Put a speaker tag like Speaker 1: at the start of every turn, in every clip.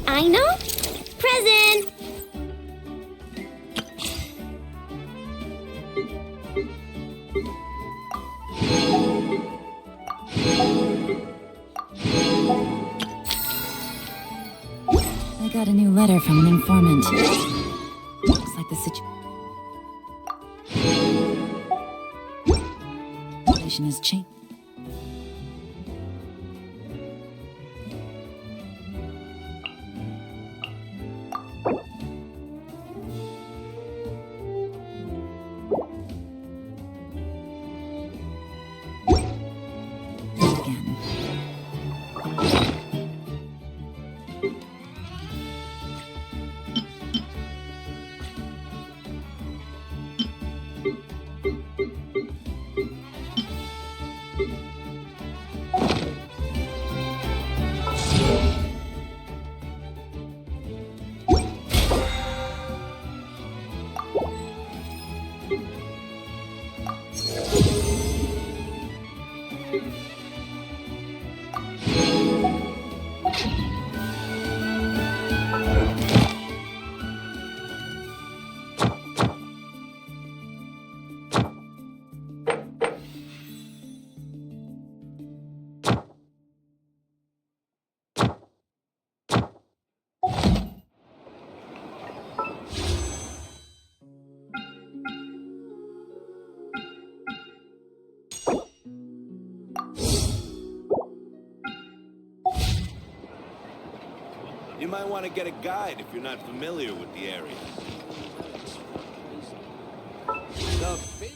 Speaker 1: I know. Present.
Speaker 2: I got a new letter from an informant. Looks like the situation has changed.
Speaker 3: You might want to get a guide if you're not familiar with the area. The big...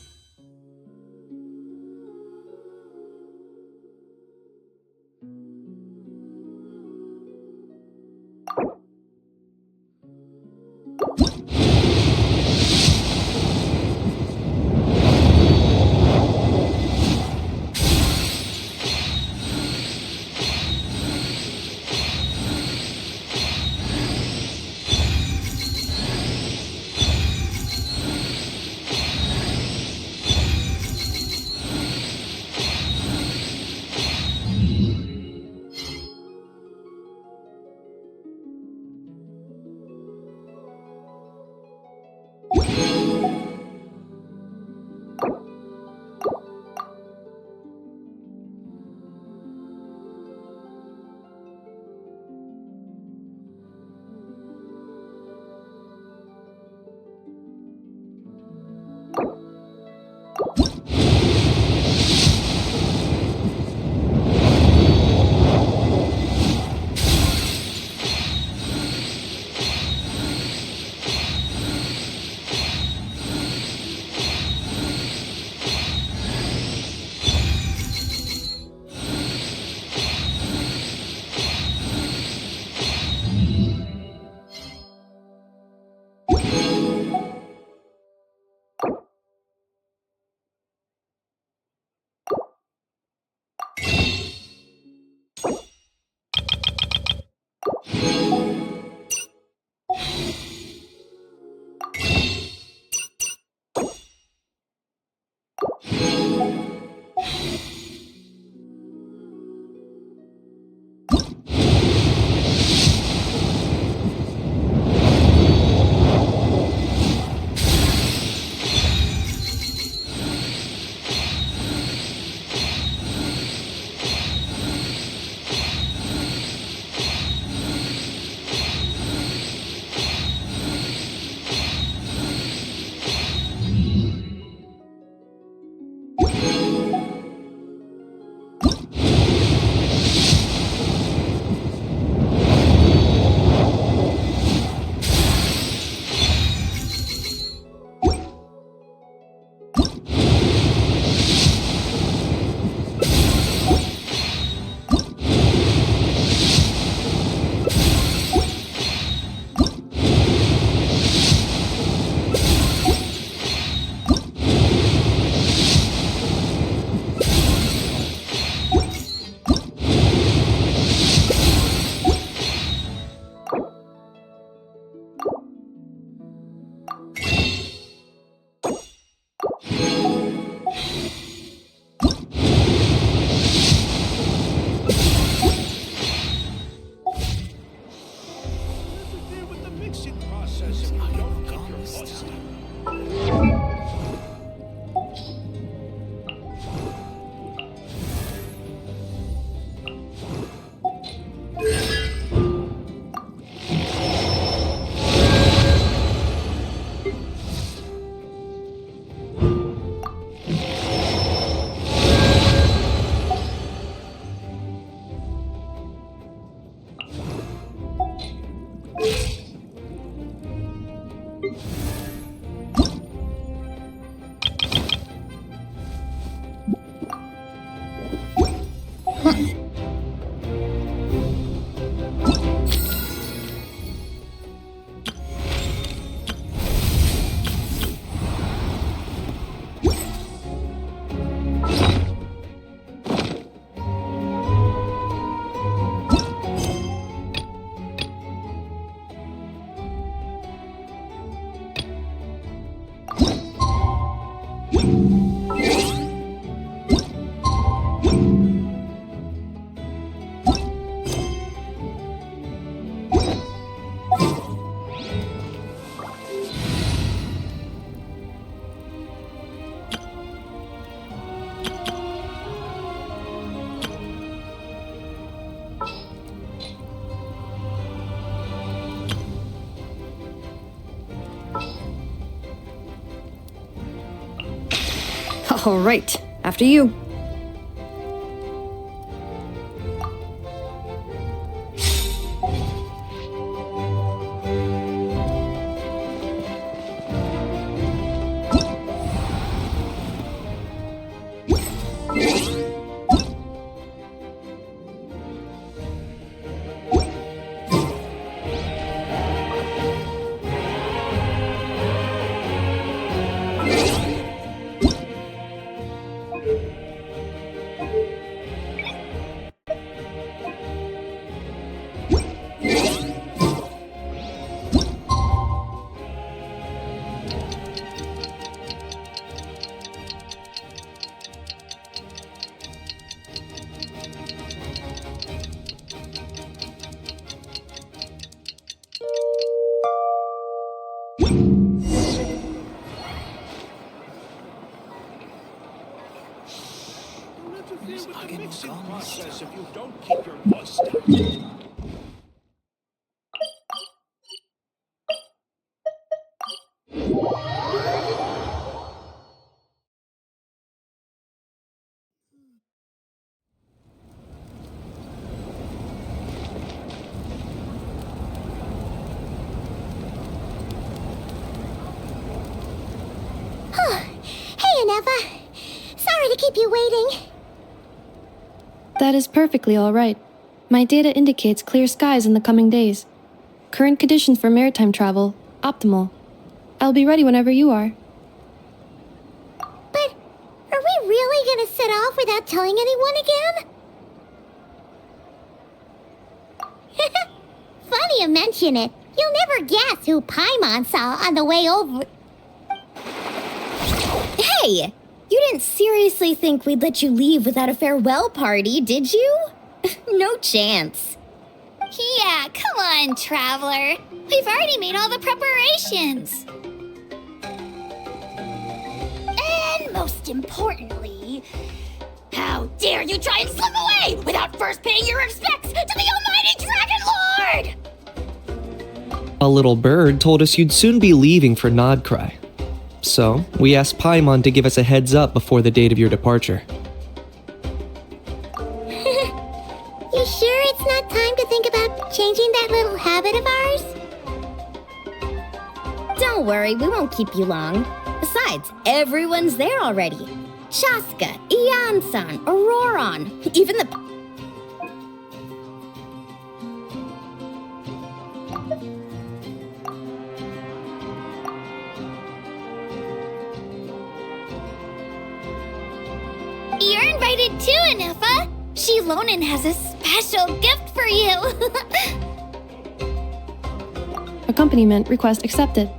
Speaker 4: All right, after you.
Speaker 3: Process if you don't keep your voice down.
Speaker 1: Hey, Aneva. Sorry to keep you waiting.
Speaker 5: That is perfectly all right. My data indicates clear skies in the coming days. Current conditions for maritime travel, optimal. I'll be ready whenever you are.
Speaker 1: But are we really gonna set off without telling anyone again? Funny you mention it. You'll never guess who Paimon saw on the way over.
Speaker 6: Hey! You didn't seriously think we'd let you leave without a farewell party, did you? No chance.
Speaker 1: Yeah, come on, Traveler. We've already made all the preparations. And most importantly, how dare you try and slip away without first paying your respects to the almighty Dragon Lord!
Speaker 7: A little bird told us you'd soon be leaving for Nodcry. So, we asked Paimon to give us a heads up before the date of your departure.
Speaker 1: You sure it's not time to think about changing that little habit of ours?
Speaker 6: Don't worry, we won't keep you long. Besides, everyone's there already. Chaska, Ian-san, Auroron, even the...
Speaker 1: You're invited too, Anefa. Shilonen has a special gift for you.
Speaker 5: Accompaniment request accepted.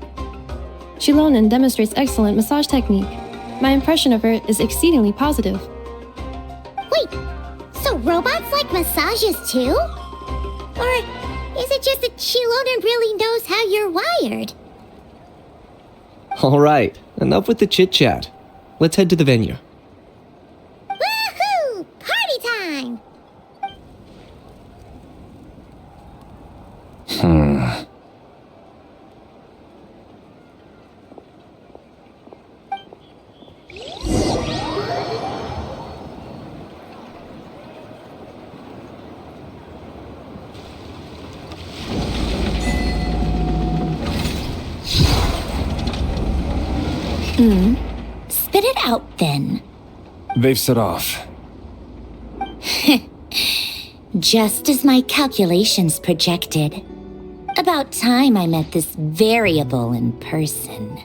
Speaker 5: Shilonen demonstrates excellent massage technique. My impression of her is exceedingly positive.
Speaker 1: Wait, so robots like massages too? Or is it just that Shilonen really knows how you're wired?
Speaker 7: Alright, enough with the chit-chat. Let's head to the venue.
Speaker 1: Woohoo! Party time!
Speaker 6: Spit it out, then.
Speaker 8: They've set off.
Speaker 6: Just as my calculations projected. About time I met this variable in person.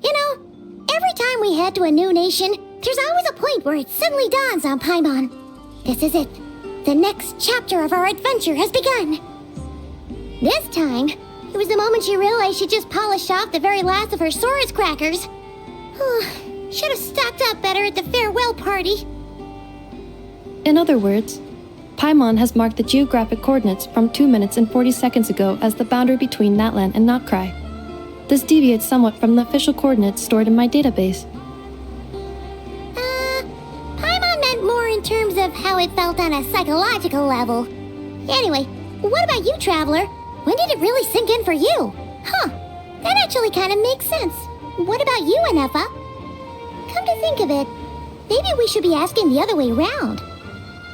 Speaker 1: You know, every time we head to a new nation, there's always a point where it suddenly dawns on Paimon. This is it. The next chapter of our adventure has begun. This time, it was the moment she realized she just polished off the very last of her Saurus crackers. Should have stocked up better at the farewell party.
Speaker 5: In other words, Paimon has marked the geographic coordinates from 2 minutes and 40 seconds ago as the boundary between Natlan and Notcry. This deviates somewhat from the official coordinates stored in my database.
Speaker 1: Paimon meant more in terms of how it felt on a psychological level. Anyway, what about you, Traveler? When did it really sink in for you? Huh, that actually kind of makes sense. What about you, Anefa? Come to think of it, maybe we should be asking the other way round.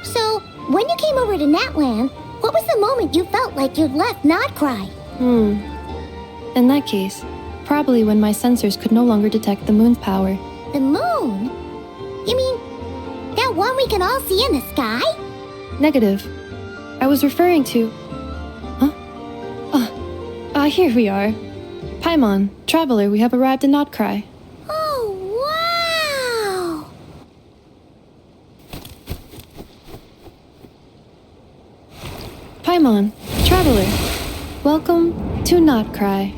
Speaker 1: So, when you came over to Natlan, what was the moment you felt like you'd left Notcry?
Speaker 5: In that case, probably when my sensors could no longer detect the moon's power.
Speaker 1: The moon? You mean, that one we can all see in the sky?
Speaker 5: Negative. I was referring to... Here we are. Paimon, Traveler, we have arrived in Notcry.
Speaker 1: Oh, wow!
Speaker 5: Paimon, Traveler, welcome to Notcry.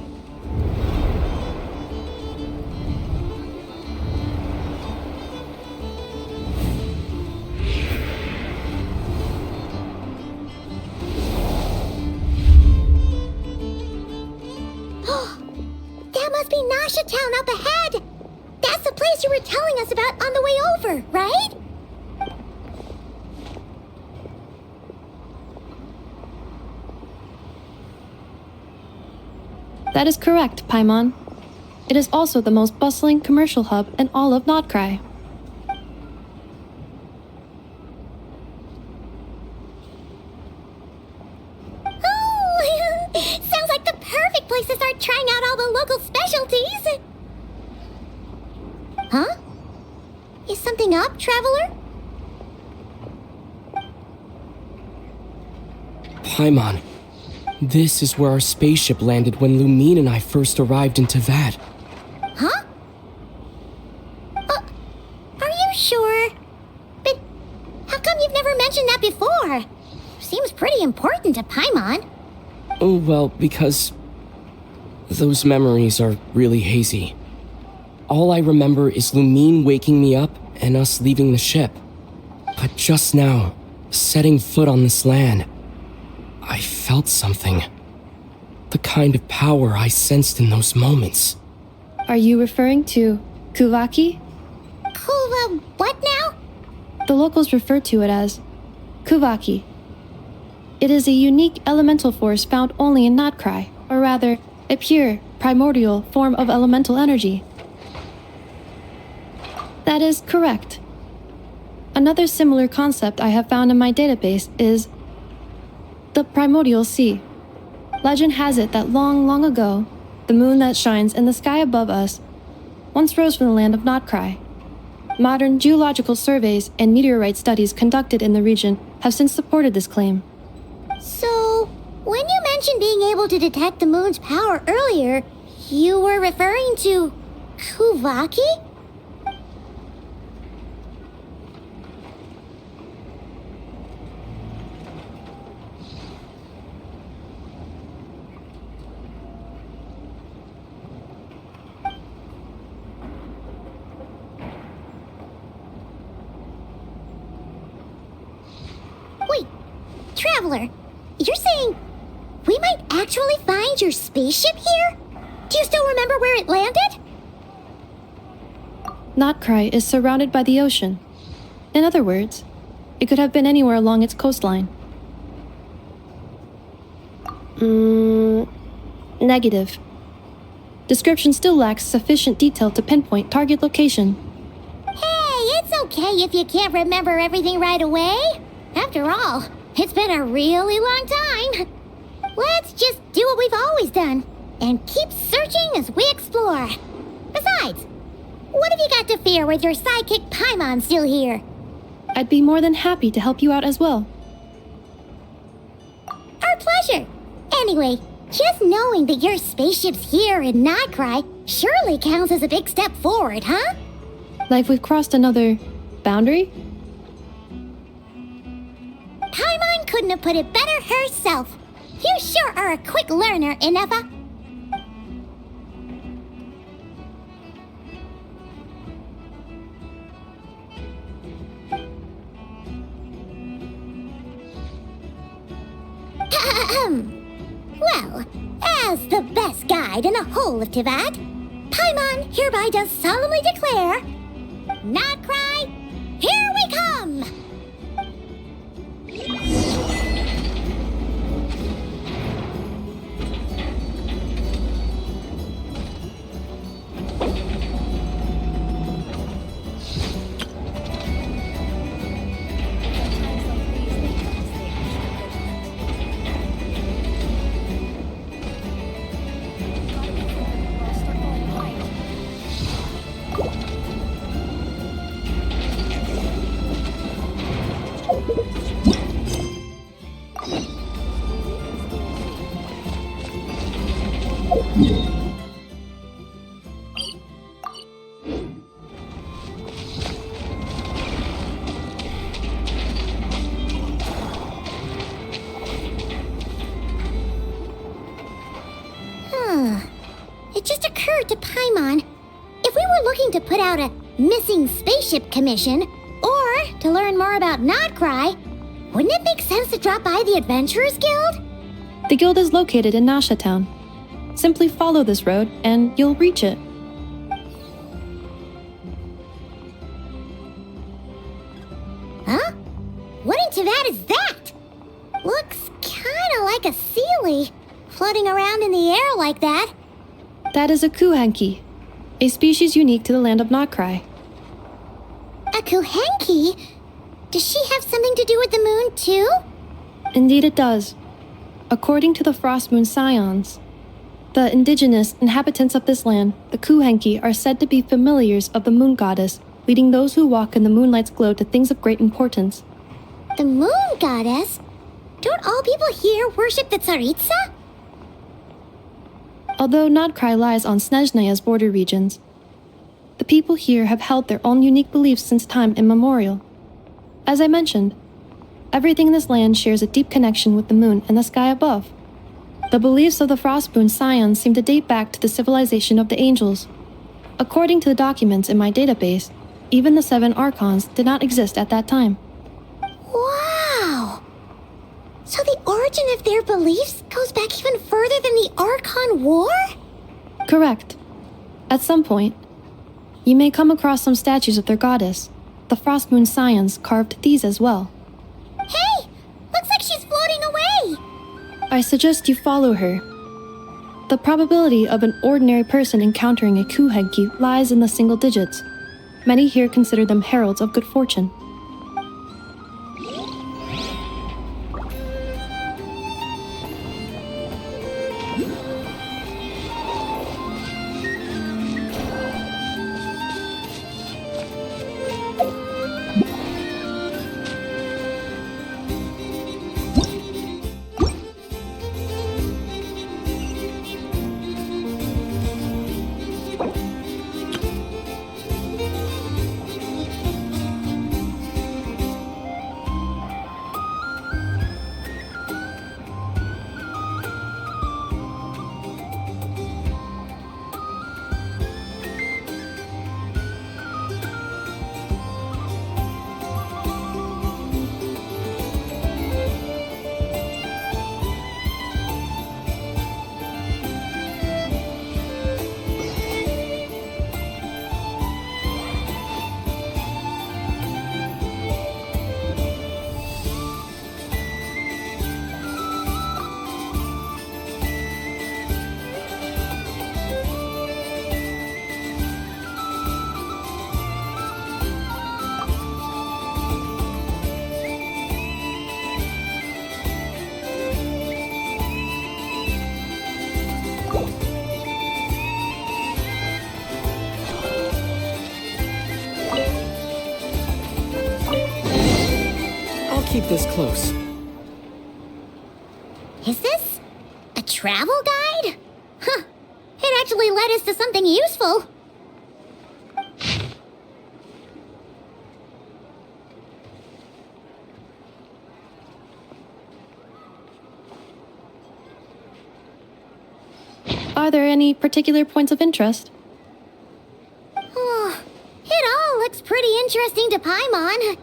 Speaker 1: That must be Nasha Town up ahead! That's the place you were telling us about on the way over, right?
Speaker 5: That is correct, Paimon. It is also the most bustling commercial hub in all of Notcry.
Speaker 1: Oh, sounds like the perfect place to start trying out all the local specialties. Huh? Is something up, Traveler?
Speaker 8: Paimon, this is where our spaceship landed when Lumine and I first arrived in Teyvat.
Speaker 1: Huh? Are you sure? But how come you've never mentioned that before? Seems pretty important to Paimon.
Speaker 8: Oh, well, because those memories are really hazy. All I remember is Lumine waking me up and us leaving the ship. But just now, setting foot on this land, I felt something. The kind of power I sensed in those moments.
Speaker 5: Are you referring to Kuvaki?
Speaker 1: What now?
Speaker 5: The locals refer to it as Kuvaki. It is a unique elemental force found only in Notcry, or rather, a pure, primordial form of elemental energy. That is correct. Another similar concept I have found in my database is the primordial sea. Legend has it that long, long ago, the moon that shines in the sky above us once rose from the land of Notcry. Modern geological surveys and meteorite studies conducted in the region have since supported this claim.
Speaker 1: So, when you mentioned being able to detect the moon's power earlier, you were referring to Kuvaki? Wait, Traveler, you're saying we might actually find your spaceship here? Do you still remember where it landed?
Speaker 5: Notcry is surrounded by the ocean. In other words, it could have been anywhere along its coastline. Negative. Description still lacks sufficient detail to pinpoint target location.
Speaker 1: Hey, it's okay if you can't remember everything right away. After all, it's been a really long time. Let's just do what we've always done and keep searching as we explore. Besides, what have you got to fear with your sidekick Paimon still here?
Speaker 5: I'd be more than happy to help you out as well.
Speaker 1: Our pleasure. Anyway, just knowing that your spaceship's here in Nightcry surely counts as a big step forward, huh?
Speaker 5: Like we've crossed another boundary?
Speaker 1: Paimon couldn't have put it better herself. You sure are a quick learner, Inefa. Well, as the best guide in the whole of Tivat, Paimon hereby does solemnly declare, Nightcry, here we come! It just occurred to Paimon, if we were looking to put out a missing spaceship commission, or to learn more about Nightcry, wouldn't it make sense to drop by the Adventurers Guild?
Speaker 5: The guild is located in Nasha Town. Simply follow this road and you'll reach it.
Speaker 1: Huh? What in Tivat is that? Looks kinda like a Sealy, floating around in the air like that.
Speaker 5: That is a Kuhenki, a species unique to the land of Nightcry.
Speaker 1: A Kuhenki? Does she have something to do with the moon, too?
Speaker 5: Indeed it does. According to the Frost Moon Scions, the indigenous inhabitants of this land, the Kuhenki, are said to be familiars of the moon goddess, leading those who walk in the moonlight's glow to things of great importance.
Speaker 1: The moon goddess? Don't all people here worship the Tsaritsa?
Speaker 5: Although Nightcry lies on Snezhnaya's border regions, the people here have held their own unique beliefs since time immemorial. As I mentioned, everything in this land shares a deep connection with the moon and the sky above. The beliefs of the Frostmoon Scions seem to date back to the civilization of the angels. According to the documents in my database, even the 7 Archons did not exist at that time.
Speaker 1: Wow! So the origin of their beliefs goes back even further than the Archon War?
Speaker 5: Correct. At some point, you may come across some statues of their goddess. The Frostmoon Scions carved these as well.
Speaker 1: Hey! Looks like she's floating away!
Speaker 5: I suggest you follow her. The probability of an ordinary person encountering a Kuhenki lies in the single digits. Many here consider them heralds of good fortune.
Speaker 8: keep this close.
Speaker 1: Is this a travel guide? Huh. It actually led us to something useful.
Speaker 5: Are there any particular points of interest?
Speaker 1: Oh, it all looks pretty interesting to Paimon.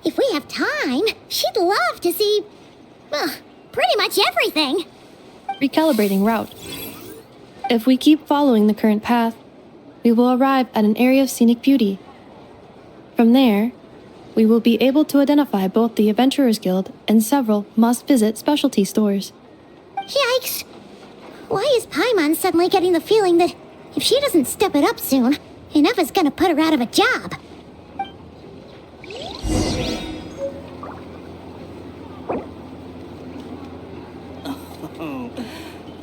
Speaker 1: If we have time, she'd love to see, pretty much everything.
Speaker 5: Recalibrating route. If we keep following the current path, we will arrive at an area of scenic beauty. From there, we will be able to identify both the Adventurers Guild and several must-visit specialty stores.
Speaker 1: Yikes! Why is Paimon suddenly getting the feeling that if she doesn't step it up soon, enough is gonna put her out of a job?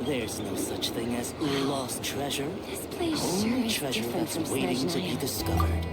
Speaker 9: There's no such thing as lost treasure.
Speaker 2: This place sure
Speaker 9: Only
Speaker 2: is
Speaker 9: treasure
Speaker 2: different
Speaker 9: that's
Speaker 2: from
Speaker 9: waiting to be
Speaker 2: Snezhnaya.
Speaker 9: discovered.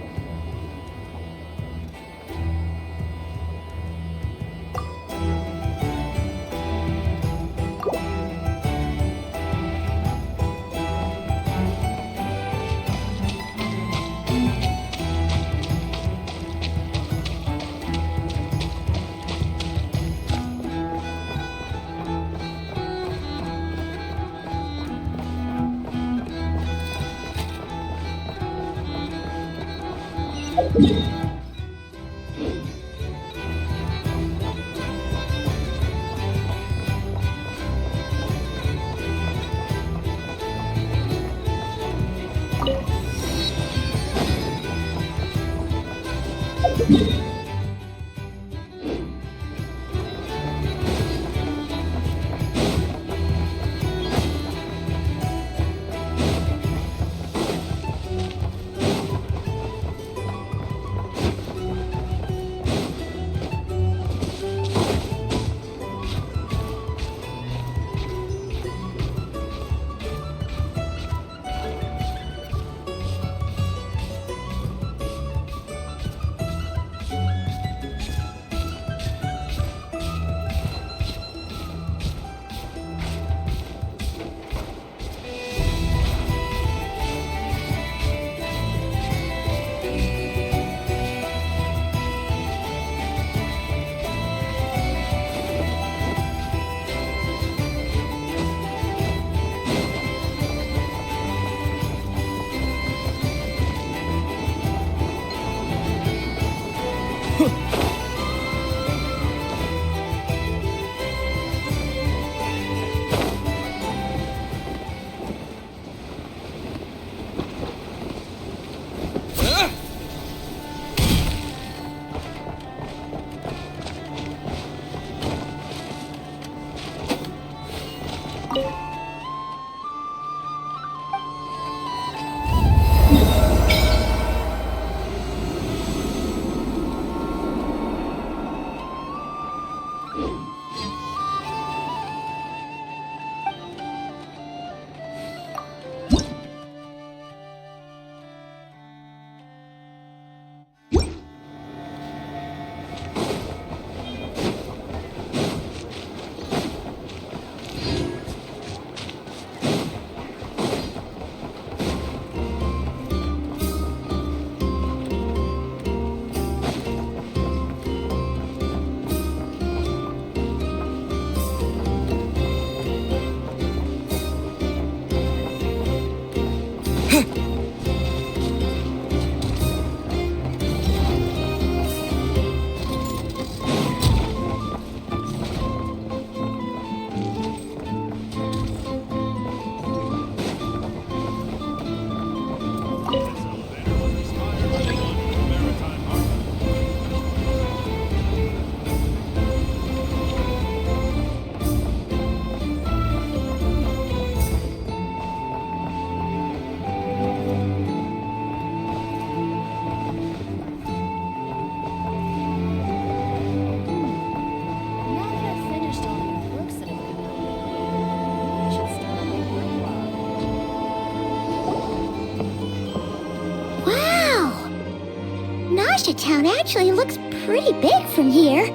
Speaker 1: Town actually looks pretty big from here.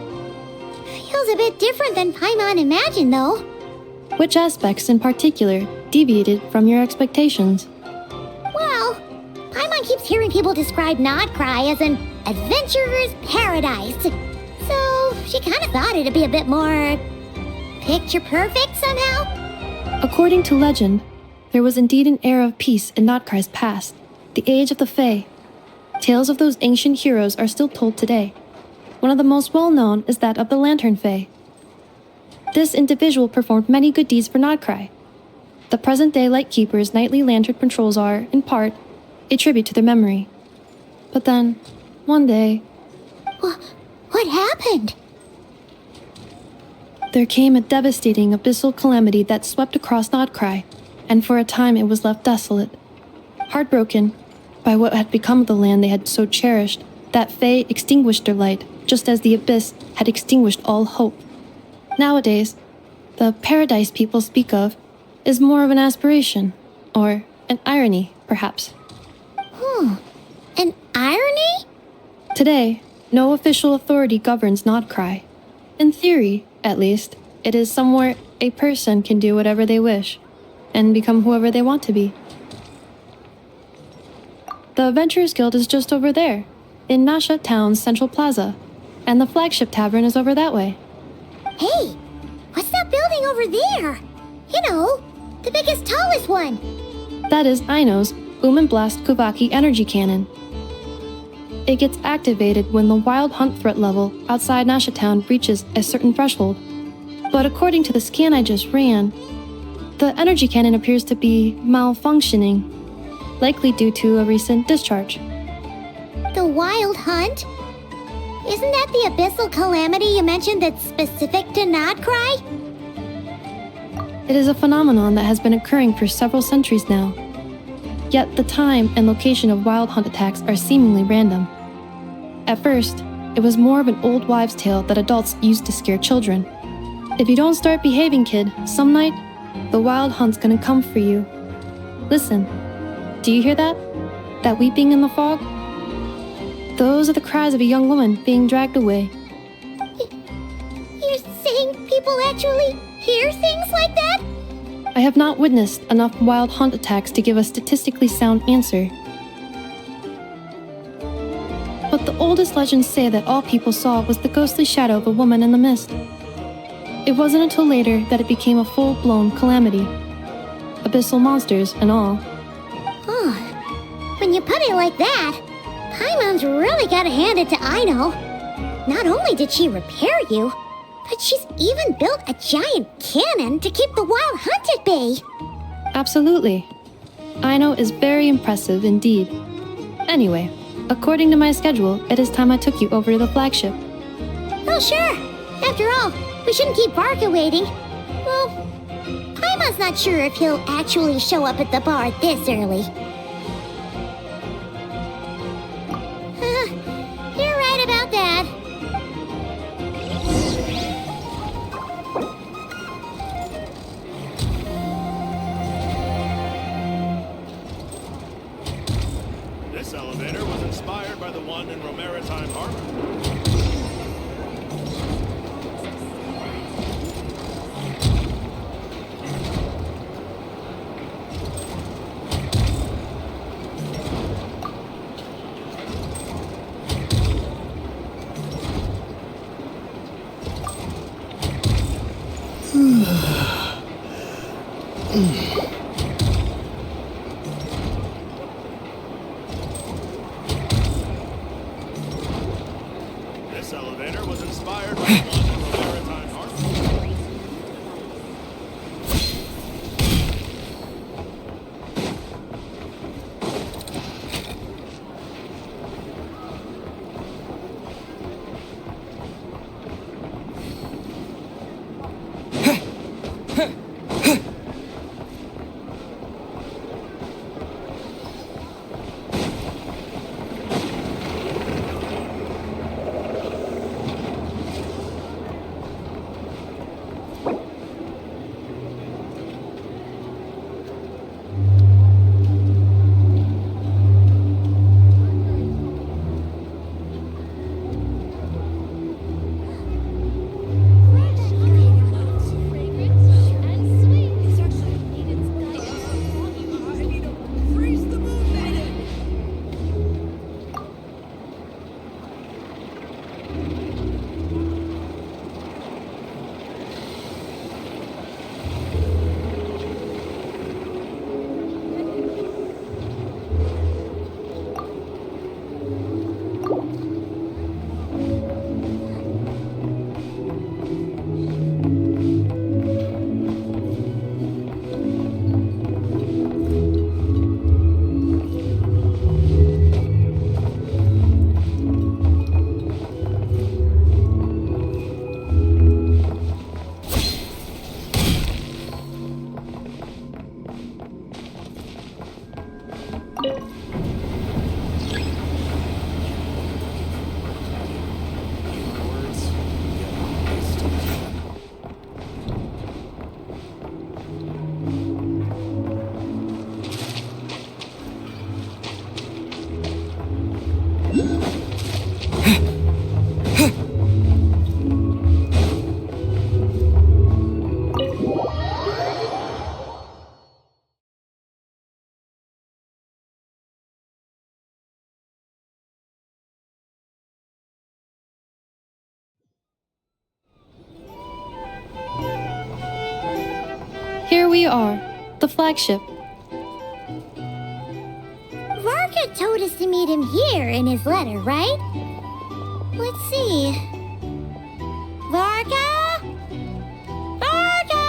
Speaker 1: feels a bit different than Paimon imagined, though.
Speaker 5: Which aspects in particular deviated from your expectations?
Speaker 1: Well, Paimon keeps hearing people describe Nodcry as an adventurer's paradise. So she kind of thought it'd be a bit more picture perfect somehow.
Speaker 5: According to legend, there was indeed an era of peace in Nodcry's past, the age of the Fae. Tales of those ancient heroes are still told today. One of the most well-known is that of the Lantern Fae. This individual performed many good deeds for Nodcry. The present-day Lightkeeper's nightly lantern patrols are, in part, a tribute to their memory. But then, one day,
Speaker 1: What happened?
Speaker 5: there came a devastating abyssal calamity that swept across Nodcry, and for a time it was left desolate. Heartbroken by what had become of the land they had so cherished, that Fae extinguished their light, just as the abyss had extinguished all hope. Nowadays, the paradise people speak of is more of an aspiration, or an irony, perhaps.
Speaker 1: An irony?
Speaker 5: Today, no official authority governs Nodcry. In theory, at least, it is somewhere a person can do whatever they wish, and become whoever they want to be. The Adventurers Guild is just over there, in Nasha Town's Central Plaza, and the flagship tavern is over that way.
Speaker 1: Hey, what's that building over there? You know, the biggest, tallest one.
Speaker 5: That is Aino's Blast Kuvaki energy cannon. It gets activated when the wild hunt threat level outside Nasha Town reaches a certain threshold. But according to the scan I just ran, the energy cannon appears to be malfunctioning, likely due to a recent discharge.
Speaker 1: The wild hunt? Isn't that the abyssal calamity you mentioned that's specific to Nodcry?
Speaker 5: It is a phenomenon that has been occurring for several centuries now. Yet the time and location of wild hunt attacks are seemingly random. At first, it was more of an old wives' tale that adults used to scare children. If you don't start behaving, kid, some night, the wild hunt's gonna come for you. Listen, do you hear that? That weeping in the fog? Those are the cries of a young woman being dragged away.
Speaker 1: You're saying people actually hear things like that?
Speaker 5: I have not witnessed enough wild hunt attacks to give a statistically sound answer. But the oldest legends say that all people saw was the ghostly shadow of a woman in the mist. It wasn't until later that it became a full-blown calamity. Abyssal monsters and all.
Speaker 1: When you put it like that, Paimon's really gotta hand it to Aino. Not only did she repair you, but she's even built a giant cannon to keep the wild hunt at bay.
Speaker 5: Absolutely. Aino is very impressive indeed. Anyway, according to my schedule, it is time I took you over to the flagship.
Speaker 1: Oh, sure. After all, we shouldn't keep Barca waiting. Well, Paimon's not sure if he'll actually show up at the bar this early. You're right about that.
Speaker 3: This elevator was inspired by the one in Romaritime Harbor. This elevator was inspired by the one in Romaritime Harbor.
Speaker 5: we are, the flagship.
Speaker 1: Varka told us to meet him here in his letter, right? Let's see. Varka? Varka!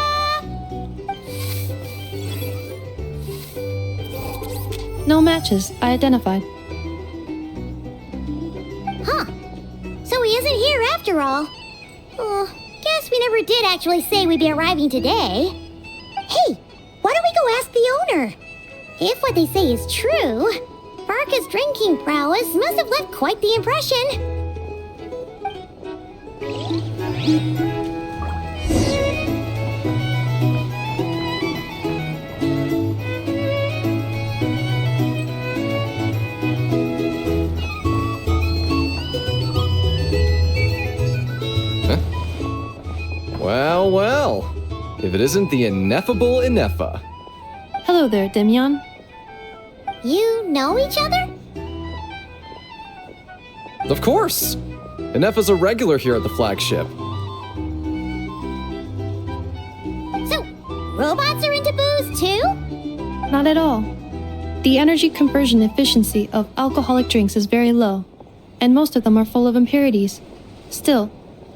Speaker 5: No matches identified.
Speaker 1: Huh. So he isn't here after all. Oh, guess we never did actually say we'd be arriving today. Hey, why don't we go ask the owner? If what they say is true, Varka's drinking prowess must have left quite the impression.
Speaker 10: Well, well. If it isn't the ineffable Inefa.
Speaker 5: Hello there, Demyon.
Speaker 1: You know each other?
Speaker 10: Of course! Inefa's a regular here at the flagship.
Speaker 1: So, robots are into booze too?
Speaker 5: Not at all. The energy conversion efficiency of alcoholic drinks is very low, and most of them are full of impurities. Still,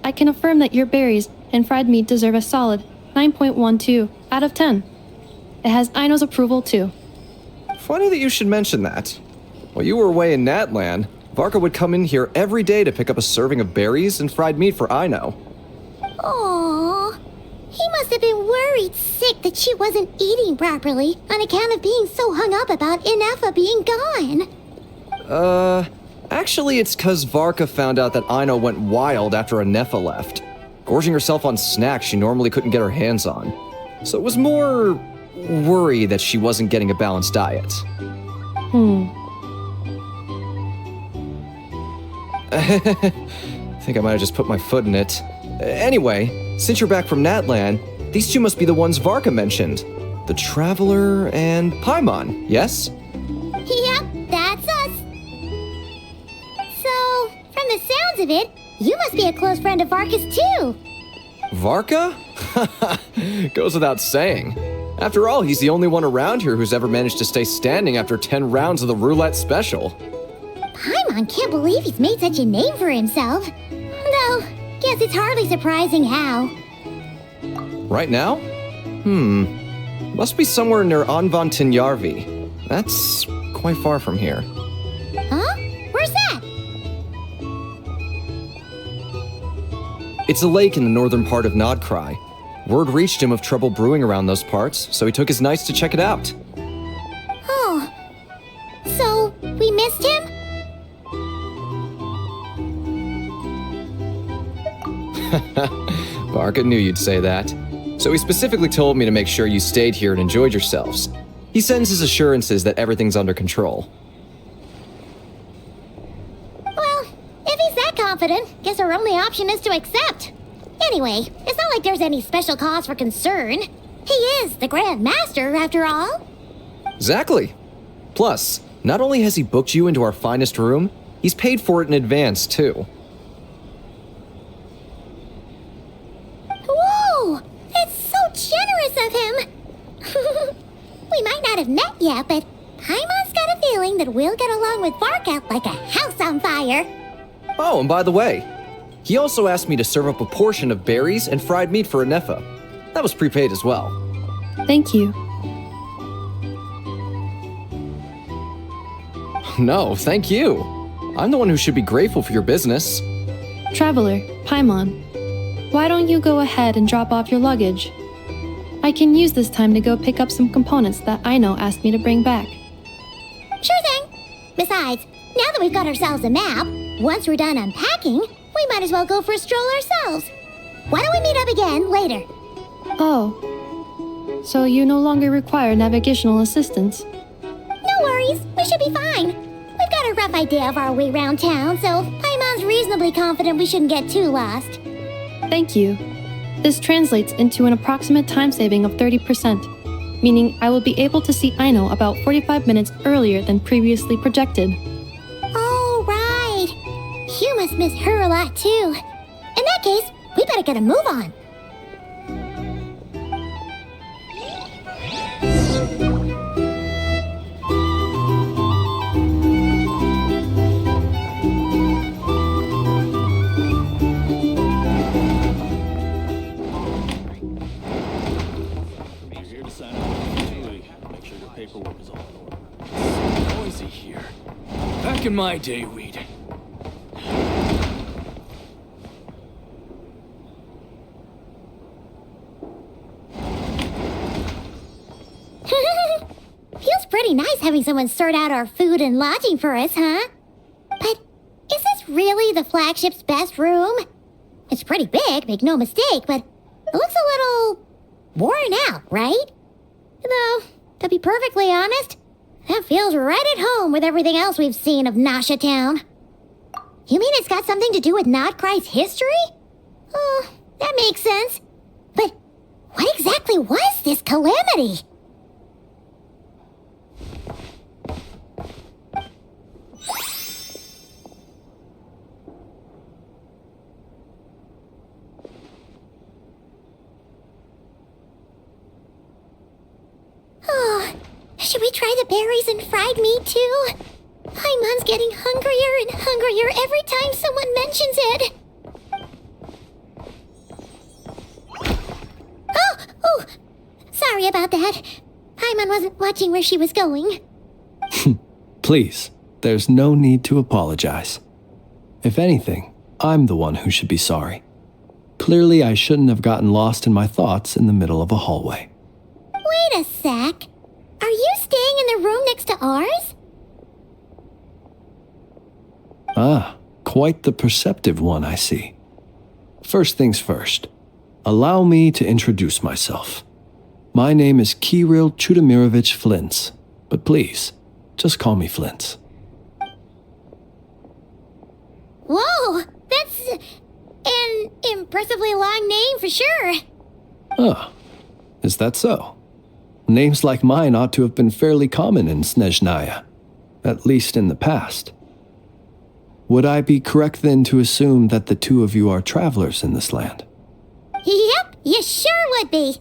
Speaker 5: I can affirm that your berries and fried meat deserve a solid 9.12 out of 10. It has Aino's approval too.
Speaker 10: Funny that you should mention that. While you were away in Natlan, Varka would come in here every day to pick up a serving of berries and fried meat for Aino.
Speaker 1: Aww. He must have been worried sick that she wasn't eating properly on account of being so hung up about Inefa being gone.
Speaker 10: Actually it's 'cause Varka found out that Aino went wild after Inefa left, gorging herself on snacks she normally couldn't get her hands on. So it was more worry that she wasn't getting a balanced diet. I think I might have just put my foot in it. Anyway, since you're back from Natlan, these two must be the ones Varka mentioned. The Traveler and Paimon, yes?
Speaker 1: Yep, that's us. So, from the sounds of it, you must be a close friend of Varka's too.
Speaker 10: Varka? Goes without saying. After all, he's the only one around here who's ever managed to stay standing after 10 rounds of the roulette special.
Speaker 1: Paimon can't believe he's made such a name for himself. Though, guess it's hardly surprising how.
Speaker 10: Right now? Must be somewhere near Anvan Tinyarvi. That's quite far from here.
Speaker 1: Huh? Where's that?
Speaker 10: It's a lake in the northern part of Nodcry. Word reached him of trouble brewing around those parts, so he took his knights to check it out.
Speaker 1: Oh. So, we missed him?
Speaker 10: Varka knew you'd say that. So he specifically told me to make sure you stayed here and enjoyed yourselves. He sends his assurances that everything's under control.
Speaker 1: Well, if he's that confident, guess our only option is to accept. Anyway, it's not like there's any special cause for concern. He is the Grand Master, after all.
Speaker 10: Exactly. Plus, not only has he booked you into our finest room, he's paid for it in advance, too.
Speaker 1: Whoa! That's so generous of him! We might not have met yet, but Paimon's got a feeling that we'll get along with Varka like a house on fire.
Speaker 10: Oh, and by the way, he also asked me to serve up a portion of berries and fried meat for Inefa. That was prepaid as well.
Speaker 5: Thank you.
Speaker 10: No, thank you. I'm the one who should be grateful for your business.
Speaker 5: Traveler, Paimon, why don't you go ahead and drop off your luggage? I can use this time to go pick up some components that Aino asked me to bring back.
Speaker 1: Sure thing. Besides, now that we've got ourselves a map, once we're done unpacking, we might as well go for a stroll ourselves. Why don't we meet up again later?
Speaker 5: Oh. So you no longer require navigational assistance?
Speaker 1: No worries, we should be fine. We've got a rough idea of our way around town, so Paimon's reasonably confident we shouldn't get too lost.
Speaker 5: Thank you. This translates into an approximate time saving of 30%, meaning I will be able to see Aino about 45 minutes earlier than previously projected.
Speaker 1: Oh, right. You must miss her a lot, too. In that case, we better get a move on.
Speaker 3: You're here to sign up. Make sure your paperwork is all in order. It's noisy here. Back in my day, we'd.
Speaker 1: Feels pretty nice having someone sort out our food and lodging for us, huh? But is this really the flagship's best room? It's pretty big, make no mistake, but it looks a little worn out, right? Though, to be perfectly honest, that feels right at home with everything else we've seen of Nasha Town. You mean it's got something to do with Nodcry's history? Oh, that makes sense. But what exactly was this calamity? Oh, should we try the berries and fried meat too? Paimon's getting hungrier and hungrier every time someone mentions it. Oh, sorry about that. Paimon wasn't watching where she was going.
Speaker 11: Please, there's no need to apologize. If anything, I'm the one who should be sorry. Clearly, I shouldn't have gotten lost in my thoughts in the middle of a hallway.
Speaker 1: Wait a sec. Are you staying in the room next to ours?
Speaker 11: Ah, quite the perceptive one, I see. First things first, allow me to introduce myself. My name is Kirill Chudamirovich Flintz, but please, just call me Flintz.
Speaker 1: Whoa, that's an impressively long name for sure.
Speaker 11: Oh, is that so? Names like mine ought to have been fairly common in Snezhnaya, at least in the past. Would I be correct then to assume that the two of you are travelers in this land?
Speaker 1: Yep, you sure would be.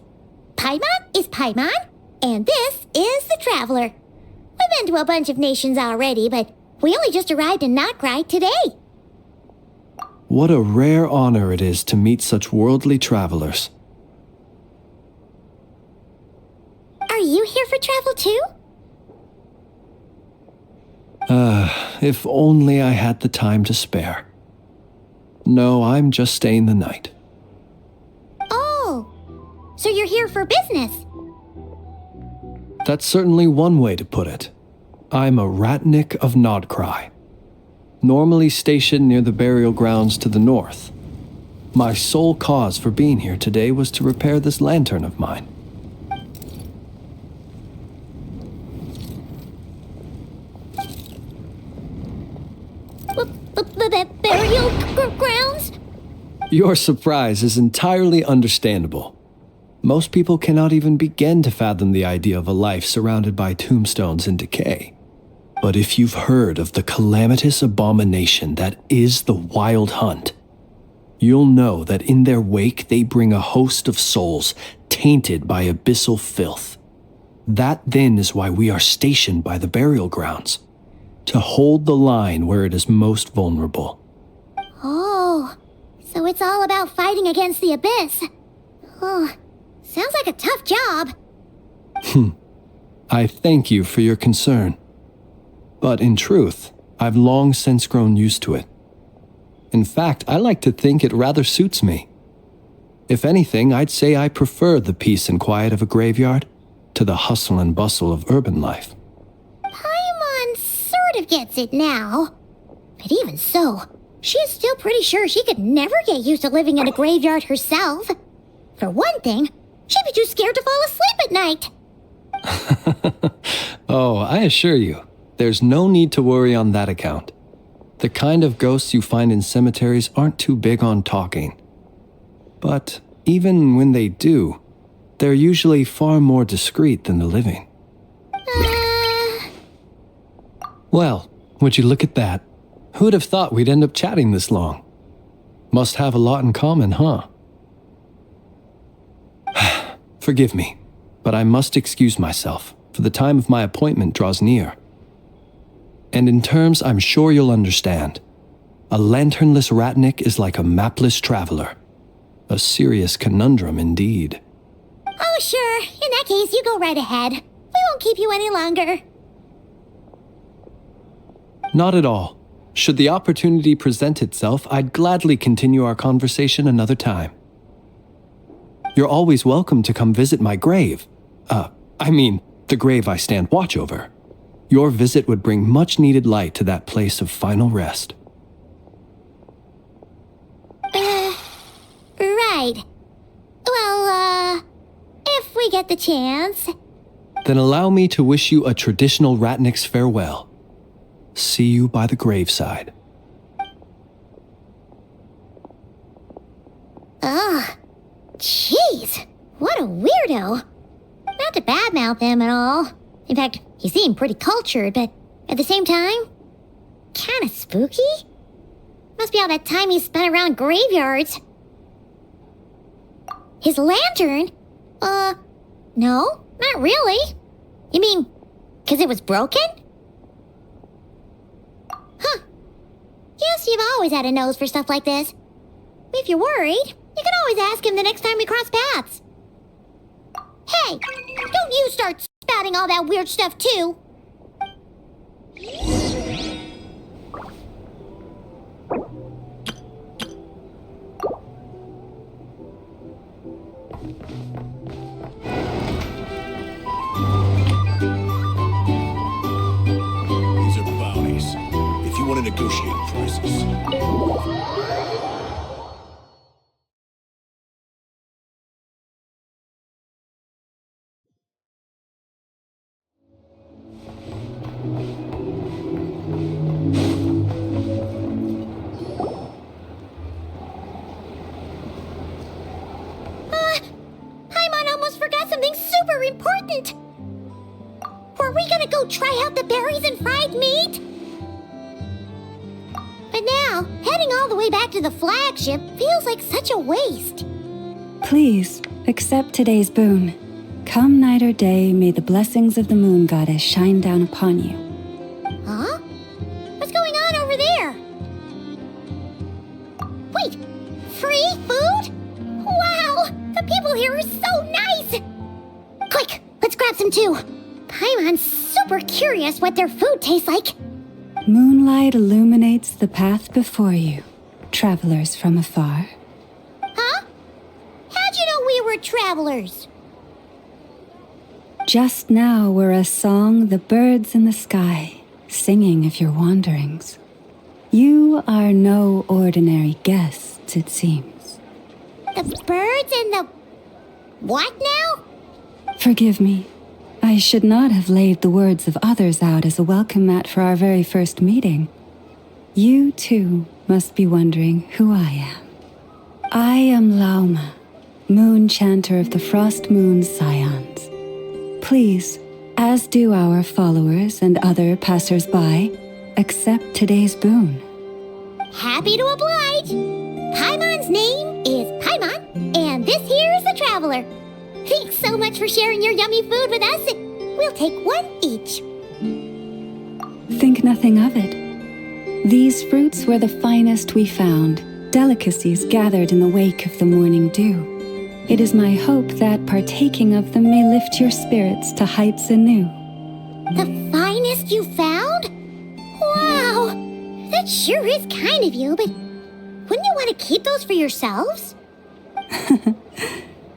Speaker 1: Paimon is Paimon, and this is the Traveler. We've been to a bunch of nations already, but we only just arrived in Nodcry today.
Speaker 11: What a rare honor it is to meet such worldly travelers.
Speaker 1: Are you here for travel too?
Speaker 11: If only I had the time to spare. No, I'm just staying the night.
Speaker 1: Oh, so you're here for business?
Speaker 11: That's certainly one way to put it. I'm a Ratnik of Nodcry, normally stationed near the burial grounds to the north. My sole cause for being here today was to repair this lantern of mine.
Speaker 1: Burial grounds?
Speaker 11: Your surprise is entirely understandable. Most people cannot even begin to fathom the idea of a life surrounded by tombstones and decay. But if you've heard of the calamitous abomination that is the Wild Hunt, you'll know that in their wake they bring a host of souls tainted by abyssal filth. That then is why we are stationed by the burial grounds, to hold the line where it is most vulnerable.
Speaker 1: Oh, so it's all about fighting against the abyss. Oh, sounds like a tough job.
Speaker 11: I thank you for your concern. But in truth, I've long since grown used to it. In fact, I like to think it rather suits me. If anything, I'd say I prefer the peace and quiet of a graveyard to the hustle and bustle of urban life.
Speaker 1: Paimon sort of gets it now. But even so, she is still pretty sure she could never get used to living in a graveyard herself. For one thing, she'd be too scared to fall asleep at night.
Speaker 11: Oh, I assure you, there's no need to worry on that account. The kind of ghosts you find in cemeteries aren't too big on talking. But even when they do, they're usually far more discreet than the living. Well, would you look at that? Who'd have thought we'd end up chatting this long? Must have a lot in common, huh? Forgive me, but I must excuse myself, for the time of my appointment draws near. And in terms I'm sure you'll understand, a lanternless ratnik is like a mapless traveler. A serious conundrum indeed.
Speaker 1: Oh, sure. In that case, you go right ahead. We won't keep you any longer.
Speaker 11: Not at all. Should the opportunity present itself, I'd gladly continue our conversation another time. You're always welcome to come visit my grave. The grave I stand watch over. Your visit would bring much needed light to that place of final rest.
Speaker 1: Right. Well, if we get the chance.
Speaker 11: Then allow me to wish you a traditional ratnik's farewell. See you by the graveside.
Speaker 1: Ugh. Jeez. What a weirdo. Not to badmouth him at all. In fact, he seemed pretty cultured, but at the same time, kinda spooky? Must be all that time he spent around graveyards. His lantern? No, not really. You mean, 'cause it was broken? Huh. Guess you've always had a nose for stuff like this. If you're worried, you can always ask him the next time we cross paths. Hey, don't you start spouting all that weird stuff too.
Speaker 12: These are bounties. If you want to negotiate prices.
Speaker 1: Paimon almost forgot something super important. Were we gonna go try out the berries and fried meat? But now, heading all the way back to the flagship feels like such a waste.
Speaker 2: Please, accept today's boon. Come night or day, may the blessings of the moon goddess shine down upon you.
Speaker 1: Huh? What's going on over there? Wait, free food? Wow, the people here are so nice! Quick, let's grab some too. Paimon's super curious what their food tastes like.
Speaker 2: Moonlight illuminates the path before you, travelers from afar.
Speaker 1: Huh? How'd you know we were travelers?
Speaker 2: Just now were a song the birds in the sky, singing of your wanderings. You are no ordinary guests, it seems.
Speaker 1: The birds and the... what now?
Speaker 2: Forgive me. I should not have laid the words of others out as a welcome mat for our very first meeting. You, too, must be wondering who I am. I am Lauma, moon chanter of the Frost Moon's scions. Please, as do our followers and other passers-by, accept today's boon.
Speaker 1: Happy to oblige. Paimon's name is Paimon, and this here's the traveler. Thanks so much for sharing your yummy food with us. We'll take one each.
Speaker 2: Think nothing of it. These fruits were the finest we found, delicacies gathered in the wake of the morning dew. It is my hope that partaking of them may lift your spirits to heights anew.
Speaker 1: The finest you found? Wow, that sure is kind of you, but wouldn't you want to keep those for yourselves?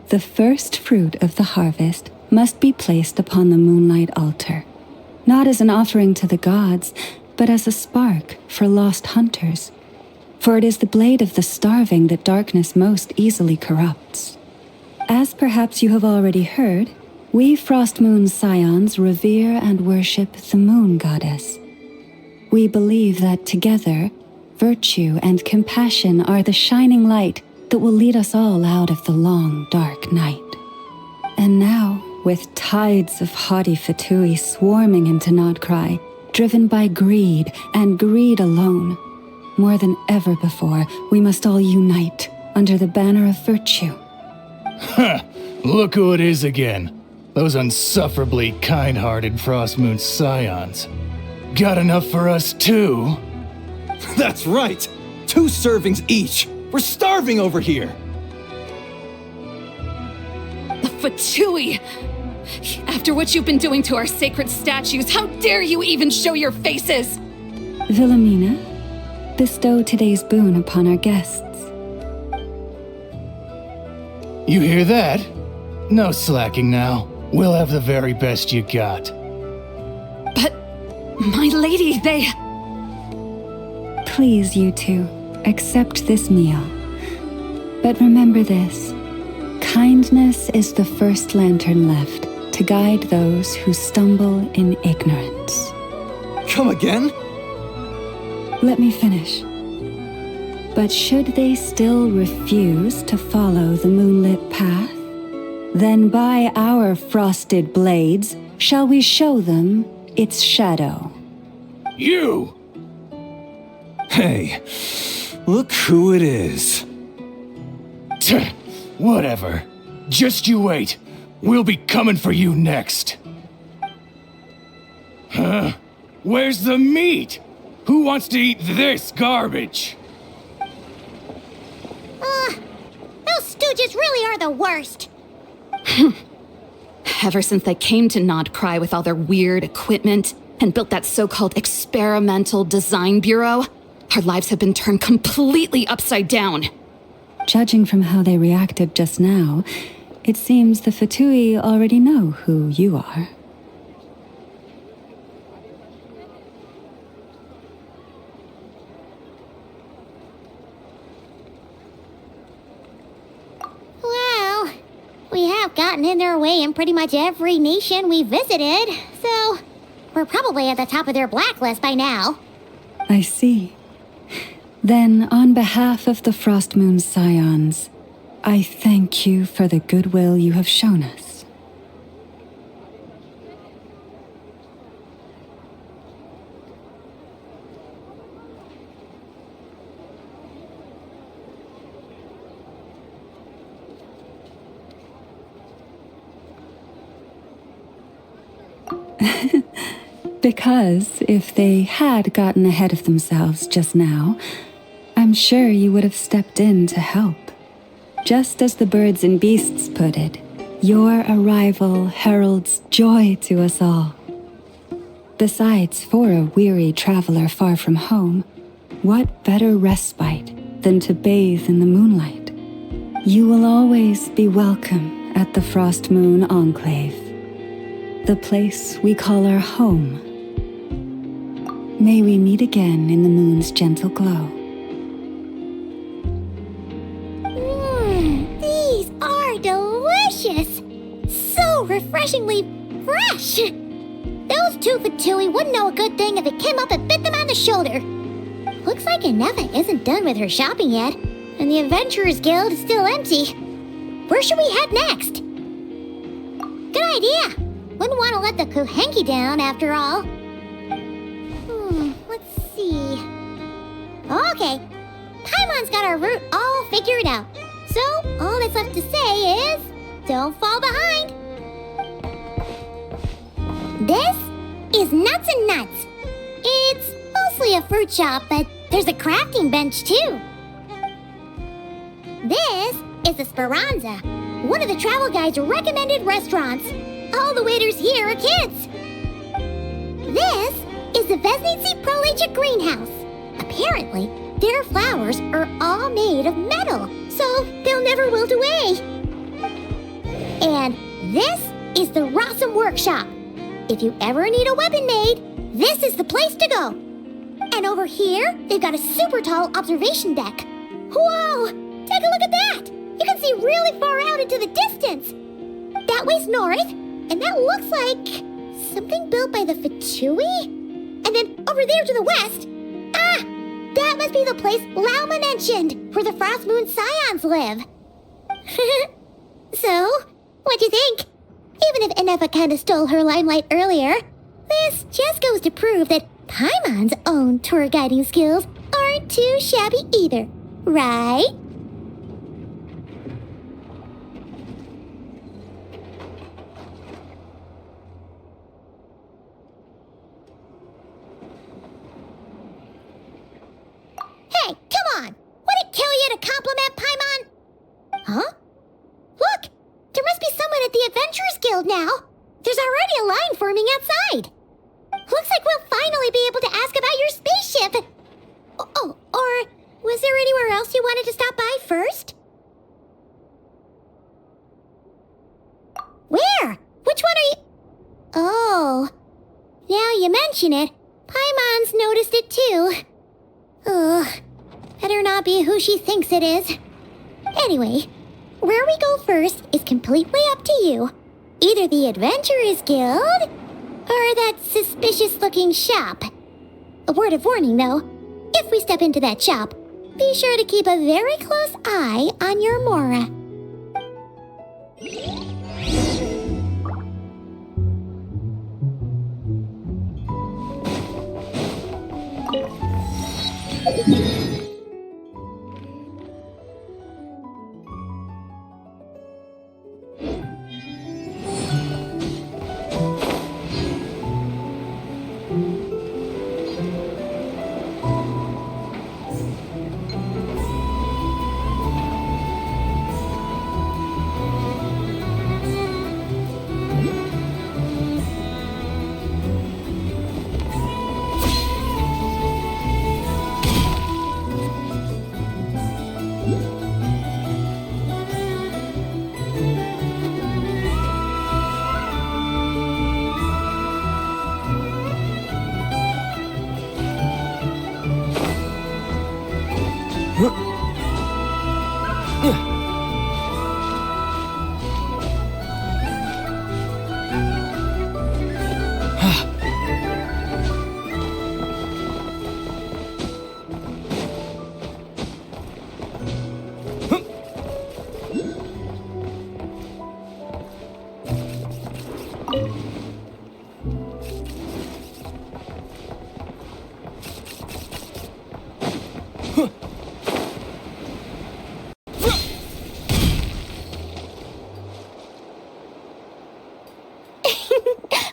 Speaker 2: The first fruit of the harvest must be placed upon the moonlight altar, not as an offering to the gods, but as a spark for lost hunters. For it is the blade of the starving that darkness most easily corrupts. As perhaps you have already heard, we Frost Moon's scions revere and worship the moon goddess. We believe that together, virtue and compassion are the shining light that will lead us all out of the long, dark night. And now, with tides of haughty Fatui swarming into Nodcry, driven by greed and greed alone, more than ever before, we must all unite under the banner of virtue.
Speaker 13: Ha! Look who it is again. Those unsufferably kind-hearted Frostmoon scions. Got enough for us too?
Speaker 11: That's right! 2 servings each! We're starving over here!
Speaker 14: Fatui! After what you've been doing to our sacred statues, how dare you even show your faces?
Speaker 2: Wilhelmina, bestow today's boon upon our guests.
Speaker 13: You hear that? No slacking now. We'll have the very best you got.
Speaker 14: But, my lady, they...
Speaker 2: Please, you two, accept this meal. But remember this. Kindness is the first lantern left to guide those who stumble in ignorance.
Speaker 11: Come again?
Speaker 2: Let me finish. But should they still refuse to follow the moonlit path, then by our frosted blades shall we show them its shadow.
Speaker 13: You!
Speaker 11: Hey, look who it is.
Speaker 13: Whatever. Just you wait. We'll be coming for you next. Huh? Where's the meat? Who wants to eat this garbage?
Speaker 1: Those stooges really are the worst.
Speaker 14: Ever since they came to Nodcry with all their weird equipment and built that so-called experimental design bureau, our lives have been turned completely upside down.
Speaker 2: Judging from how they reacted just now, it seems the Fatui already know who you are.
Speaker 1: Well, we have gotten in their way in pretty much every nation we visited, so we're probably at the top of their blacklist by now.
Speaker 2: I see. Then, on behalf of the Frostmoon Scions, I thank you for the goodwill you have shown us. Because if they had gotten ahead of themselves just now, I'm sure you would have stepped in to help. Just as the birds and beasts put it, your arrival heralds joy to us all. Besides, for a weary traveler far from home, what better respite than to bathe in the moonlight? You will always be welcome at the Frostmoon Enclave, the place we call our home. May we meet again in the moon's gentle glow.
Speaker 1: These are delicious! So refreshingly fresh! Those 2 Fatui wouldn't know a good thing if it came up and bit them on the shoulder. Looks like Inefa isn't done with her shopping yet, and the Adventurers Guild is still empty. Where should we head next? Good idea! Wouldn't want to let the Kuhenki down after all. Let's see. Okay, Paimon's got our route all figured out. So, all that's left to say is, don't fall behind. This is Nuts and Nuts. It's mostly a fruit shop, but there's a crafting bench too. This is the Speranza, one of the travel guide's recommended restaurants. All the waiters here are kids. This is the Vesnitsi Prolecha greenhouse. Apparently, their flowers are all made of metal, so they'll never wilt away. And this is the Rossum Workshop. If you ever need a weapon made, this is the place to go. And over here, they've got a super tall observation deck. Whoa! Take a look at that! You can see really far out into the distance. That way's north, and that looks like something built by the Fatui? And then over there to the west, that must be the place Lauma mentioned, where the Frostmoon Scions live. So, what'd you think? Even if Inefa kinda stole her limelight earlier, this just goes to prove that Paimon's own tour guiding skills aren't too shabby either, right? line forming outside. Looks like we'll finally be able to ask about your spaceship. Oh, or was there anywhere else you wanted to stop by first? Where? Which one are you... Oh, now you mention it, Paimon's noticed it too. Ugh, better not be who she thinks it is. Anyway, where we go first is completely up to you. Either the Adventurers Guild, or that suspicious-looking shop. A word of warning, though. If we step into that shop, be sure to keep a very close eye on your Mora.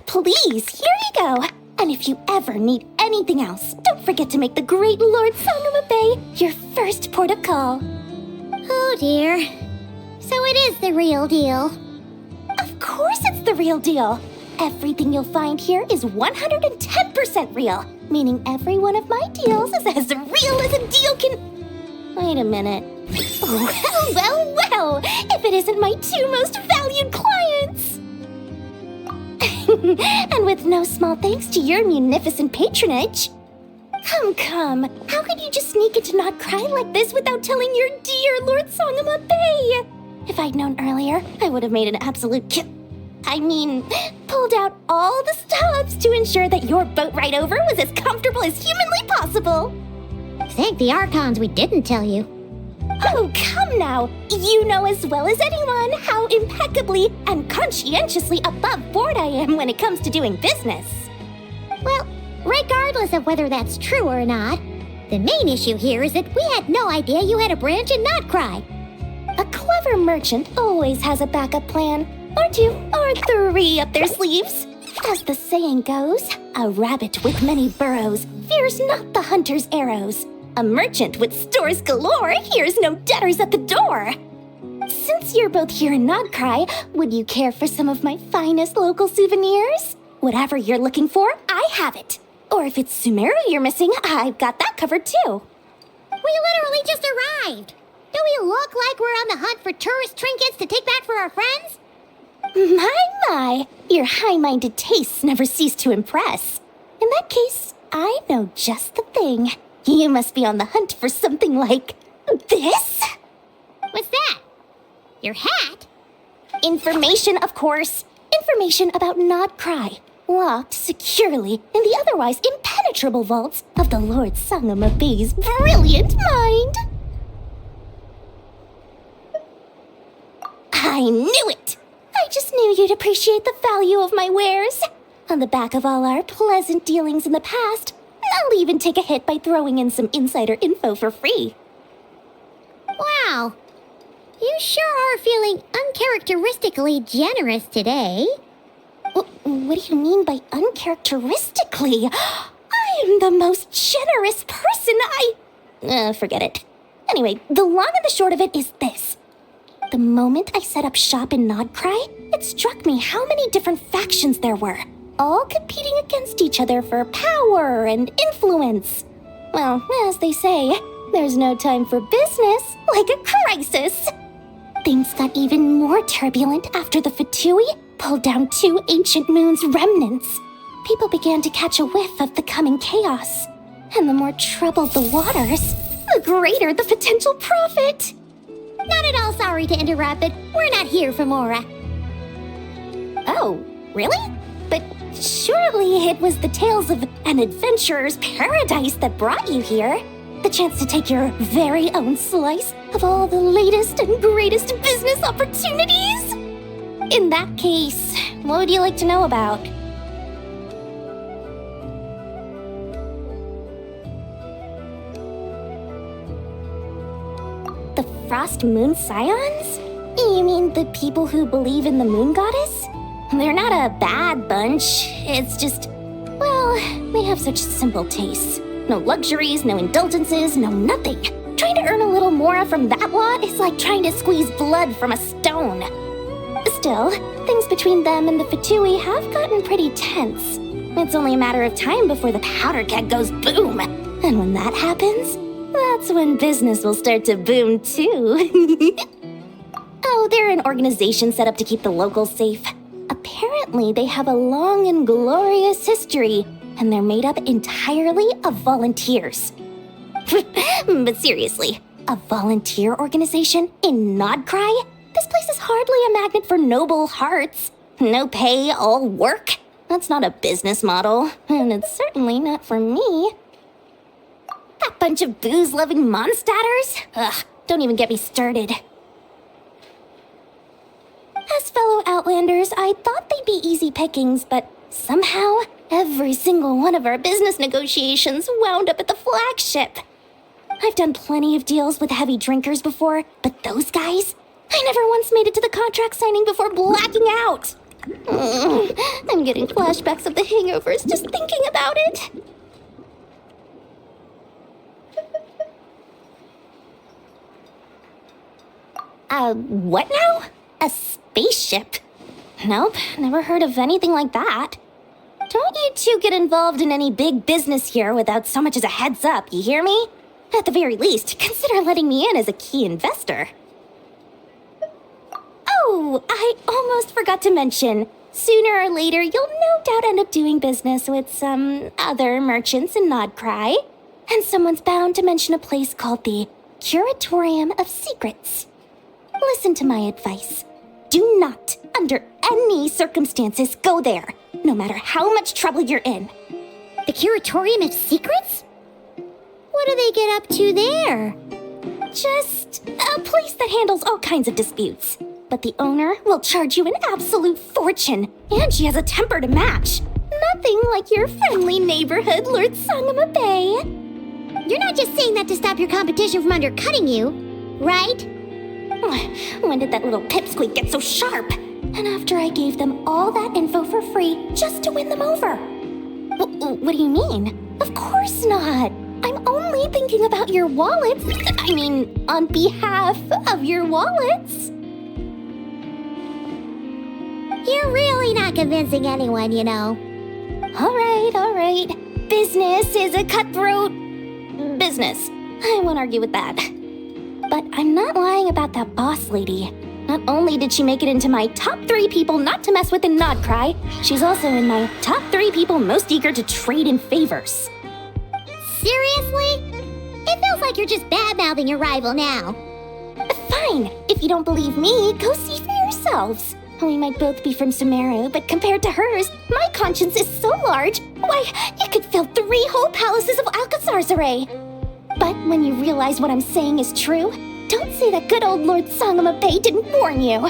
Speaker 1: Please, here you go. And if you ever need anything else, don't forget to make the great Lord Sangama Bay your first port of call. Oh dear. So it is the real deal. Of course it's the real deal. Everything you'll find here is 110% real, meaning every one of my deals is as real as a deal can... Wait a minute. Well, if it isn't my two most valued clients. And with no small thanks to your munificent patronage. Come. How could you just sneak into Not Cry like this without telling your dear Lord Sangama Bay? If I'd known earlier, I would have made an absolute pulled out all the stops to ensure that your boat ride over was as comfortable as humanly possible. Thank the Archons we didn't tell you. Oh, come now. You know as well as anyone how impeccably and conscientiously above board I am when it comes to doing business. Well, regardless of whether that's true or not, the main issue here is that we had no idea you had a branch in Not Cry. A clever merchant always has a backup plan, or two, or three up their sleeves. As the saying goes, a rabbit with many burrows fears not the hunter's arrows. A merchant with stores galore hears no debtors at the door. Since you're both here in Not Cry, would you care for some of my finest local souvenirs? Whatever you're looking for, I have it. Or if it's Sumeru you're missing, I've got that covered too. We literally just arrived. Do we look like we're on the hunt for tourist trinkets to take back for our friends? My, your high-minded tastes never cease to impress. In that case, I know just the thing. You must be on the hunt for something like this? What's that? Your hat? Information, of course. Information about Not Cry, locked securely in the otherwise impenetrable vaults of the Lord Sangama Bay's brilliant mind. I knew it! I just knew you'd appreciate the value of my wares. On the back of all our pleasant dealings in the past, I'll even take a hit by throwing in some insider info for free. Wow. You sure are feeling uncharacteristically generous today. What do you mean by uncharacteristically? I am the most generous person forget it. Anyway, the long and the short of it is this. The moment I set up shop in Nodcry, it struck me how many different factions there were, all competing against each other for power and influence. Well, as they say, there's no time for business like a crisis. Things got even more turbulent after the Fatui pulled down 2 ancient moons' remnants. People began to catch a whiff of the coming chaos. And the more troubled the waters, the greater the potential profit.
Speaker 6: Not at all sorry to interrupt, but we're not here for Mora.
Speaker 1: Oh, really? But surely it was the tales of an adventurer's paradise that brought you here. The chance to take your very own slice of all the latest and greatest business opportunities? In that case, what would you like to know about? The Frost Moon Scions? You mean the people who believe in the moon goddess? They're not a bad bunch, it's just, well, they have such simple tastes. No luxuries, no indulgences, no nothing. Trying to earn a little more from that lot is like trying to squeeze blood from a stone. Still, things between them and the Fatui have gotten pretty tense. It's only a matter of time before the powder keg goes boom. And when that happens, that's when business will start to boom too. Oh, they're an organization set up to keep the locals safe. Apparently, they have a long and glorious history, and they're made up entirely of volunteers. But seriously, a volunteer organization in Nodcry? This place is hardly a magnet for noble hearts. No pay, all work. That's not a business model, and it's certainly not for me. That bunch of booze-loving monstaters? Ugh, don't even get me started. As fellow Outlanders, I thought they'd be easy pickings, but somehow, every single one of our business negotiations wound up at the flagship. I've done plenty of deals with heavy drinkers before, but those guys? I never once made it to the contract signing before blacking out. I'm getting flashbacks of the hangovers just thinking about it. What now? A spaceship? Nope, never heard of anything like that. Don't you two get involved in any big business here without so much as a heads up, you hear me? At the very least, consider letting me in as a key investor. Oh, I almost forgot to mention. Sooner or later, you'll no doubt end up doing business with some other merchants in Nodcry. And someone's bound to mention a place called the Curatorium of Secrets. Listen to my advice. Do not, under any circumstances, go there, no matter how much trouble you're in.
Speaker 6: The Curatorium of Secrets? What do they get up to there?
Speaker 1: Just a place that handles all kinds of disputes. But the owner will charge you an absolute fortune, and she has a temper to match. Nothing like your friendly neighborhood Lord Sangama Bay.
Speaker 6: You're not just saying that to stop your competition from undercutting you, right?
Speaker 1: When did that little pipsqueak get so sharp? And after I gave them all that info for free just to win them over. What do you mean? Of course not. I'm only thinking about your wallets. I mean, on behalf of your wallets.
Speaker 6: You're really not convincing anyone, you know.
Speaker 1: All right. Business is a cutthroat business. I won't argue with that. But I'm not lying about that boss lady. Not only did she make it into my top 3 people not to mess with in Nodcry, she's also in my top 3 people most eager to trade in favors.
Speaker 6: Seriously? It feels like you're just bad-mouthing your rival now.
Speaker 1: Fine. If you don't believe me, go see for yourselves. We might both be from Sumeru, but compared to hers, my conscience is so large, why, you could fill 3 whole palaces of Alcazar's array. But when you realize what I'm saying is true, don't say that good old Lord Sangama Bay didn't warn you.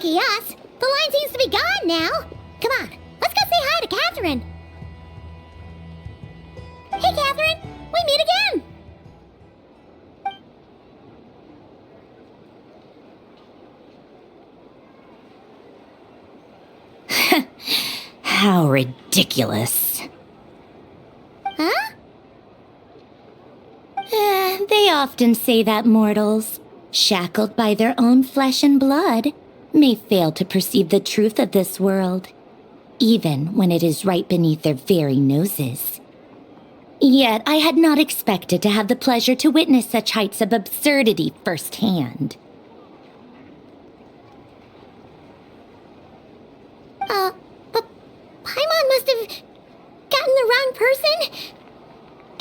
Speaker 1: Lucky us. The line seems to be gone now. Come on, let's go say hi to Catherine. Hey, Catherine, we meet again.
Speaker 6: How ridiculous.
Speaker 1: Huh?
Speaker 6: They often say that mortals, shackled by their own flesh and blood, may fail to perceive the truth of this world, even when it is right beneath their very noses. Yet I had not expected to have the pleasure to witness such heights of absurdity firsthand.
Speaker 1: But Paimon must have gotten the wrong person.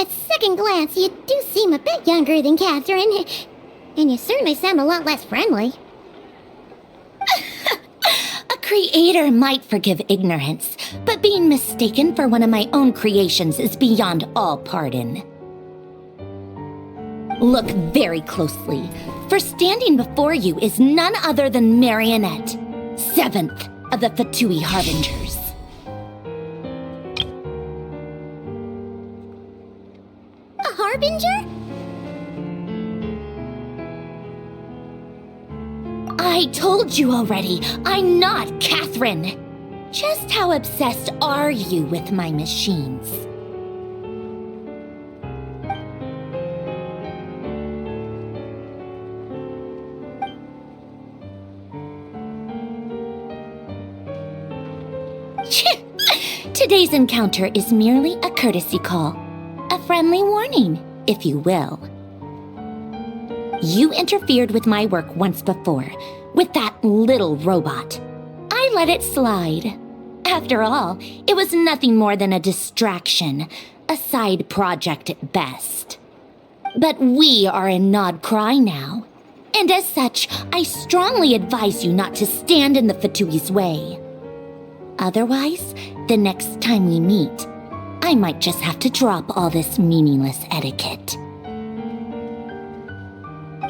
Speaker 1: At second glance, you do seem a bit younger than Catherine, and you certainly sound a lot less friendly.
Speaker 6: A creator might forgive ignorance, but being mistaken for one of my own creations is beyond all pardon. Look very closely, for standing before you is none other than Marionette, 7th of the Fatui Harbingers.
Speaker 1: A Harbinger?
Speaker 6: I told you already, I'm not Catherine. Just how obsessed are you with my machines? Today's encounter is merely a courtesy call. A friendly warning, if you will. You interfered with my work once before, with that little robot. I let it slide. After all, it was nothing more than a distraction, a side project at best. But we are in Nod Cry now, and as such, I strongly advise you not to stand in the Fatui's way. Otherwise, the next time we meet, I might just have to drop all this meaningless etiquette.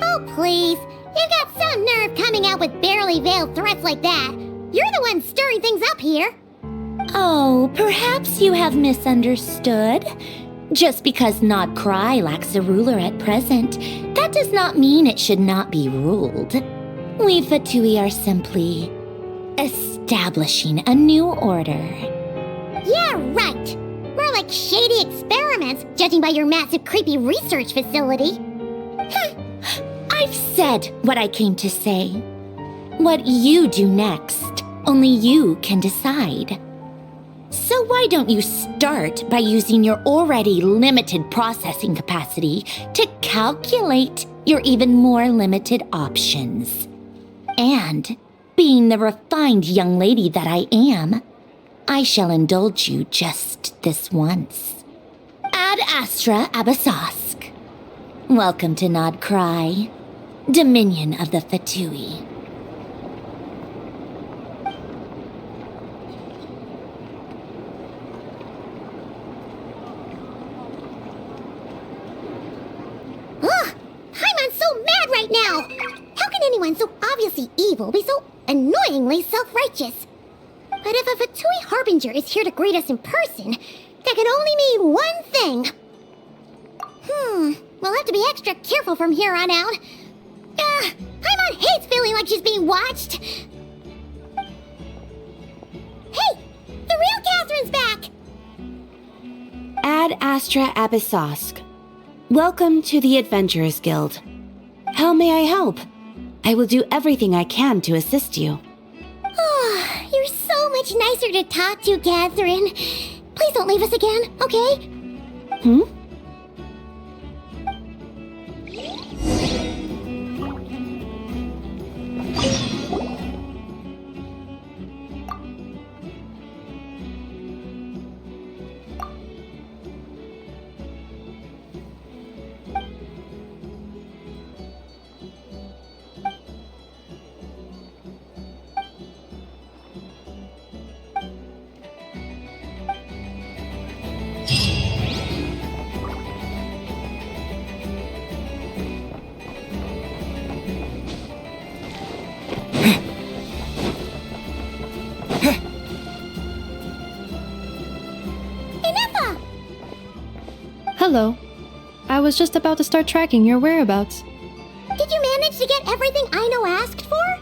Speaker 1: Oh, please. You've got some nerve coming out with barely veiled threats like that. You're the one stirring things up here.
Speaker 6: Oh, perhaps you have misunderstood. Just because Nod Cry lacks a ruler at present, that does not mean it should not be ruled. We Fatui are simply establishing a new order.
Speaker 1: Yeah, right. More like shady experiments, judging by your massive creepy research facility.
Speaker 6: I've said what I came to say. What you do next, only you can decide. So why don't you start by using your already limited processing capacity to calculate your even more limited options? And, being the refined young lady that I am, I shall indulge you just this once. Ad Astra Abasask. Welcome to Nod Cry, Dominion of the Fatui.
Speaker 1: Ugh! Paimon's so mad right now! How can anyone so obviously evil be so annoyingly self-righteous? But if a Fatui Harbinger is here to greet us in person, that can only mean one thing. We'll have to be extra careful from here on out. Paimon hates feeling like she's being watched. Hey! The real Catherine's back!
Speaker 15: Ad Astra Abyssosque. Welcome to the Adventurers Guild. How may I help? I will do everything I can to assist you.
Speaker 1: Oh, you're so much nicer to talk to, Catherine. Please don't leave us again, okay?
Speaker 5: Hello. I was just about to start tracking your whereabouts.
Speaker 1: Did you manage to get everything Aino asked for?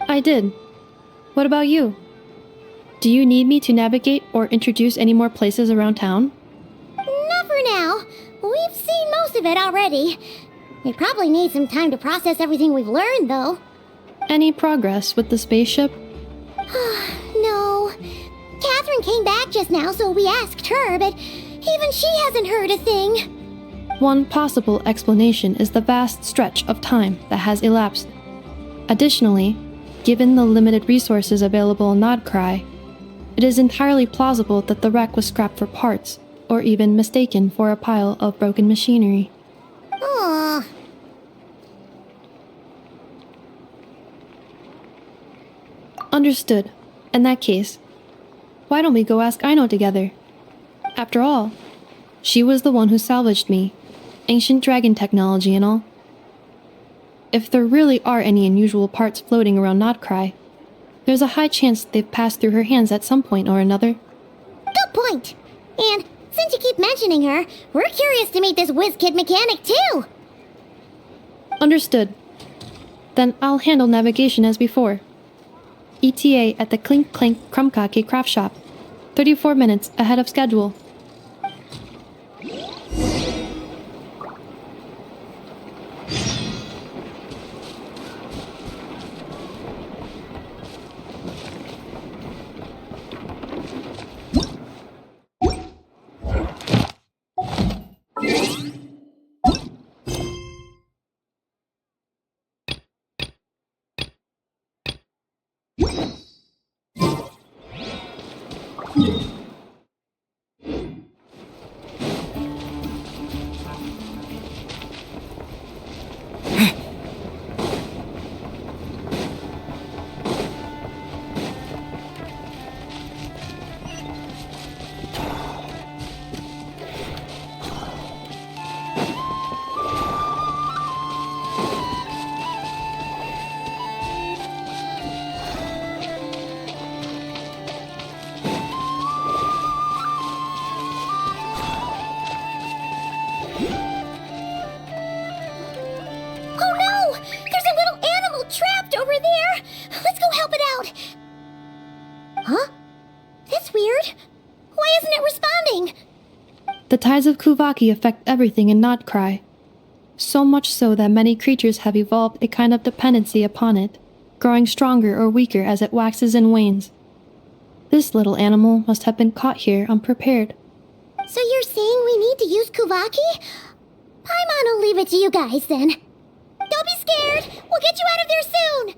Speaker 5: I did. What about you? Do you need me to navigate or introduce any more places around town?
Speaker 1: Not for now. We've seen most of it already. We probably need some time to process everything we've learned, though.
Speaker 5: Any progress with the spaceship?
Speaker 1: No. Catherine came back just now, so we asked her, but even she hasn't heard a thing.
Speaker 5: One possible explanation is the vast stretch of time that has elapsed. Additionally, given the limited resources available in Nodcry, it is entirely plausible that the wreck was scrapped for parts, or even mistaken for a pile of broken machinery.
Speaker 1: Aww.
Speaker 5: Understood. In that case, why don't we go ask Aino together? After all, she was the one who salvaged me, ancient dragon technology and all. If there really are any unusual parts floating around Nodcry, there's a high chance they've passed through her hands at some point or another.
Speaker 1: Good point. And since you keep mentioning her, we're curious to meet this whiz-kid mechanic too.
Speaker 5: Understood. Then I'll handle navigation as before. ETA at the Clink Clank Krumkake craft shop. 34 minutes ahead of schedule. The tides of Kuvaki affect everything in Nodcry, so much so that many creatures have evolved a kind of dependency upon it, growing stronger or weaker as it waxes and wanes. This little animal must have been caught here unprepared.
Speaker 1: So you're saying we need to use Kuvaki? Paimon will leave it to you guys then. Don't be scared! We'll get you out of there soon!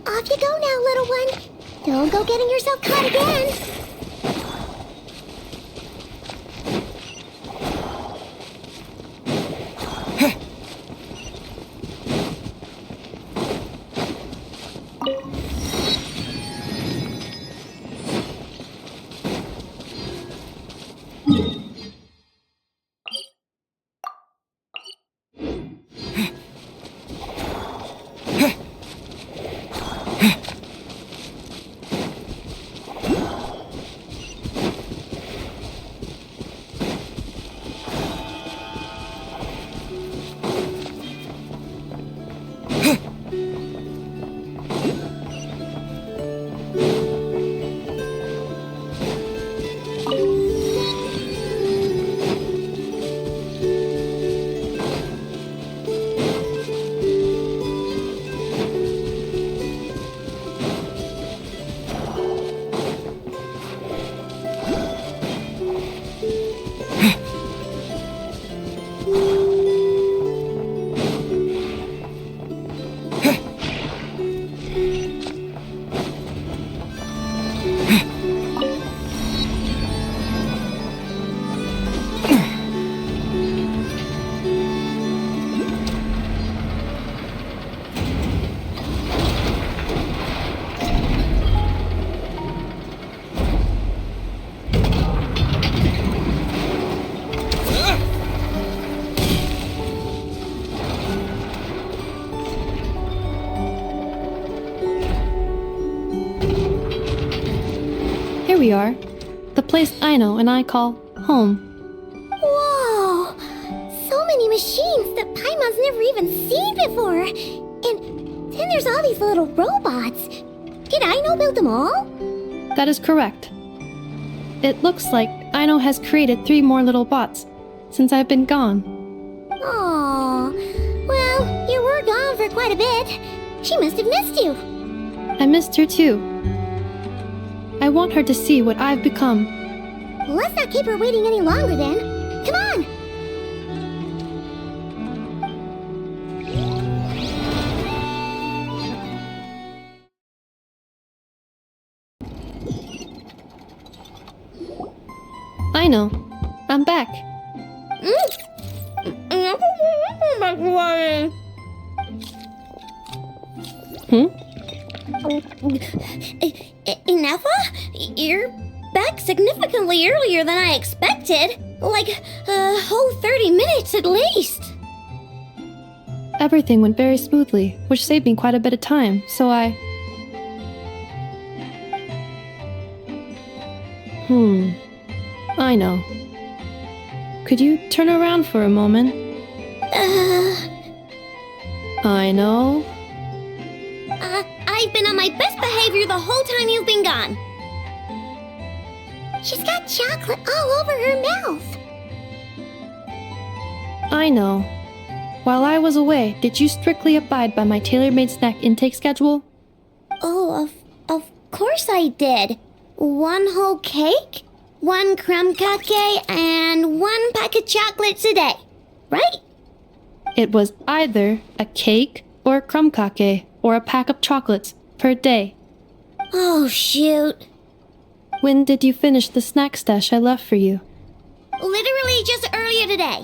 Speaker 1: Off you go now, little one. Don't go getting yourself caught again.
Speaker 5: we are. The place Aino and I call home.
Speaker 1: Whoa! So many machines that Paimon's never even seen before. And then there's all these little robots. Did Aino build them all?
Speaker 5: That is correct. It looks like Aino has created 3 more little bots since I've been gone.
Speaker 1: Aww. Well, you were gone for quite a bit. She must have missed you.
Speaker 5: I missed her too. I want her to see what I've become.
Speaker 1: Let's not keep her waiting any longer then. Come on!
Speaker 5: Aino, I'm back.
Speaker 1: Nefa? You're back significantly earlier than I expected. Like a whole 30 minutes at least.
Speaker 5: Everything went very smoothly, which saved me quite a bit of time, so I know. Could you turn around for a moment? I know.
Speaker 1: I've been on my best behavior the whole time you've been gone. She's got chocolate all over her mouth.
Speaker 5: I know. While I was away, did you strictly abide by my tailor-made snack intake schedule?
Speaker 1: Oh, of course I did. 1 whole cake, 1 crumb cake, and 1 pack of chocolates a day, right?
Speaker 5: It was either a cake or a crumb cake or a pack of chocolates per day.
Speaker 1: Oh, shoot.
Speaker 5: When did you finish the snack stash I left for you?
Speaker 1: Literally just earlier today.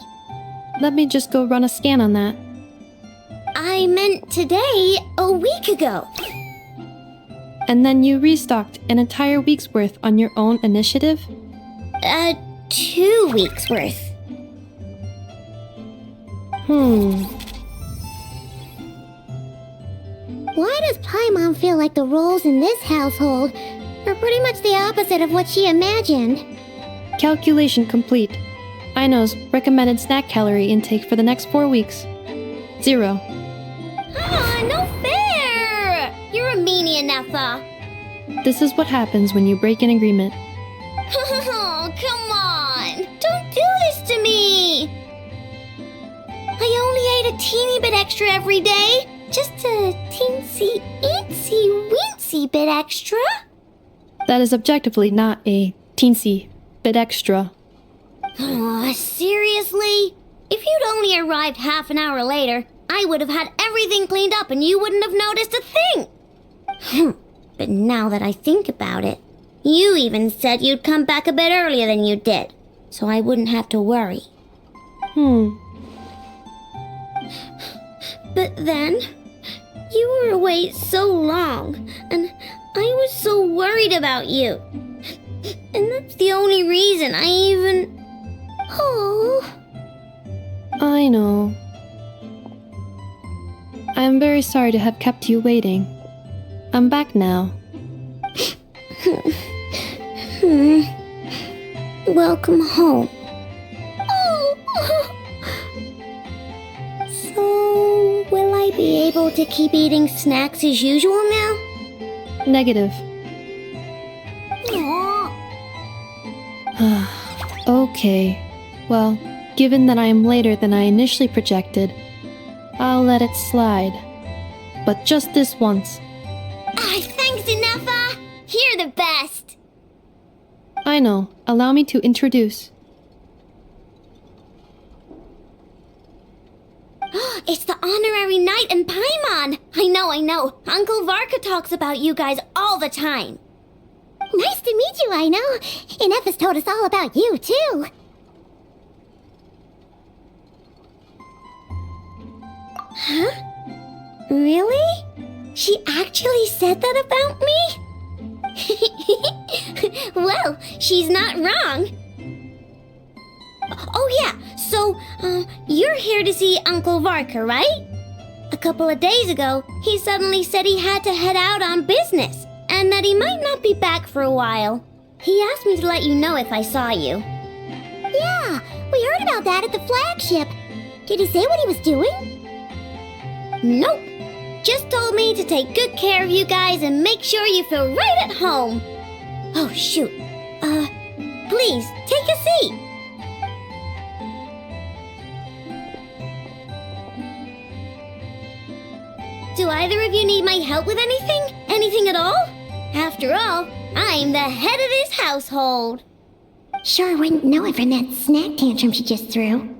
Speaker 5: Let me just go run a scan on that.
Speaker 1: I meant today, a week ago.
Speaker 5: And then you restocked an entire week's worth on your own initiative?
Speaker 1: 2 weeks worth. Why does Paimon feel like the roles in this household are pretty much the opposite of what she imagined?
Speaker 5: Calculation complete. Aino's recommended snack calorie intake for the next 4 weeks. 0.
Speaker 1: No fair! You're a meanie, Nefa.
Speaker 5: This is what happens when you break an agreement.
Speaker 1: Oh, come on! Don't do this to me! I only ate a teeny bit extra every day. Just a teensy, eensy, weensy bit extra.
Speaker 5: That is objectively not a teensy bit extra.
Speaker 1: Oh, seriously? If you'd only arrived half an hour later, I would have had everything cleaned up and you wouldn't have noticed a thing. But now that I think about it, you even said you'd come back a bit earlier than you did, so I wouldn't have to worry. But then, you were away so long, and I was so worried about you. And that's the only reason I even... Oh...
Speaker 5: I know. I am very sorry to have kept you waiting. I'm back now.
Speaker 1: Welcome home. So, will I be able to keep eating snacks as usual now?
Speaker 5: Negative. Okay. Well, given that I am later than I initially projected, I'll let it slide. But just this once.
Speaker 1: Thanks, Nefa! You're the best!
Speaker 5: I know. Allow me to introduce.
Speaker 1: It's the honorary knight and Paimon! I know. Uncle Varka talks about you guys all the time. Nice to meet you, I know. And Nefa's told us all about you, too. Huh? Really? She actually said that about me? Well, she's not wrong. Oh yeah, so, you're here to see Uncle Varka, right? A couple of days ago, he suddenly said he had to head out on business, and that he might not be back for a while. He asked me to let you know if I saw you. Yeah, we heard about that at the flagship. Did he say what he was doing? Nope. Just told me to take good care of you guys and make sure you feel right at home. Oh, shoot. Please, take a seat. Do either of you need my help with anything? Anything at all? After all, I'm the head of this household. Sure wouldn't know it from that snack tantrum she just threw.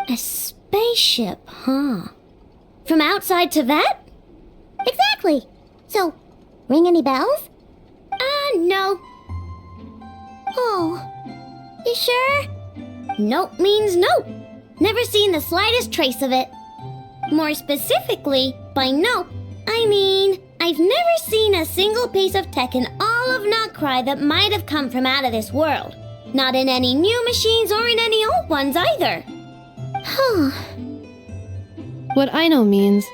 Speaker 1: A spaceship, huh? From outside to that? Exactly. So, ring any bells? No. Oh, you sure? Nope means nope. Never seen the slightest trace of it. More specifically, by nope, I mean, I've never seen a single piece of tech in all of Notcry that might have come from out of this world. Not in any new machines or in any old ones either. Huh.
Speaker 5: What I know means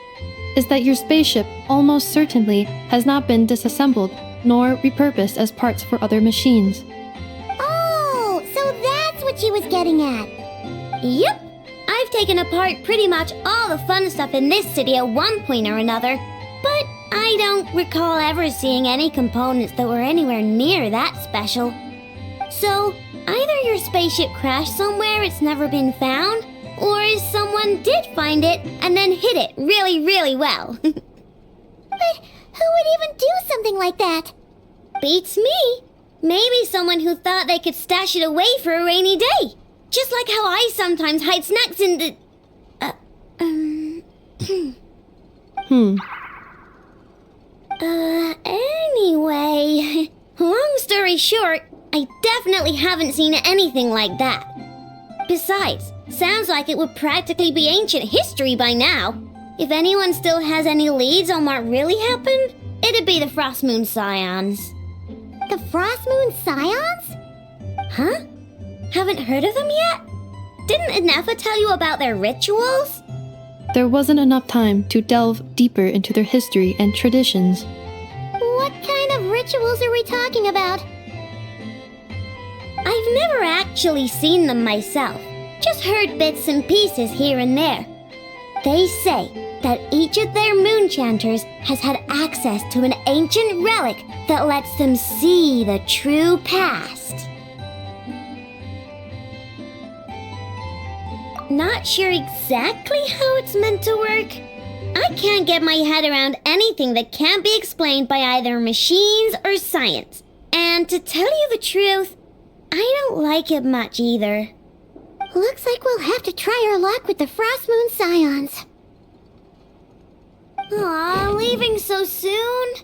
Speaker 5: is that your spaceship almost certainly has not been disassembled nor repurposed as parts for other machines.
Speaker 1: Oh, so that's what she was getting at. Yep. I've taken apart pretty much all the fun stuff in this city at one point or another, but I don't recall ever seeing any components that were anywhere near that special. So, either your spaceship crashed somewhere it's never been found, or someone did find it and then hid it really, really well. But who would even do something like that? Beats me. Maybe someone who thought they could stash it away for a rainy day. Just like how I sometimes hide snacks in the... Anyway... Long story short, I definitely haven't seen anything like that. Besides, sounds like it would practically be ancient history by now. If anyone still has any leads on what really happened, it'd be the Frost Moon Scions. The Frost Moon Scions? Huh? Haven't heard of them yet? Didn't Inefa tell you about their rituals?
Speaker 5: There wasn't enough time to delve deeper into their history and traditions.
Speaker 1: What kind of rituals are we talking about? I've never actually seen them myself, just heard bits and pieces here and there. They say that each of their moon chanters has had access to an ancient relic that lets them see the true past. Not sure exactly how it's meant to work. I can't get my head around anything that can't be explained by either machines or science. And to tell you the truth, I don't like it much either. Looks like we'll have to try our luck with the Frost Moon Scions. Aw, leaving so soon?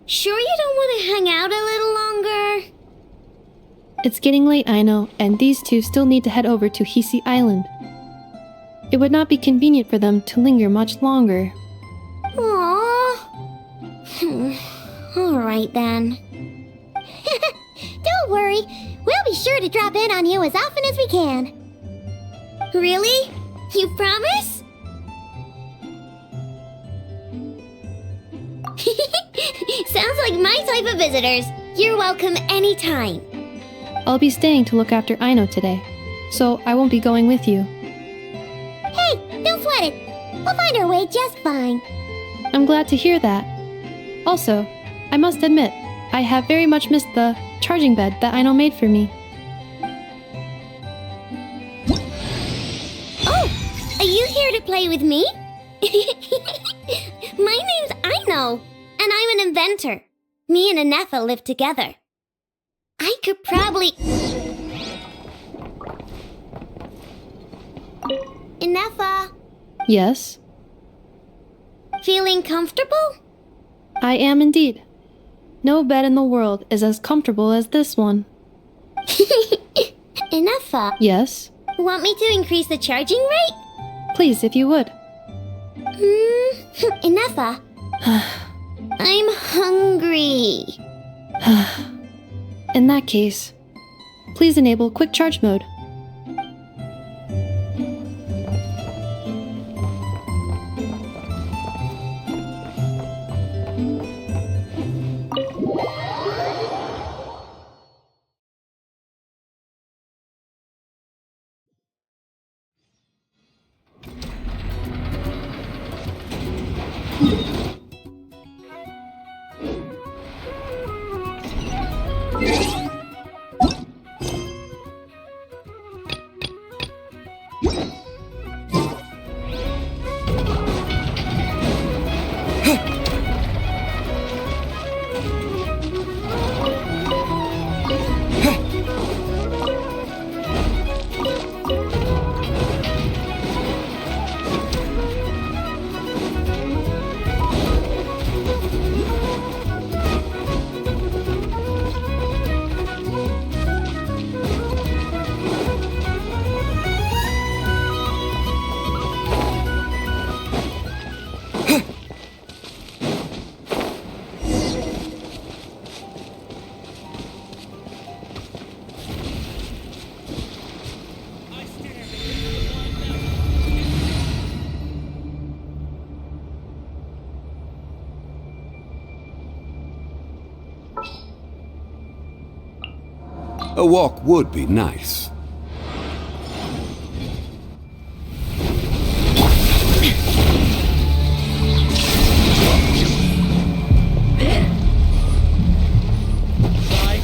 Speaker 1: Sure you don't want to hang out a little longer?
Speaker 5: It's getting late, I know, and these two still need to head over to Hz Island. It would not be convenient for them to linger much longer.
Speaker 1: Aww. Alright then. Don't worry, we'll be sure to drop in on you as often as we can. Really? You promise? Sounds like my type of visitors. You're welcome anytime.
Speaker 5: I'll be staying to look after Aino today, so I won't be going with you.
Speaker 1: Hey, don't sweat it. We'll find our way just fine.
Speaker 5: I'm glad to hear that. Also, I must admit, I have very much missed the charging bed that Aino made for me.
Speaker 1: Oh, are you here to play with me? My name's Aino, and I'm an inventor. Me and Inefa live together. I could probably... Inefa?
Speaker 5: Yes?
Speaker 1: Feeling comfortable?
Speaker 5: I am indeed. No bed in the world is as comfortable as this one.
Speaker 1: Inefa?
Speaker 5: Yes?
Speaker 1: Want me to increase the charging rate?
Speaker 5: Please, if you would.
Speaker 1: Inefa? I'm hungry.
Speaker 5: In that case, please enable quick charge mode.
Speaker 16: A walk would be nice.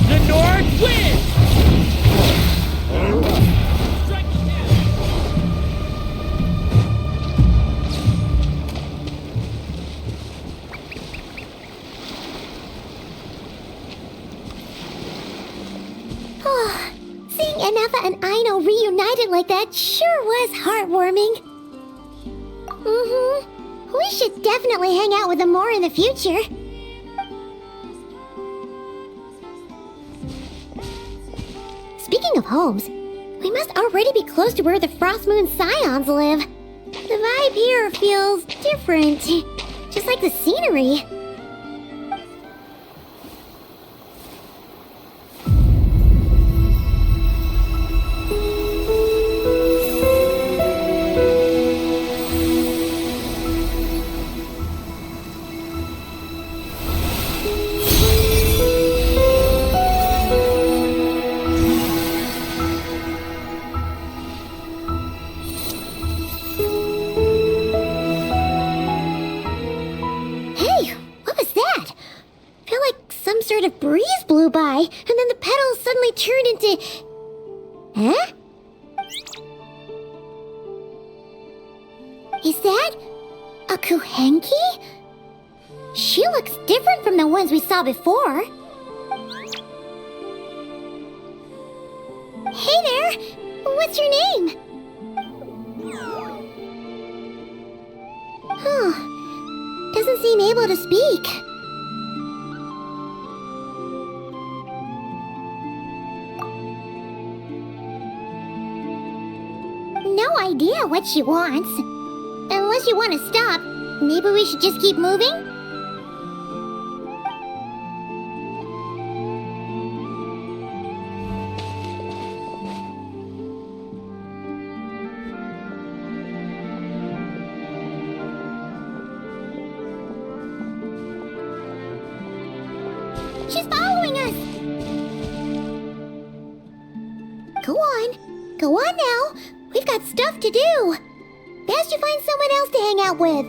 Speaker 17: The North wins!
Speaker 1: Seeing Anafa and Aino reunited like that sure was heartwarming. We should definitely hang out with them more in the future. Speaking of homes, we must already be close to where the Frost Moon Scions live. The vibe here feels different, just like the scenery. A breeze blew by, and then the petals suddenly turned into... Huh? Is that a Kuhenki? She looks different from the ones we saw before. Hey there! What's your name? Huh. Doesn't seem able to speak. No idea what she wants. Unless you want to stop, maybe we should just keep moving? She's following us! Go on. Go on now. We've got stuff to do. Best you find someone else to hang out with.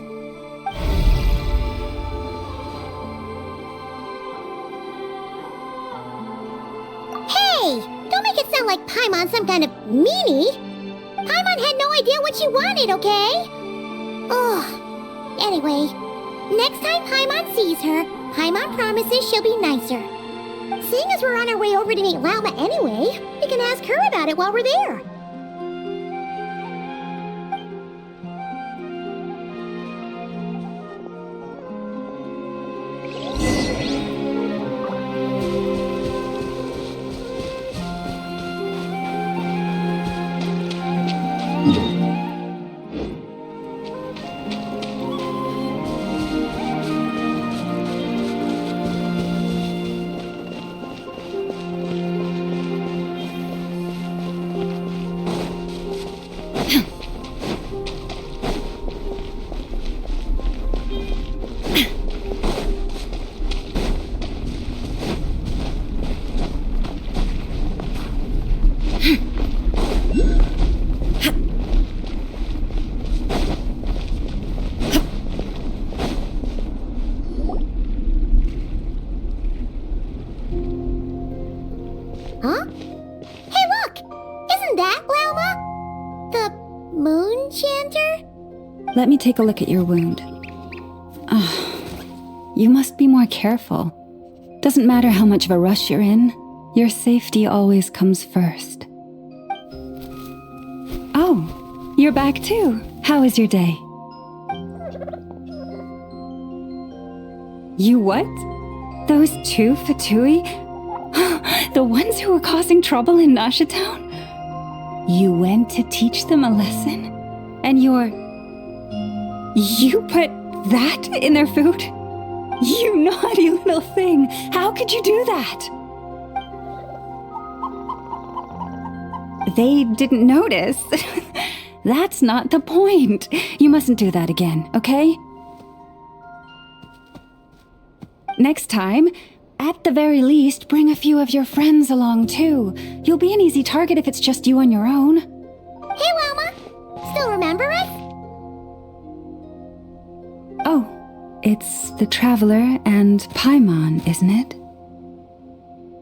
Speaker 1: Hey! Don't make it sound like Paimon's some kind of meanie. Paimon had no idea what she wanted, okay? Ugh. Anyway, next time Paimon sees her, Paimon promises she'll be nicer. Seeing as we're on our way over to meet Lauma anyway, we can ask her about it while we're there. Isn't that Lauma? The moon chanter?
Speaker 2: Let me take a look at your wound. You must be more careful. Doesn't matter how much of a rush you're in, your safety always comes first. Oh, you're back too. How was your day? You what? Those two Fatui? The ones who were causing trouble in Nasha Town? You went to teach them a lesson? And you put that in their food? You naughty little thing! How could you do that? They didn't notice. That's not the point. You mustn't do that again, okay? Next time, at the very least, bring a few of your friends along too. You'll be an easy target if it's just you on your own.
Speaker 1: Hey, Lauma! Still remember us?
Speaker 2: Oh, it's the Traveler and Paimon, isn't it?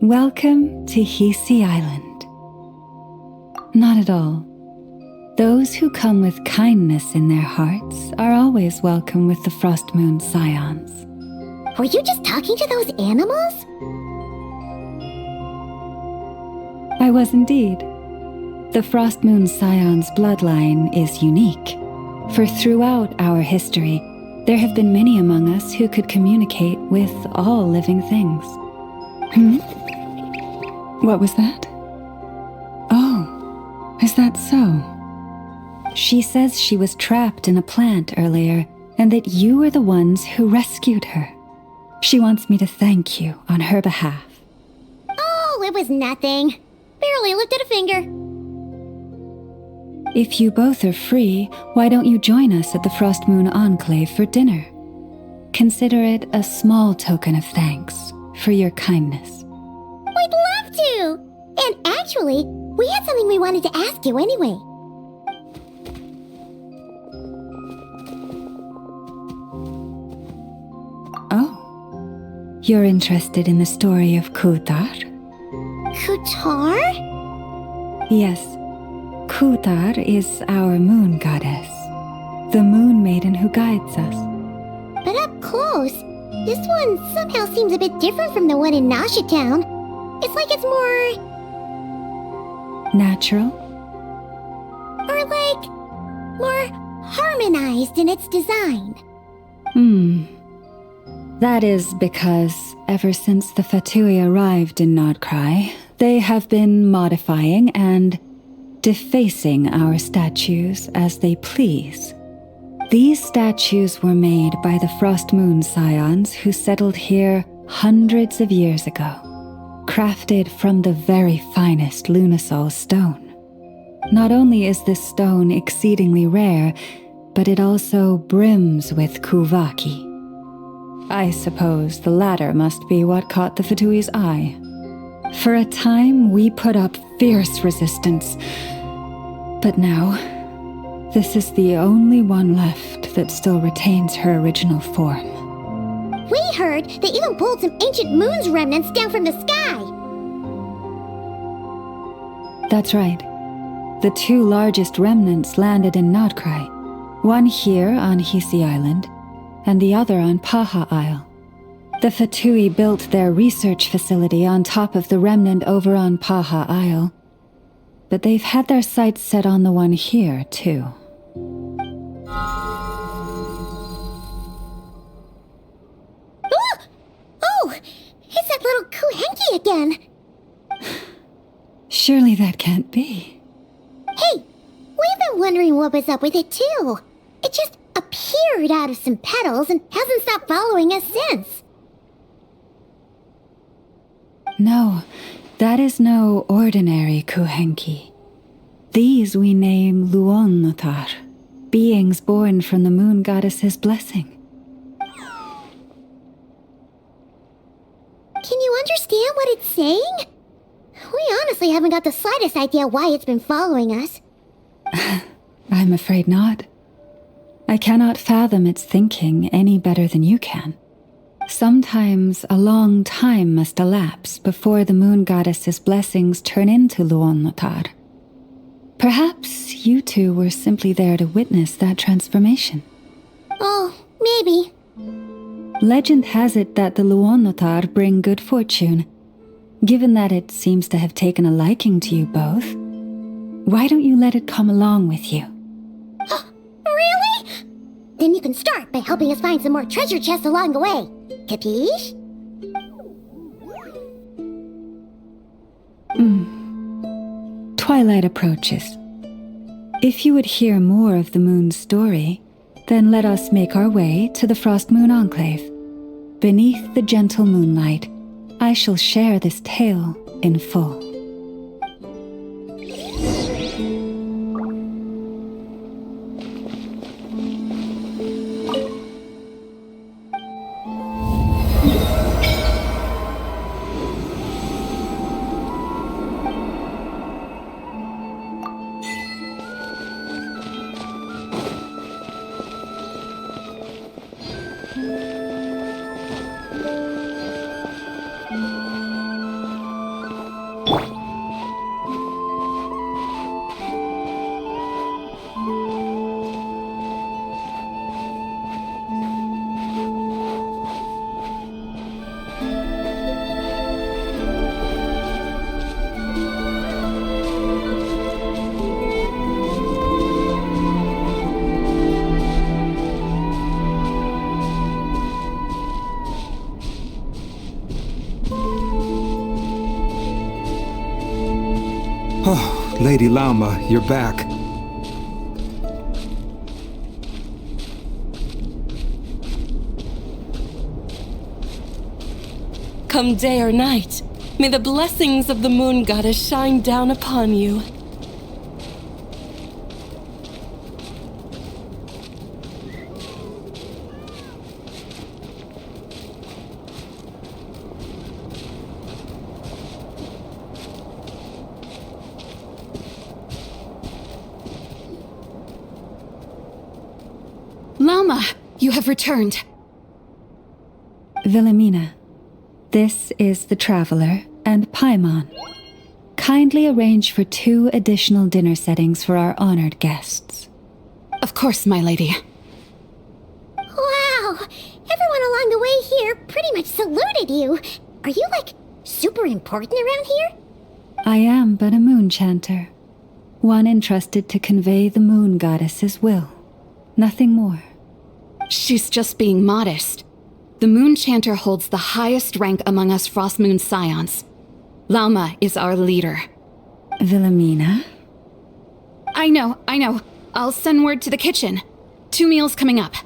Speaker 2: Welcome to Hz Island. Not at all. Those who come with kindness in their hearts are always welcome with the Frost Moon Scions.
Speaker 1: Were you just talking to those animals?
Speaker 2: I was indeed. The Frost Moon Scion's bloodline is unique, for throughout our history, there have been many among us who could communicate with all living things. What was that? Oh, is that so? She says she was trapped in a plant earlier, and that you were the ones who rescued her. She wants me to thank you on her behalf.
Speaker 1: Oh, it was nothing. Barely lifted a finger.
Speaker 2: If you both are free, why don't you join us at the Frost Moon Enclave for dinner? Consider it a small token of thanks for your kindness.
Speaker 1: We'd love to! And actually, we had something we wanted to ask you anyway.
Speaker 2: Oh. You're interested in the story of Kutar?
Speaker 1: Kutar?
Speaker 2: Yes. Kutar is our moon goddess. The moon maiden who guides us.
Speaker 1: But up close, this one somehow seems a bit different from the one in Nasha Town. It's like it's more...
Speaker 2: natural?
Speaker 1: Or like... more harmonized in its design.
Speaker 2: That is because, ever since the Fatui arrived in Nodcry, they have been modifying and defacing our statues as they please. These statues were made by the Frost Moon Scions who settled here hundreds of years ago, crafted from the very finest Lunasol stone. Not only is this stone exceedingly rare, but it also brims with Kuvaki. I suppose the latter must be what caught the Fatui's eye. For a time, we put up fierce resistance. But now, this is the only one left that still retains her original form.
Speaker 1: We heard they even pulled some ancient moon's remnants down from the sky.
Speaker 2: That's right. The two largest remnants landed in Nodcry. One here on Hz Island, and the other on Paha Isle. The Fatui built their research facility on top of the remnant over on Paha Isle, but they've had their sights set on the one here, too.
Speaker 1: Oh! It's that little Kuhenki again!
Speaker 2: Surely that can't be.
Speaker 1: Hey! We've been wondering what was up with it, too. It just appeared out of some petals and hasn't stopped following us since.
Speaker 2: No, that is no ordinary Kuhenki. These we name Luonnotar, beings born from the moon goddess's blessing.
Speaker 1: Can you understand what it's saying? We honestly haven't got the slightest idea why it's been following us.
Speaker 2: I'm afraid not. I cannot fathom its thinking any better than you can. Sometimes a long time must elapse before the moon goddess's blessings turn into Luonnotar. you two were simply there to witness that transformation.
Speaker 1: Oh, maybe.
Speaker 2: Legend has it that the Luonotar bring good fortune. Given that it seems to have taken a liking to you both, why don't you let it come along with you?
Speaker 1: Really? Then you can start by helping us find some more treasure chests along the way. Capiche?
Speaker 2: Twilight approaches. If you would hear more of the moon's story, then let us make our way to the Frost Moon Enclave. Beneath the gentle moonlight, I shall share this tale in full.
Speaker 16: Oh, Lady Lauma, you're back.
Speaker 17: Come day or night, may the blessings of the moon goddess shine down upon you.
Speaker 14: Lauma, you have returned.
Speaker 2: Wilhelmina, this is the Traveler and Paimon. Kindly arrange for 2 additional dinner settings for our honored guests.
Speaker 14: Of course, my lady.
Speaker 1: Wow! Everyone along the way here pretty much saluted you. Are you, like, super important around here?
Speaker 2: I am but a moon chanter, one entrusted to convey the moon goddess's will. Nothing more.
Speaker 14: She's just being modest. The Moon Chanter holds the highest rank among us Frost Moon Scions. Lauma is our leader.
Speaker 2: Wilhelmina?
Speaker 14: I know. I'll send word to the kitchen. 2 meals coming up.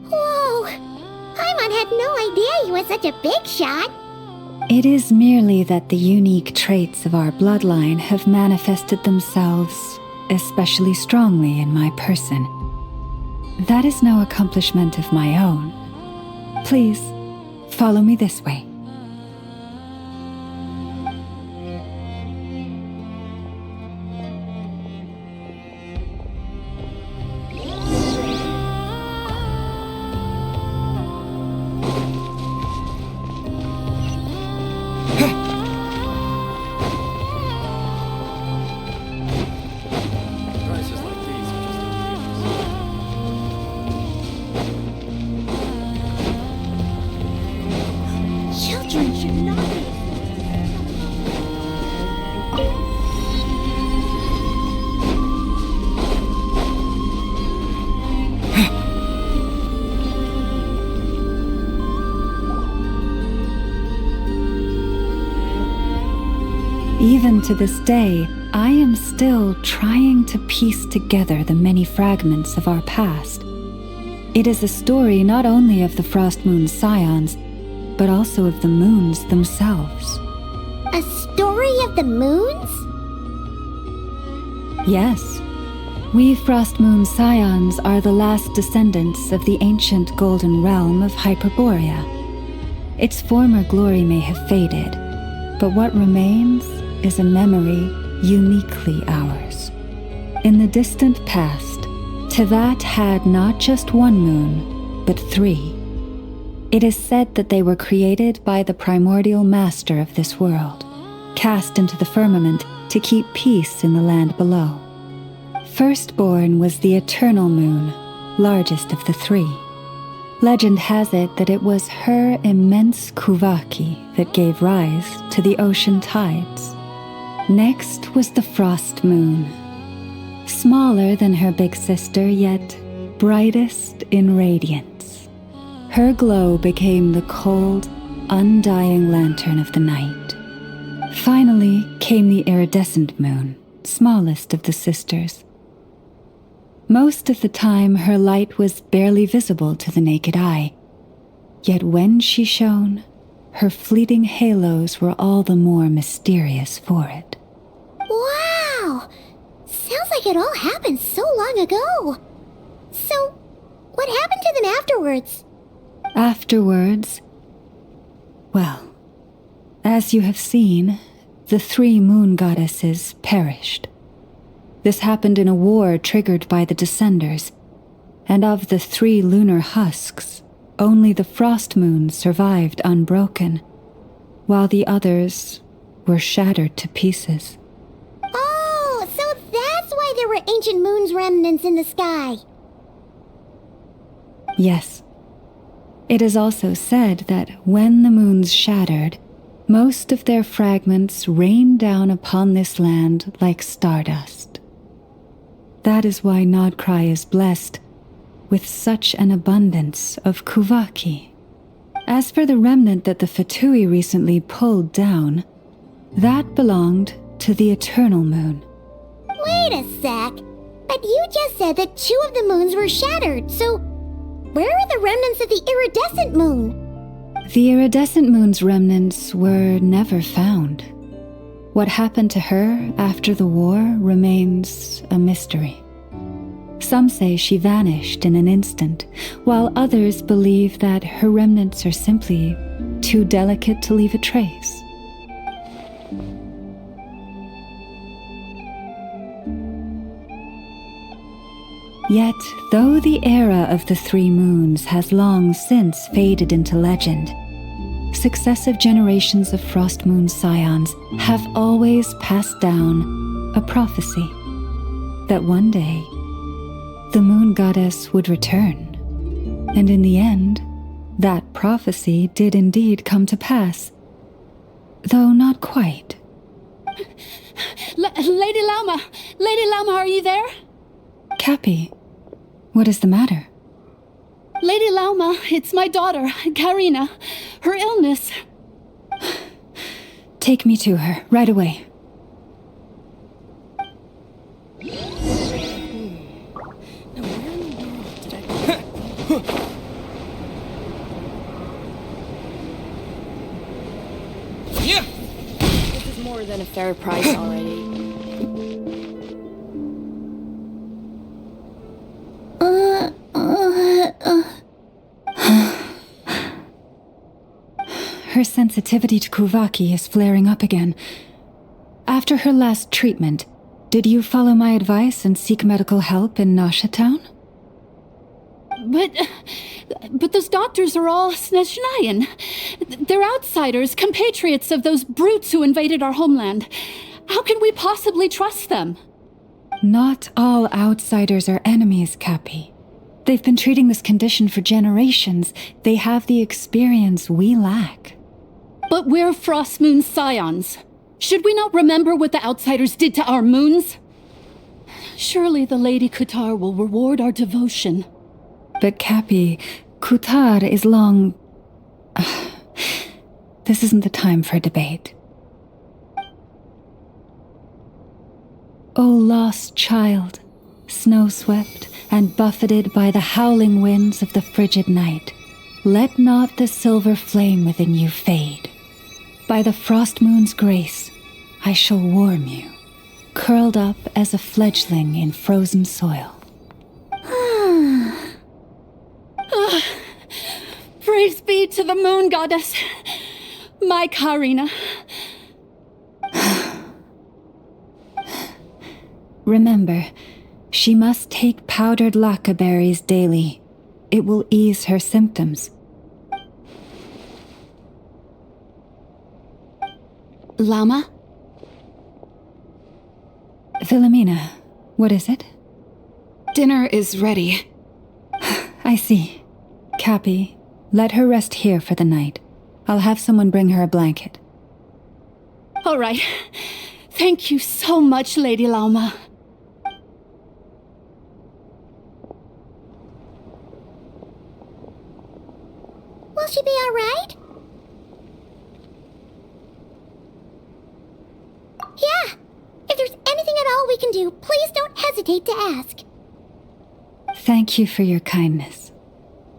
Speaker 1: Whoa! Paimon had no idea you were such a big shot.
Speaker 2: It is merely that the unique traits of our bloodline have manifested themselves especially strongly in my person. That is no accomplishment of my own. Please, follow me this way. Even to this day, I am still trying to piece together the many fragments of our past. It is a story not only of the Frost Moon Scions, but also of the moons themselves.
Speaker 1: A story of the moons?
Speaker 2: Yes. We Frost Moon Scions are the last descendants of the ancient golden realm of Hyperborea. Its former glory may have faded, but what remains is a memory uniquely ours. In the distant past, Tevat had not just one moon, but 3. It is said that they were created by the primordial master of this world, cast into the firmament to keep peace in the land below. Firstborn was the eternal moon, largest of the three. Legend has it that it was her immense kuvaki that gave rise to the ocean tides. Next was the frost moon, smaller than her big sister, yet brightest in radiance. Her glow became the cold, undying lantern of the night. Finally came the iridescent moon, smallest of the sisters. Most of the time, her light was barely visible to the naked eye. Yet when she shone, her fleeting halos were all the more mysterious for it.
Speaker 1: Wow! Sounds like it all happened so long ago. So, what happened to them afterwards?
Speaker 2: Afterwards, well, as you have seen, the three moon goddesses perished. This happened in a war triggered by the Descenders, and of the three lunar husks, only the frost moon survived unbroken, while the others were shattered to pieces.
Speaker 1: Oh, so that's why there were ancient moon's remnants in the sky.
Speaker 2: Yes. It is also said that when the moons shattered, most of their fragments rained down upon this land like stardust. That is why Nodcry is blessed with such an abundance of kuvaki. As for the remnant that the Fatui recently pulled down, that belonged to the eternal moon.
Speaker 1: Wait a sec. But you just said that 2 of the moons were shattered, so where are the remnants of the iridescent moon?
Speaker 2: The iridescent moon's remnants were never found. What happened to her after the war remains a mystery. Some say she vanished in an instant, while others believe that her remnants are simply too delicate to leave a trace. Yet, though the era of the three moons has long since faded into legend, successive generations of Frost Moon scions have always passed down a prophecy that one day the moon goddess would return. And in the end, that prophecy did indeed come to pass, though not quite.
Speaker 18: Lady Lauma! Lady Lauma, are you there?
Speaker 2: Cappy, what is the matter?
Speaker 18: Lady Lauma, it's my daughter, Karina. Her illness.
Speaker 2: Take me to her, right away.
Speaker 4: Yeah! This is more than a fair price already.
Speaker 2: Her sensitivity to kuvaki is flaring up again. After her last treatment, did you follow my advice and seek medical help in Nasha Town?
Speaker 18: But those doctors are all Snezhnayan. They're outsiders, compatriots of those brutes who invaded our homeland. How can we possibly trust them?
Speaker 2: Not all outsiders are enemies, Cappy. They've been treating this condition for generations. They have the experience we lack.
Speaker 18: But we're Frost Moon scions. Should we not remember what the outsiders did to our moons? Surely the Lady Kutar will reward our devotion.
Speaker 2: But Cappy, Kutar is long... This isn't the time for debate. O lost child, snow-swept and buffeted by the howling winds of the frigid night, let not the silver flame within you fade. By the frost moon's grace, I shall warm you, curled up as a fledgling in frozen soil.
Speaker 18: Praise be to the moon goddess, my Karina.
Speaker 2: Remember, she must take powdered laka berries daily. It will ease her symptoms.
Speaker 18: Lama,
Speaker 2: Philomena, what is it?
Speaker 14: Dinner is ready.
Speaker 2: I see. Cappy, let her rest here for the night. I'll have someone bring her a blanket.
Speaker 18: All right. Thank you so much, Lady Lauma.
Speaker 1: Will she be all right? Yeah. If there's anything at all we can do, please don't hesitate to ask.
Speaker 2: Thank you for your kindness.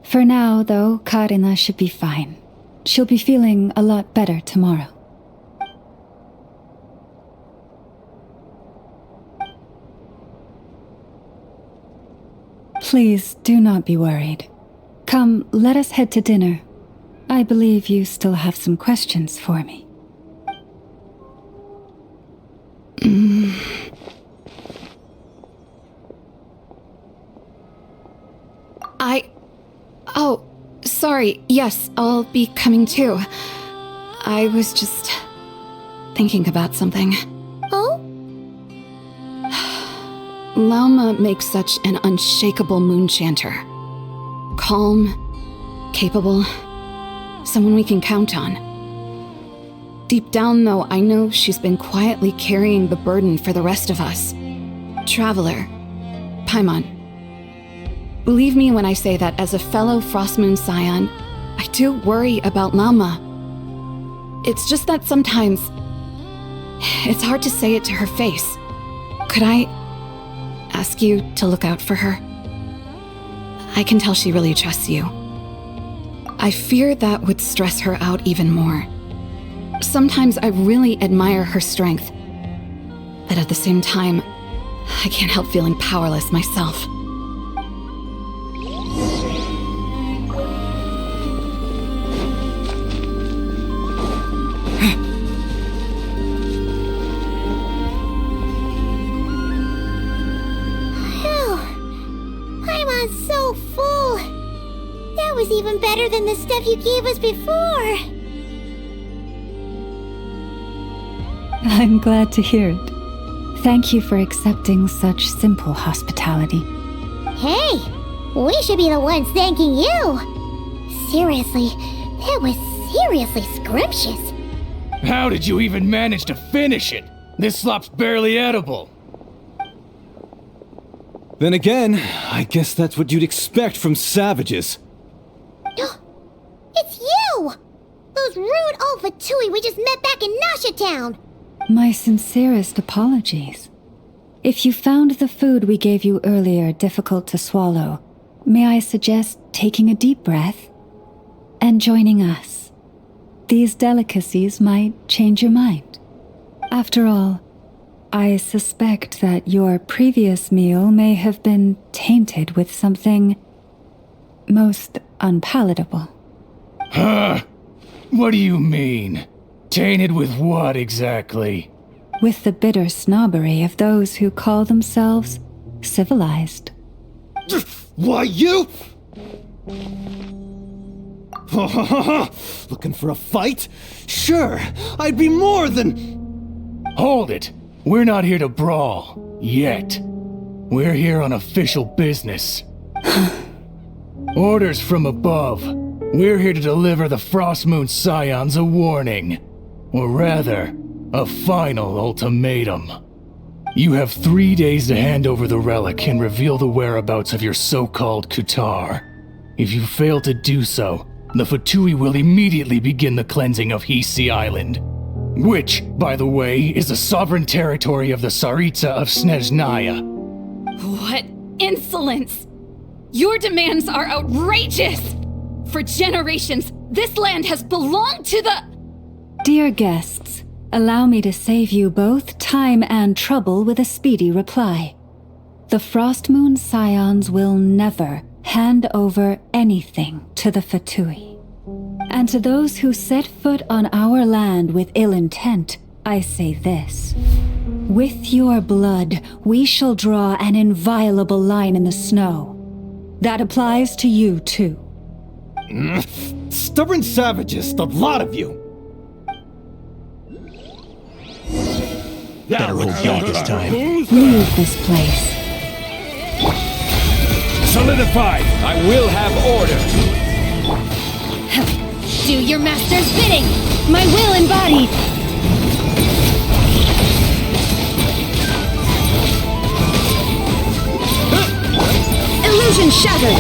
Speaker 2: For now, though, Karina should be fine. She'll be feeling a lot better tomorrow. Please do not be worried. Come, let us head to dinner. I believe you still have some questions for me.
Speaker 14: Oh, sorry. Yes, I'll be coming too. I was just thinking about something.
Speaker 1: Oh?
Speaker 14: Lauma makes such an unshakable moon chanter. Calm, capable, someone we can count on. Deep down, though, I know she's been quietly carrying the burden for the rest of us. Traveler, Paimon. Believe me when I say that as a fellow Frostmoon Scion, I do worry about Lauma. It's just that sometimes it's hard to say it to her face. Could I ask you to look out for her? I can tell she really trusts you. I fear that would stress her out even more. Sometimes I really admire her strength, but at the same time, I can't help feeling powerless myself.
Speaker 1: Paimon's so full. That was even better than the stuff you gave us before.
Speaker 2: I'm glad to hear it. Thank you for accepting such simple hospitality.
Speaker 1: Hey, we should be the ones thanking you. Seriously, that was seriously scrumptious.
Speaker 13: How did you even manage to finish it? This slop's barely edible.
Speaker 11: Then again, I guess that's what you'd expect from savages.
Speaker 1: It's you! Those rude old Fatui we just met back in Nasha Town!
Speaker 2: My sincerest apologies. If you found the food we gave you earlier difficult to swallow, may I suggest taking a deep breath and joining us? These delicacies might change your mind. After all, I suspect that your previous meal may have been tainted with something most unpalatable.
Speaker 13: Huh? What do you mean? Tainted with what exactly?
Speaker 2: With the bitter snobbery of those who call themselves civilized.
Speaker 11: Why, you? Looking for a fight? Sure, I'd be more than...
Speaker 13: Hold it! We're not here to brawl. Yet. We're here on official business. Orders from above. We're here to deliver the Frostmoon Scions a warning. Or rather, a final ultimatum. You have 3 days to hand over the relic and reveal the whereabouts of your so-called Kutar. If you fail to do so, the Fatui will immediately begin the cleansing of Hz Island. Which, by the way, is the sovereign territory of the Tsaritsa of Snezhnaya.
Speaker 14: What insolence! Your demands are outrageous! For generations, this land has belonged to the...
Speaker 2: Dear guests, allow me to save you both time and trouble with a speedy reply. The Frostmoon Scions will never hand over anything to the Fatui. And to those who set foot on our land with ill intent, I say this. With your blood, we shall draw an inviolable line in the snow. That applies to you, too.
Speaker 11: Stubborn savages, the lot of you!
Speaker 13: Better hold back this time.
Speaker 2: Leave this place.
Speaker 13: Solidified! I will have order!
Speaker 5: Do your master's bidding! My will embodied! Illusion shattered!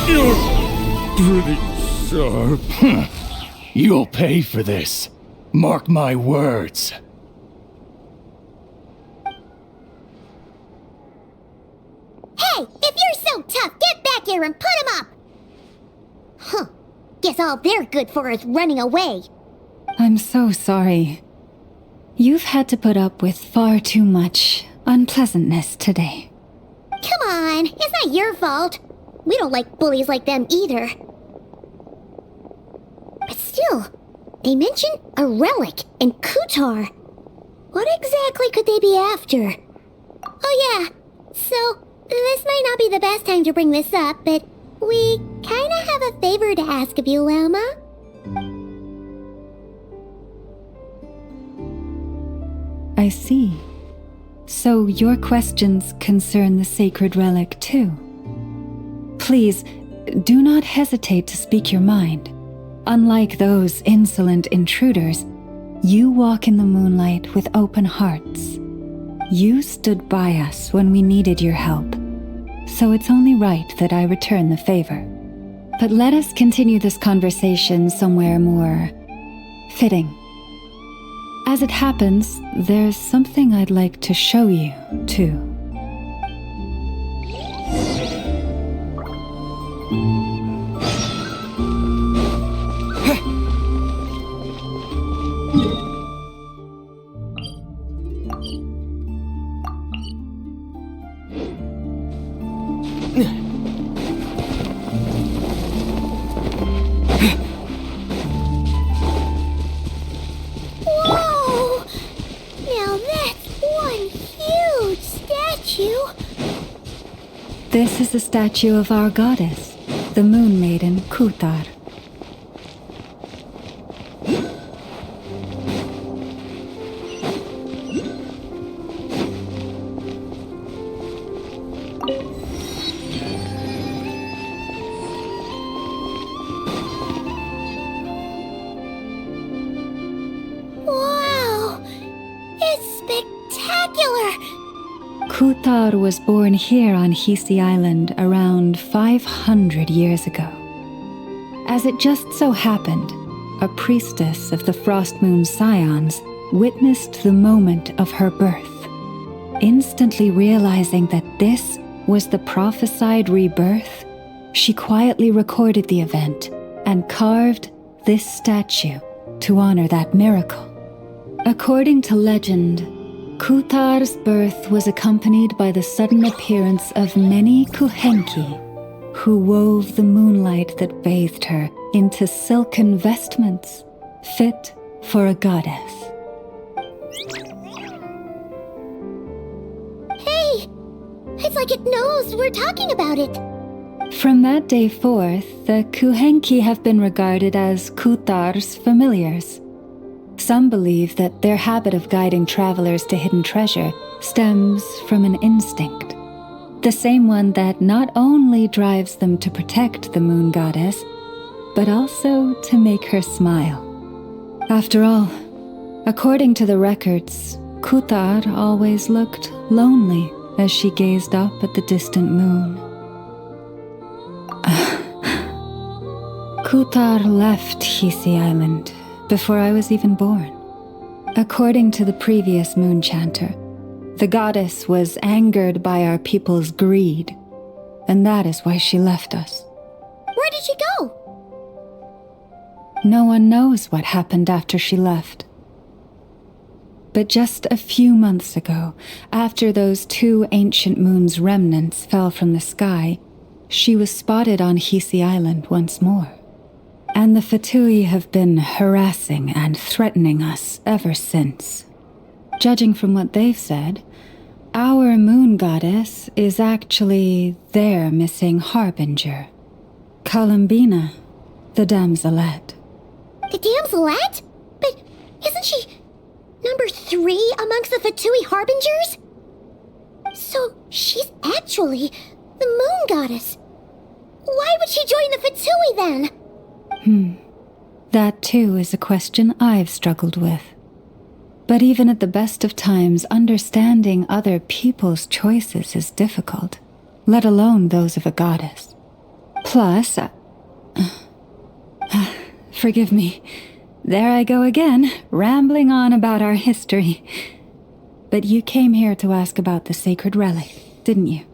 Speaker 13: You're pretty sharp. You'll pay for this. Mark my words.
Speaker 1: Hey, if you're so tough, get back here and put him up! Huh. Guess all they're good for is running away.
Speaker 2: I'm so sorry. You've had to put up with far too much unpleasantness today.
Speaker 1: Come on, it's not your fault. We don't like bullies like them either. But still, they mentioned a relic in Kutar. What exactly could they be after? Oh yeah, so this might not be the best time to bring this up, but we kinda have a favor to ask of you, Lama.
Speaker 2: I see. So your questions concern the sacred relic too. Please, do not hesitate to speak your mind. Unlike those insolent intruders, you walk in the moonlight with open hearts. You stood by us when we needed your help, so it's only right that I return the favor. But let us continue this conversation somewhere more fitting. As it happens, there's something I'd like to show you, too.
Speaker 1: Whoa! Now that's one huge statue.
Speaker 2: This is a statue of our goddess, the Moon Maiden Kutar.
Speaker 1: Wow! It's spectacular!
Speaker 2: Kutar was born here on Hz Island around 500 years ago. As it just so happened, a priestess of the Frost Moon Scions witnessed the moment of her birth. Instantly realizing that this was the prophesied rebirth, she quietly recorded the event and carved this statue to honor that miracle. According to legend, Kutar's birth was accompanied by the sudden appearance of many Kuhenki, who wove the moonlight that bathed her into silken vestments fit for a goddess.
Speaker 1: Hey! It's like it knows we're talking about it.
Speaker 2: From that day forth, the Kuhenki have been regarded as Kutar's familiars. Some believe that their habit of guiding travelers to hidden treasure stems from an instinct. The same one that not only drives them to protect the moon goddess, but also to make her smile. After all, according to the records, Kutar always looked lonely as she gazed up at the distant moon. Kutar left Hz Island before I was even born. According to the previous moon chanter, the goddess was angered by our people's greed, and that is why she left us.
Speaker 1: Where did she go?
Speaker 2: No one knows what happened after she left. But just a few months ago, after those 2 ancient moons' remnants fell from the sky, she was spotted on Hz Island once more. And the Fatui have been harassing and threatening us ever since. Judging from what they've said, our moon goddess is actually their missing harbinger, Columbina, the damselette.
Speaker 1: The A damselette? But isn't she number 3 amongst the Fatui Harbingers? So she's actually the moon goddess. Why would she join the Fatui then?
Speaker 2: That too is a question I've struggled with. But even at the best of times, understanding other people's choices is difficult, let alone those of a goddess. Plus, forgive me, there I go again, rambling on about our history. But you came here to ask about the sacred relic, didn't you?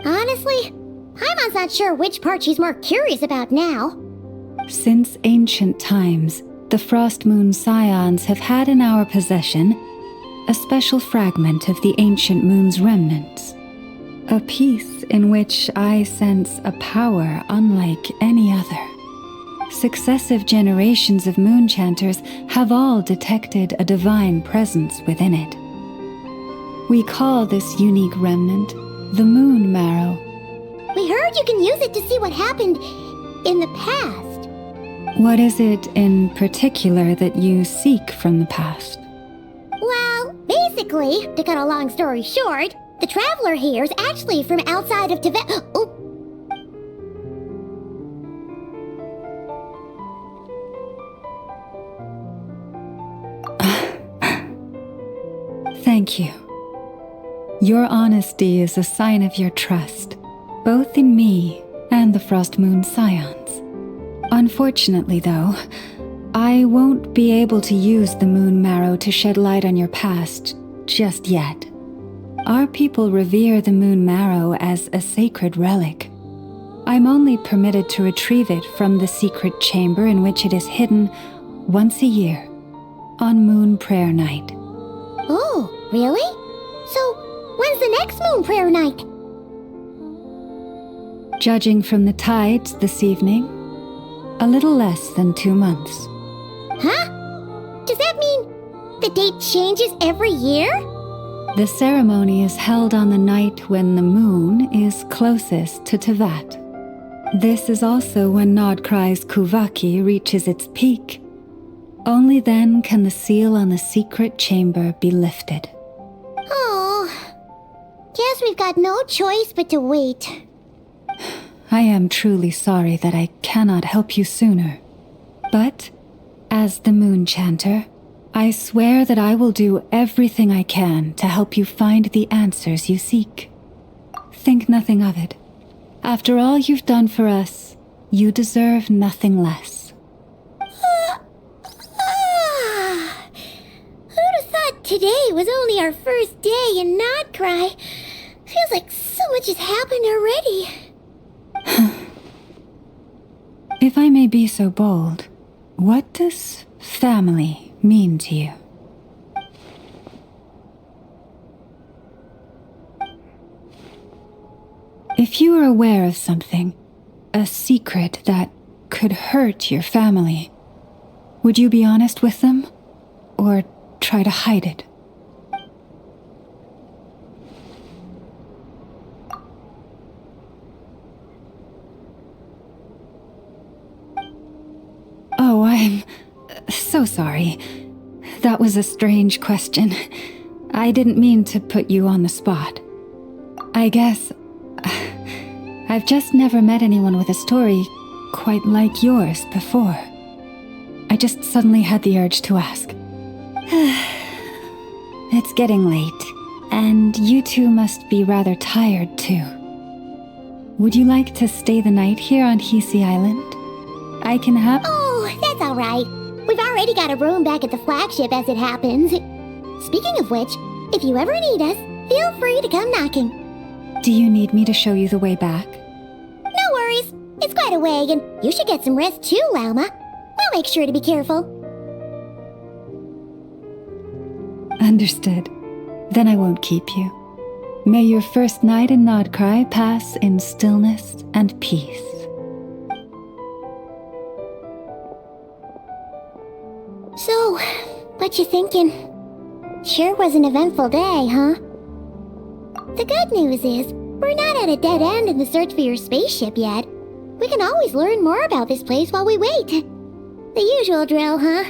Speaker 1: Honestly, Paimon's not sure which part she's more curious about now.
Speaker 2: Since ancient times, the Frost Moon Scions have had in our possession a special fragment of the ancient moon's remnants. A piece in which I sense a power unlike any other. Successive generations of moon chanters have all detected a divine presence within it. We call this unique remnant the Moon Marrow.
Speaker 1: We heard you can use it to see what happened in the past.
Speaker 2: What is it in particular that you seek from the past?
Speaker 1: Well, basically, to cut a long story short, the traveler here is actually from outside of Tibet. Oh.
Speaker 2: Thank you. Your honesty is a sign of your trust, both in me and the Frost Moon Scions. Unfortunately, though, I won't be able to use the Moon Marrow to shed light on your past just yet. Our people revere the Moon Marrow as a sacred relic. I'm only permitted to retrieve it from the secret chamber in which it is hidden once a year, on Moon Prayer Night.
Speaker 1: Oh, really? So, when's the next Moon Prayer Night?
Speaker 2: Judging from the tides this evening, a little less than 2 months.
Speaker 1: Huh? Does that mean the date changes every year?
Speaker 2: The ceremony is held on the night when the moon is closest to Tevat. This is also when Nodkrai's Kuvaki reaches its peak. Only then can the seal on the secret chamber be lifted.
Speaker 1: Oh, guess we've got no choice but to wait.
Speaker 2: I am truly sorry that I cannot help you sooner. But, as the Moon Chanter, I swear that I will do everything I can to help you find the answers you seek. Think nothing of it. After all you've done for us, you deserve nothing less.
Speaker 1: Who'd have thought today was only our first day in Nodcry? Feels like so much has happened already.
Speaker 2: If I may be so bold, what does family mean to you? If you are aware of something, a secret that could hurt your family, would you be honest with them, or try to hide it? Oh, I'm so sorry. That was a strange question. I didn't mean to put you on the spot. I guess I've just never met anyone with a story quite like yours before. I just suddenly had the urge to ask. It's getting late, and you two must be rather tired too. Would you like to stay the night here on Hz Island? I can have—
Speaker 1: Oh, that's all right. We've already got a room back at the flagship as it happens. Speaking of which, if you ever need us, feel free to come knocking.
Speaker 2: Do you need me to show you the way back?
Speaker 1: No worries. It's quite a way, and you should get some rest too, Lauma. We'll make sure to be careful.
Speaker 2: Understood. Then I won't keep you. May your first night in Nodcry pass in stillness and peace.
Speaker 1: So, what you thinking? Sure was an eventful day, huh? The good news is, we're not at a dead end in the search for your spaceship yet. We can always learn more about this place while we wait. The usual drill, huh?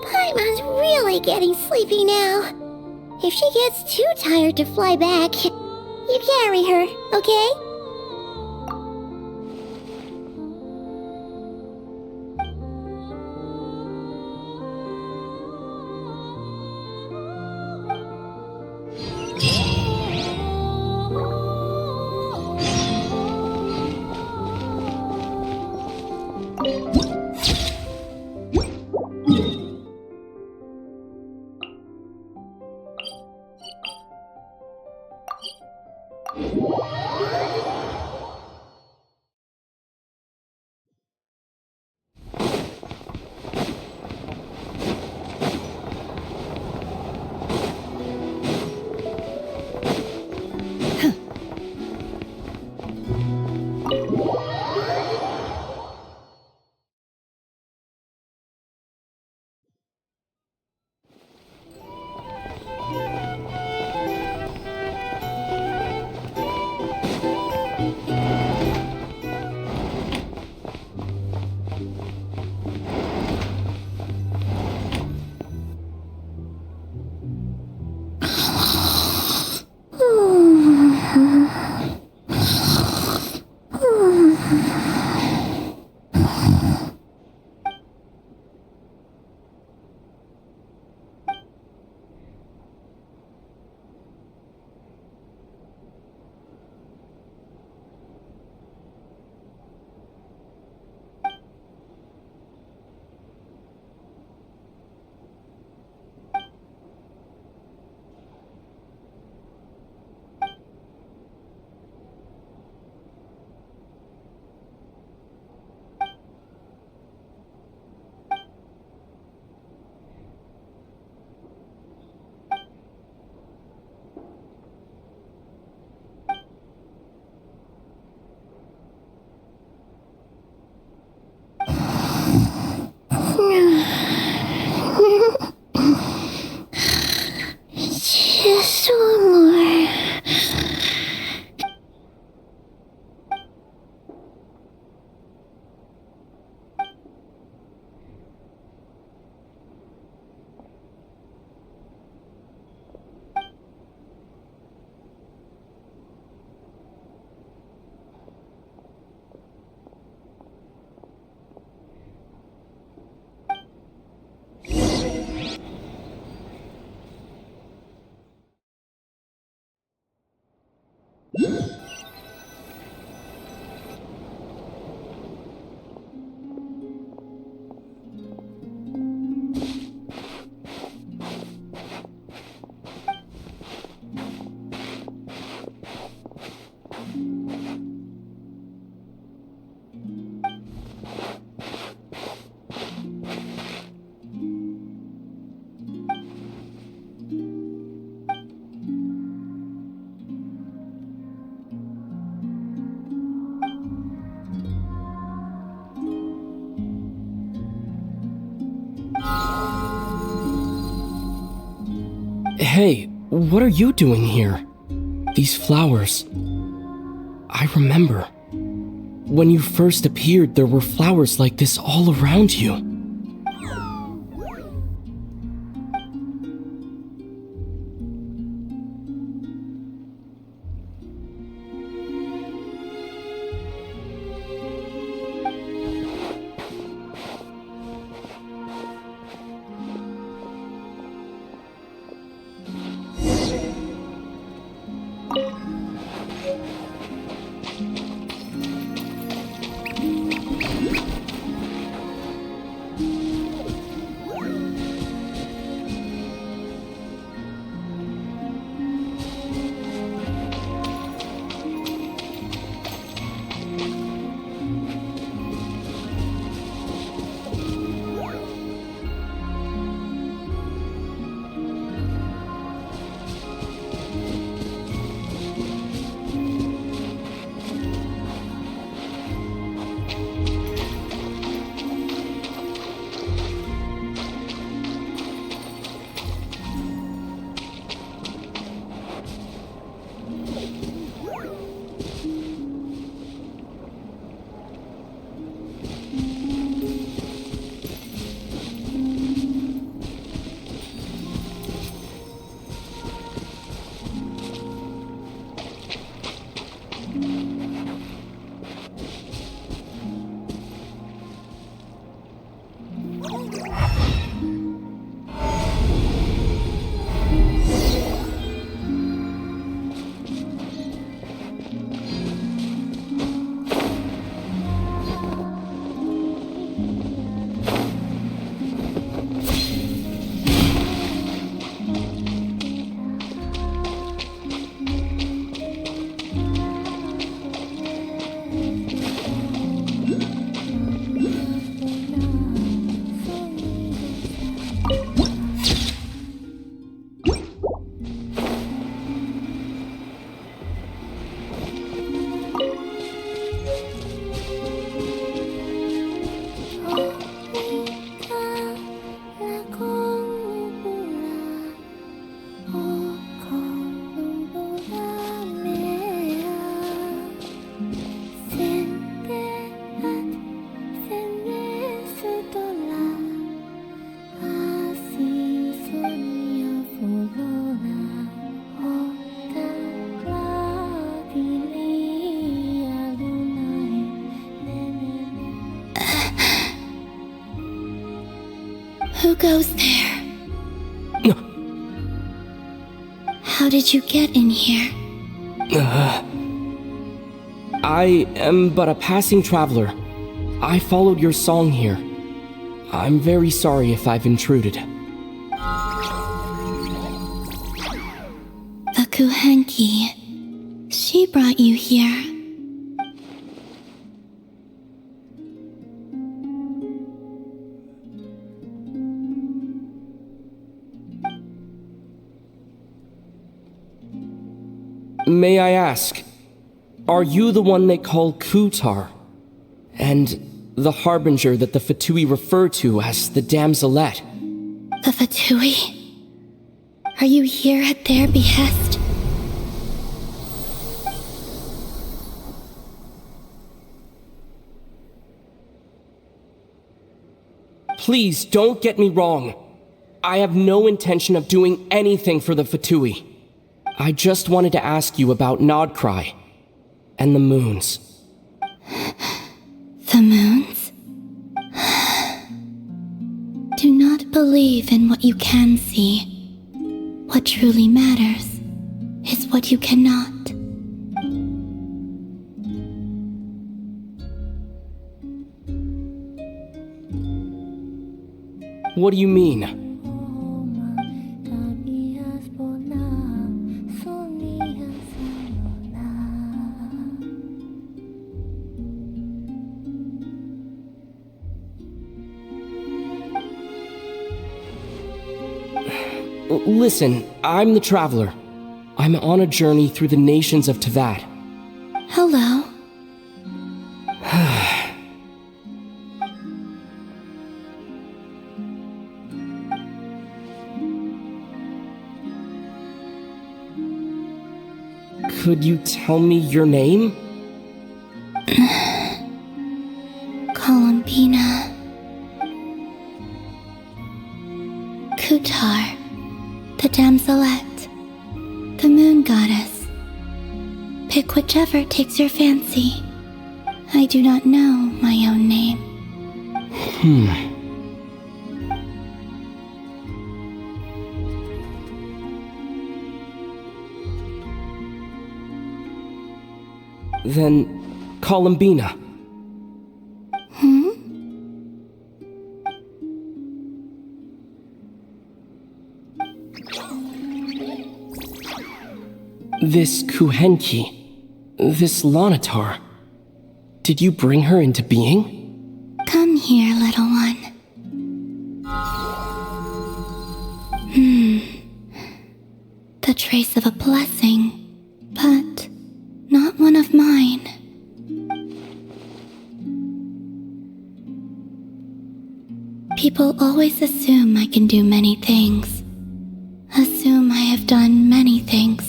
Speaker 1: Paimon's really getting sleepy now. If she gets too tired to fly back, you carry her, okay? Just one more.
Speaker 8: Hey, what are you doing here? These flowers. I remember. When you first appeared, there were flowers like this all around you.
Speaker 1: Who goes there? How did you get in here?
Speaker 8: I am but a passing traveler. I followed your song here. I'm very sorry if I've intruded.
Speaker 1: The Kuhenki. She brought you here.
Speaker 8: May I ask, are you the one they call Kutar? And the harbinger that the Fatui refer to as the Damselette?
Speaker 1: The Fatui? Are you here at their behest?
Speaker 8: Please don't get me wrong. I have no intention of doing anything for the Fatui. I just wanted to ask you about Nodcry and the moons.
Speaker 1: The moons? Do not believe in what you can see. What truly matters is what you cannot.
Speaker 8: What do you mean? Listen, I'm the Traveler. I'm on a journey through the nations of Teyvat.
Speaker 1: Hello.
Speaker 8: Could you tell me your name?
Speaker 1: Columbina. Kutar. The Damselette. The Moon Goddess. Pick whichever takes your fancy. I do not know my own name.
Speaker 8: Then, Columbina. This Kuhenki, this Lanatar, did you bring her into being?
Speaker 1: Come here, little one. The trace of a blessing, but not one of mine. People always assume I can do many things. Assume I have done many things.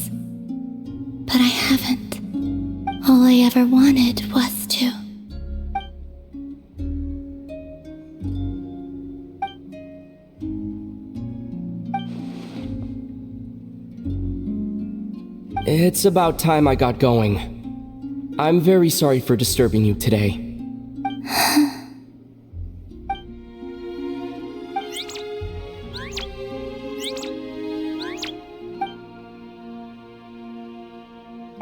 Speaker 1: But I haven't. All I ever wanted was to.
Speaker 8: It's about time I got going. I'm very sorry for disturbing you today.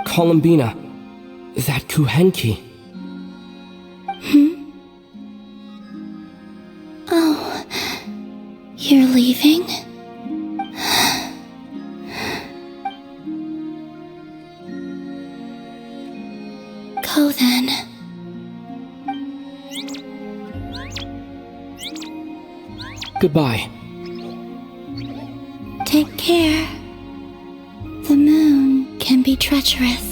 Speaker 8: Columbina, that Kuhenki.
Speaker 1: Oh, you're leaving? Go then.
Speaker 8: Goodbye.
Speaker 1: Take care. The moon can be treacherous.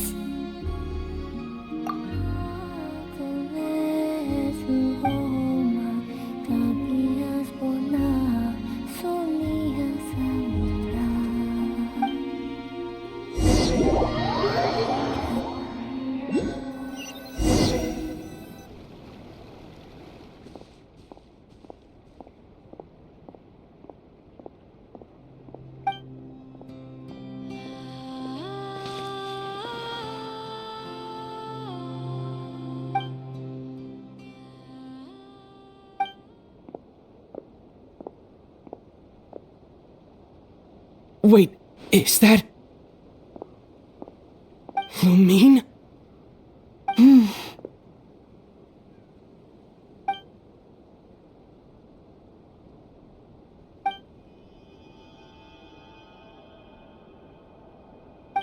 Speaker 8: Wait, is that... Lumine?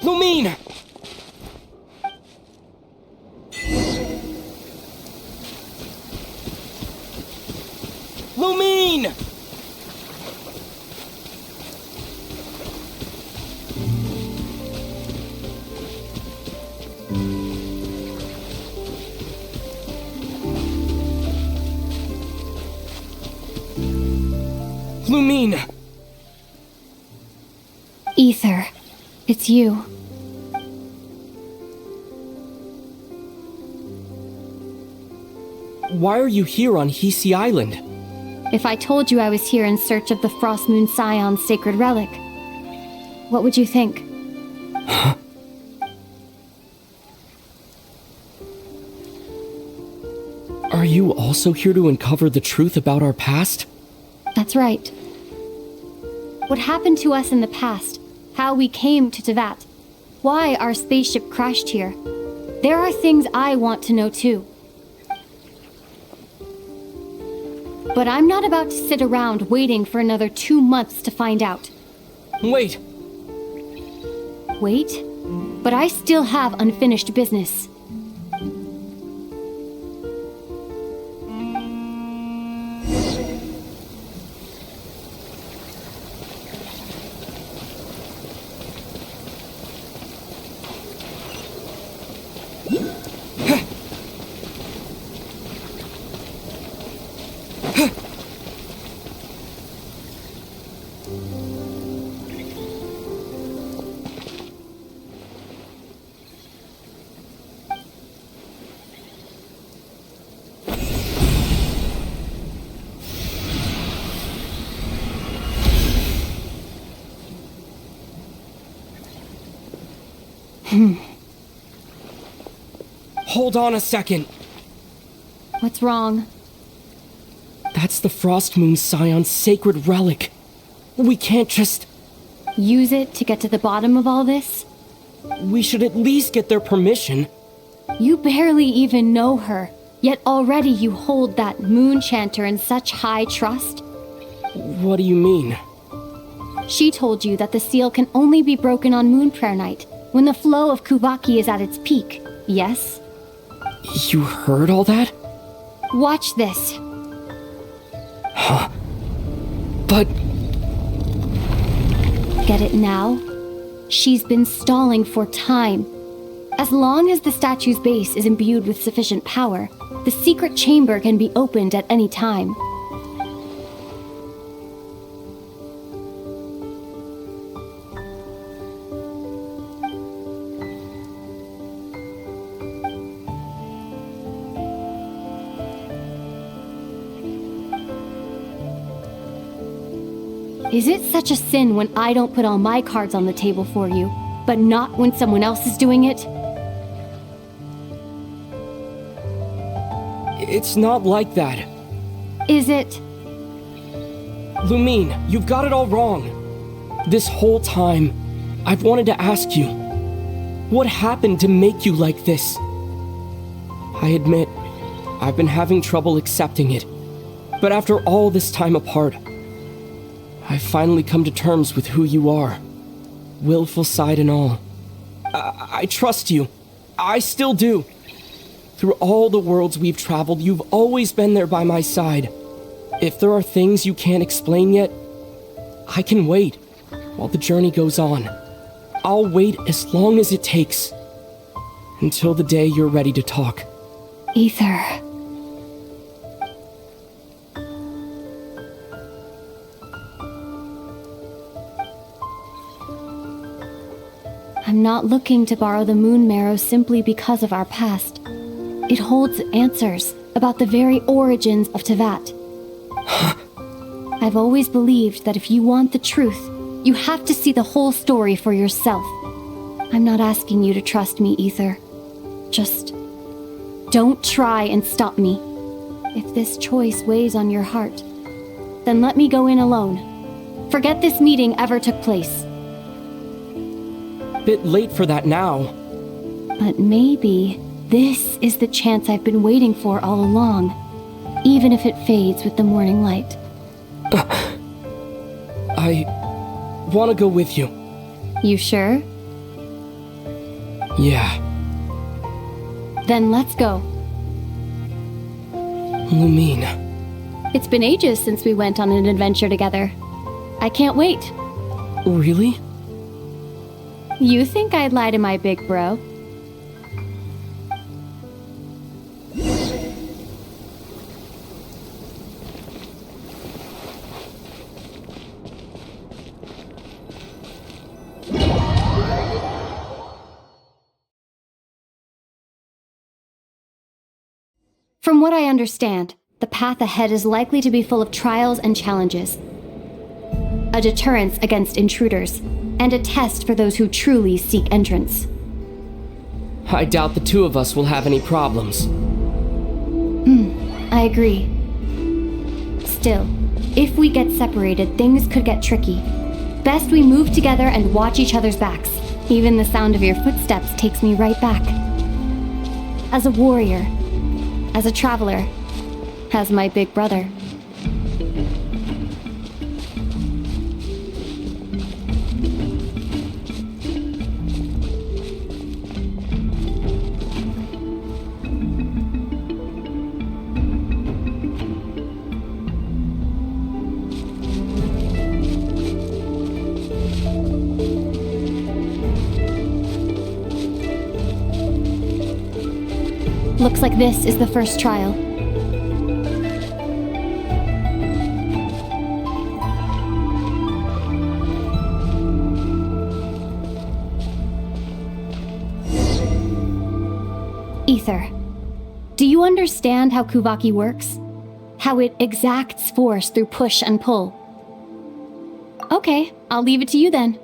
Speaker 8: Lumine! Lumine! Lumine!
Speaker 5: Ether, it's you.
Speaker 8: Why are you here on Hz Island?
Speaker 5: If I told you I was here in search of the Frost Moon Scion's sacred relic, what would you think?
Speaker 8: Are you also here to uncover the truth about our past?
Speaker 5: That's right. What happened to us in the past, how we came to Teyvat, why our spaceship crashed here. There are things I want to know too. But I'm not about to sit around waiting for another 2 months to find out.
Speaker 8: Wait!
Speaker 5: Wait? But I still have unfinished business.
Speaker 8: Hold on a second.
Speaker 5: What's wrong?
Speaker 8: That's the Frost Moon Scion's sacred relic. We can't just...
Speaker 5: Use it to get to the bottom of all this?
Speaker 8: We should at least get their permission.
Speaker 5: You barely even know her, yet already you hold that moon chanter in such high trust?
Speaker 8: What do you mean?
Speaker 5: She told you that the seal can only be broken on Moon Prayer Night, when the flow of Kuvaki is at its peak, yes?
Speaker 8: You heard all that?
Speaker 5: Watch this.
Speaker 8: Huh? But...
Speaker 5: Get it now? She's been stalling for time. As long as the statue's base is imbued with sufficient power, the secret chamber can be opened at any time. Is it such a sin when I don't put all my cards on the table for you, but not when someone else is doing it?
Speaker 8: It's not like that.
Speaker 5: Is it?
Speaker 8: Lumine, you've got it all wrong. This whole time, I've wanted to ask you, what happened to make you like this? I admit, I've been having trouble accepting it. But after all this time apart, I've finally come to terms with who you are. Willful side and all. I trust you. I still do. Through all the worlds we've traveled, you've always been there by my side. If there are things you can't explain yet, I can wait while the journey goes on. I'll wait as long as it takes. Until the day you're ready to talk.
Speaker 5: Ether. I'm not looking to borrow the moon marrow simply because of our past. It holds answers about the very origins of Teyvat. I've always believed that if you want the truth, you have to see the whole story for yourself. I'm not asking you to trust me, Ether. Just don't try and stop me. If this choice weighs on your heart, then let me go in alone. Forget this meeting ever took place.
Speaker 8: bit late for that now.
Speaker 5: But maybe this is the chance I've been waiting for all along, even if it fades with the morning light.
Speaker 8: I want to go with you.
Speaker 5: You sure?
Speaker 8: Yeah.
Speaker 5: Then let's go.
Speaker 8: Lumine.
Speaker 5: It's been ages since we went on an adventure together. I can't wait.
Speaker 8: Really?
Speaker 5: You think I'd lie to my big bro? From what I understand, the path ahead is likely to be full of trials and challenges. A deterrence against intruders, and a test for those who truly seek entrance.
Speaker 8: I doubt the two of us will have any problems.
Speaker 5: I agree. Still, if we get separated, things could get tricky. Best we move together and watch each other's backs. Even the sound of your footsteps takes me right back. As a warrior, as a traveler, as my big brother. Looks like this is the first trial. Ether, do you understand how Kuvaki works? How it exacts force through push and pull? Okay, I'll leave it to you then.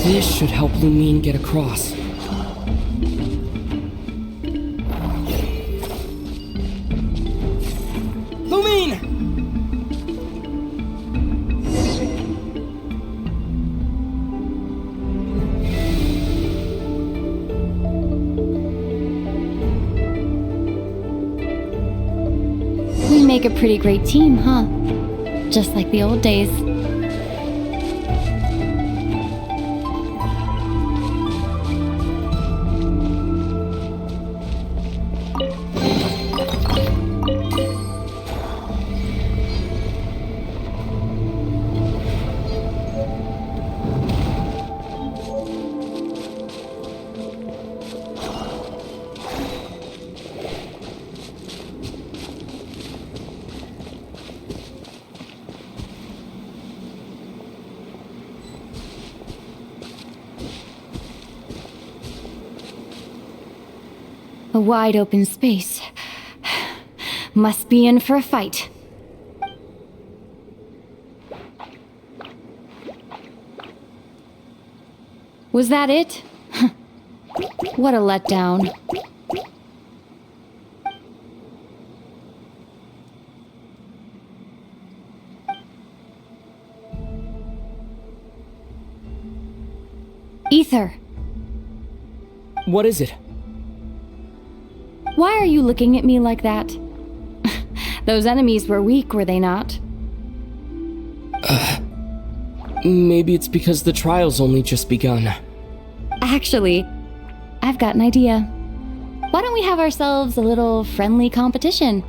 Speaker 8: This should help Lumine get across. Lumine!
Speaker 5: We make a pretty great team, huh? Just like the old days. A wide open space. Must be in for a fight. Was that it? What a letdown. Ether.
Speaker 8: What is it?
Speaker 5: Why are you looking at me like that? Those enemies were weak, were they not?
Speaker 8: Maybe it's because the trial's only just begun.
Speaker 5: Actually, I've got an idea. Why don't we have ourselves a little friendly competition?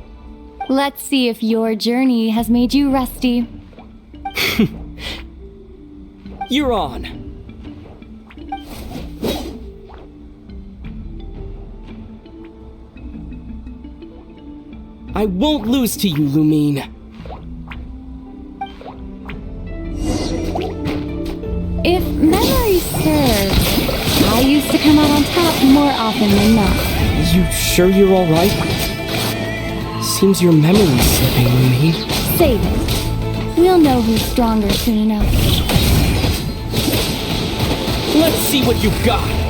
Speaker 5: Let's see if your journey has made you rusty.
Speaker 8: You're on. I won't lose to you, Lumine.
Speaker 5: If memory serves, I used to come out on top more often than not.
Speaker 8: You sure you're alright? Seems your memory's slipping, Lumine.
Speaker 5: Save it. We'll know who's stronger soon enough.
Speaker 8: Let's see what you've got.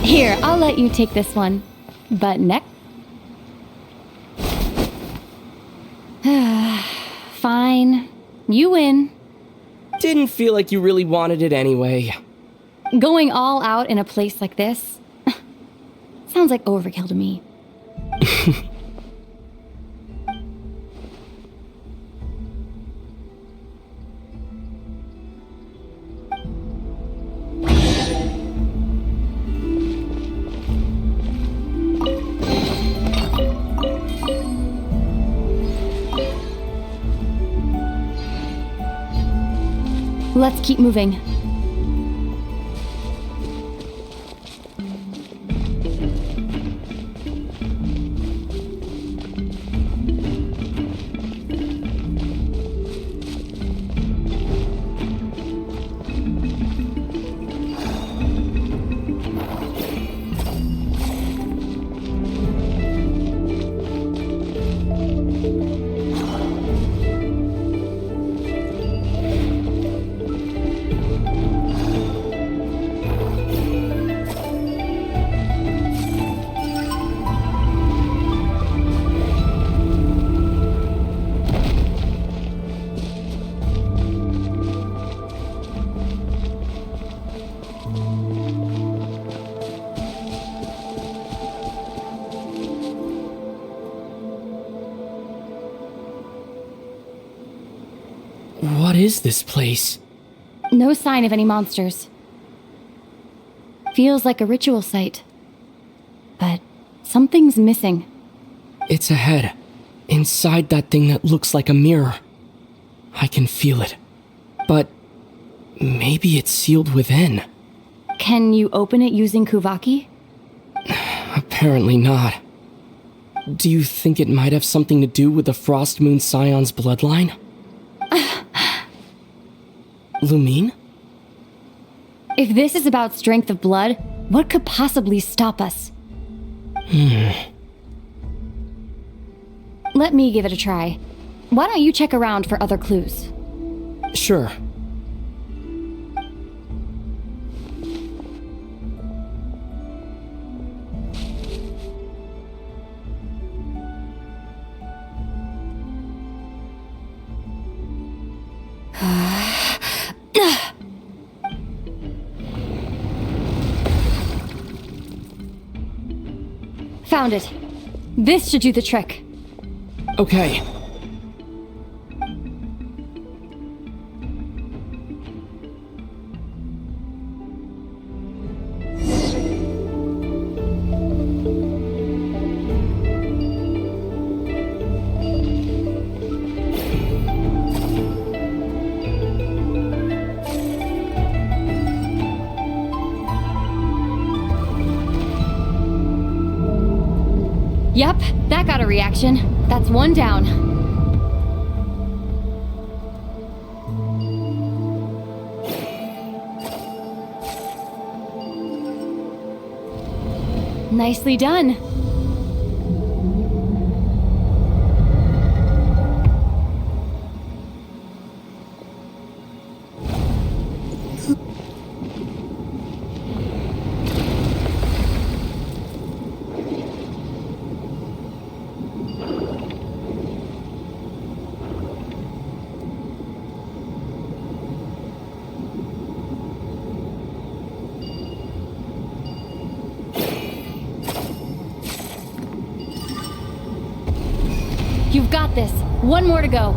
Speaker 5: Here, I'll let you take this one. But next... Fine. You win.
Speaker 8: Didn't feel like you really wanted it anyway.
Speaker 5: Going all out in a place like this? Sounds like overkill to me. Let's keep moving.
Speaker 8: What is this place?
Speaker 5: No sign of any monsters. Feels like a ritual site. But something's missing.
Speaker 8: It's ahead. Inside that thing that looks like a mirror. I can feel it. But maybe it's sealed within.
Speaker 5: Can you open it using Kuvaki?
Speaker 8: Apparently not. Do you think it might have something to do with the Frost Moon Scion's bloodline? Lumine?
Speaker 5: If this is about strength of blood, what could possibly stop us? Let me give it a try. Why don't you check around for other clues?
Speaker 8: Sure.
Speaker 5: Found it. This should do the trick.
Speaker 8: Okay.
Speaker 5: Yep, that got a reaction. That's one down. Nicely done. You've got this. One more to go.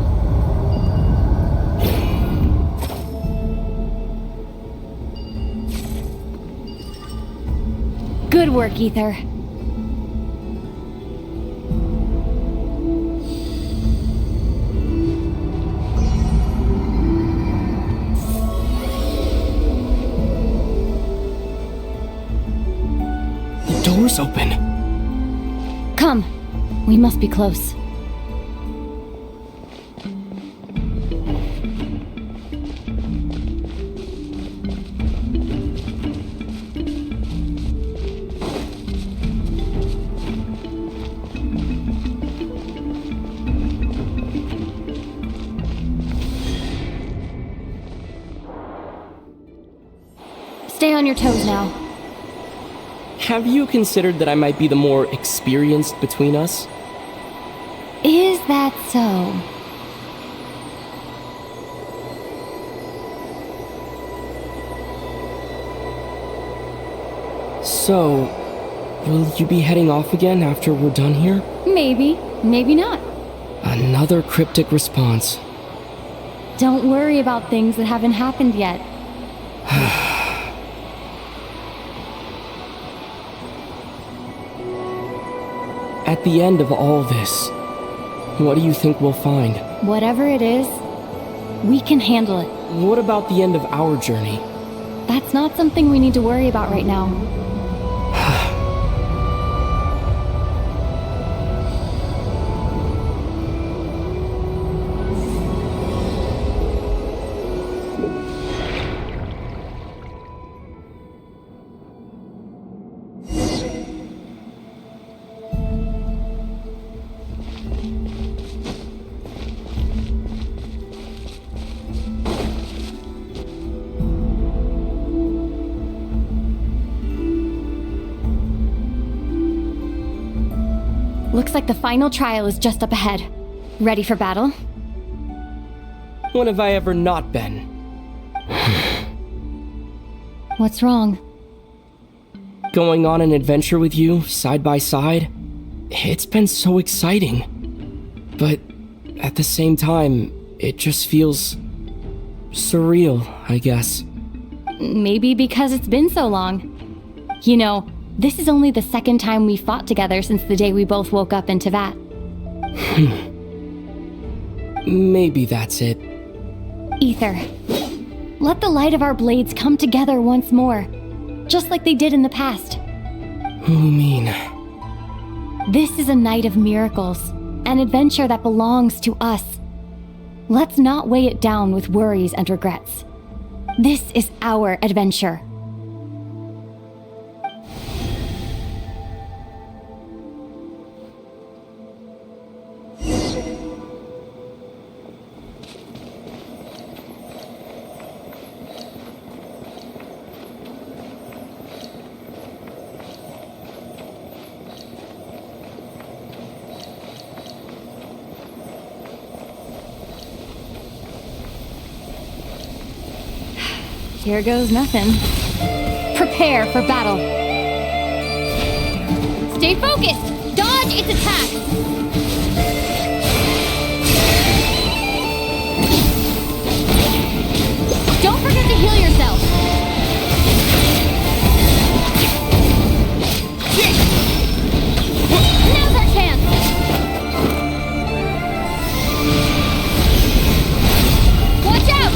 Speaker 5: Good work, Ether.
Speaker 8: The door's open.
Speaker 5: Come. We must be close. Stay on your toes now.
Speaker 8: Have you considered that I might be the more experienced between us?
Speaker 5: Is that so?
Speaker 8: So, will you be heading off again after we're done here?
Speaker 5: Maybe, maybe not.
Speaker 8: Another cryptic response.
Speaker 5: Don't worry about things that haven't happened yet.
Speaker 8: At the end of all this, what do you think we'll find?
Speaker 5: Whatever it is, we can handle it.
Speaker 8: What about the end of our journey?
Speaker 5: That's not something we need to worry about right now. Looks like the final trial is just up ahead. Ready for battle?
Speaker 8: When have I ever not been?
Speaker 5: What's wrong?
Speaker 8: Going on an adventure with you, side by side, it's been so exciting. But at the same time, it just feels surreal, I guess.
Speaker 5: Maybe because it's been so long. You know, this is only the second time we fought together since the day we both woke up in Teyvat.
Speaker 8: Maybe that's it.
Speaker 5: Ether, let the light of our blades come together once more, just like they did in the past.
Speaker 8: Lumine.
Speaker 5: This is a night of miracles, an adventure that belongs to us. Let's not weigh it down with worries and regrets. This is our adventure. Here goes nothing. Prepare for battle. Stay focused! Dodge its attack! Don't forget to heal yourself! Now's our chance! Watch out!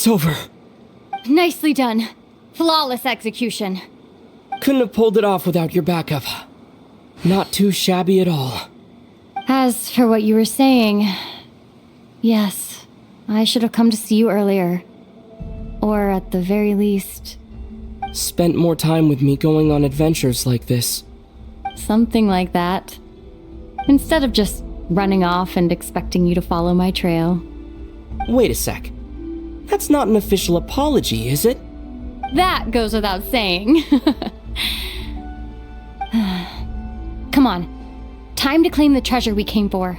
Speaker 8: It's over.
Speaker 18: Nicely done. Flawless execution.
Speaker 8: Couldn't have pulled it off without your backup. Not too shabby at all.
Speaker 5: As for what you were saying, yes, I should have come to see you earlier. Or at the very least...
Speaker 8: Spent more time with me going on adventures like this.
Speaker 5: Something like that. Instead of just running off and expecting you to follow my trail.
Speaker 8: Wait a sec. That's not an official apology, is it?
Speaker 5: That goes without saying. Come on. Time to claim the treasure we came for.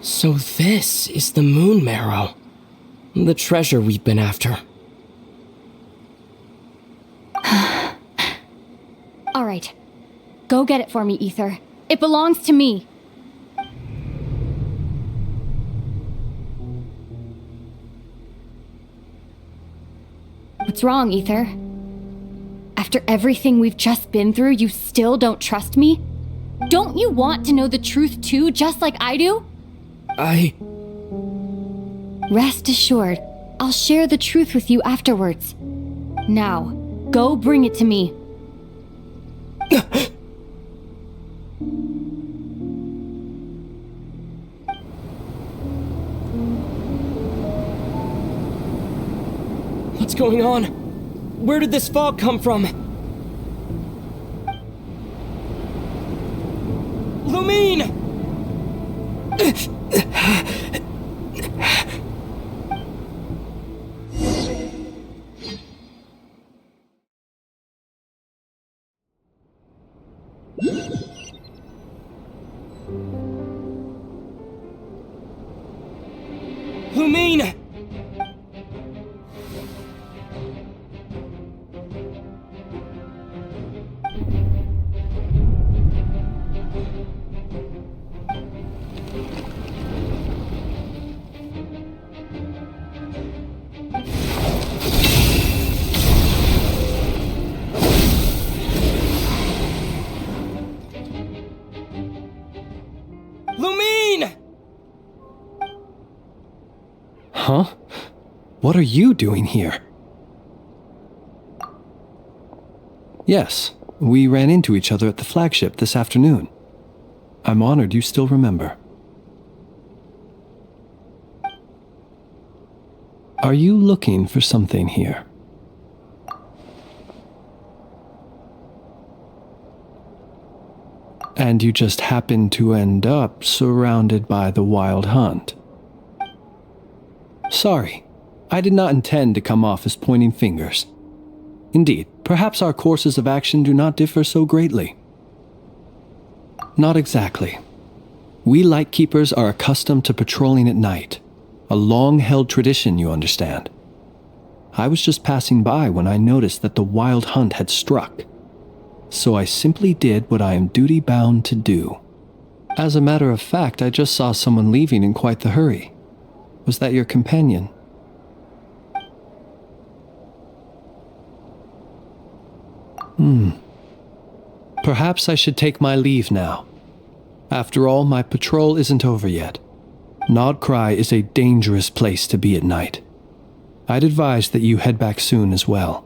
Speaker 8: So this is the moon marrow. The treasure we've been after.
Speaker 5: All right. Go get it for me, Ether. It belongs to me. What's wrong, Ether? After everything we've just been through, you still don't trust me? Don't you want to know the truth too, just like I do? Rest assured, I'll share the truth with you afterwards. Now, go bring it to me.
Speaker 8: What's going on? Where did this fog come from? Lumine! Lumine!
Speaker 11: Huh? What are you doing here? Yes, we ran into each other at the flagship this afternoon. I'm honored you still remember. Are you looking for something here? And you just happened to end up surrounded by the Wild Hunt. Sorry, I did not intend to come off as pointing fingers. Indeed, perhaps our courses of action do not differ so greatly. Not exactly. We Lightkeepers are accustomed to patrolling at night. A long-held tradition, you understand. I was just passing by when I noticed that the Wild Hunt had struck. So I simply did what I am duty-bound to do. As a matter of fact, I just saw someone leaving in quite the hurry. Was that your companion? Perhaps I should take my leave now. After all, my patrol isn't over yet. Nodcry is a dangerous place to be at night. I'd advise that you head back soon as well.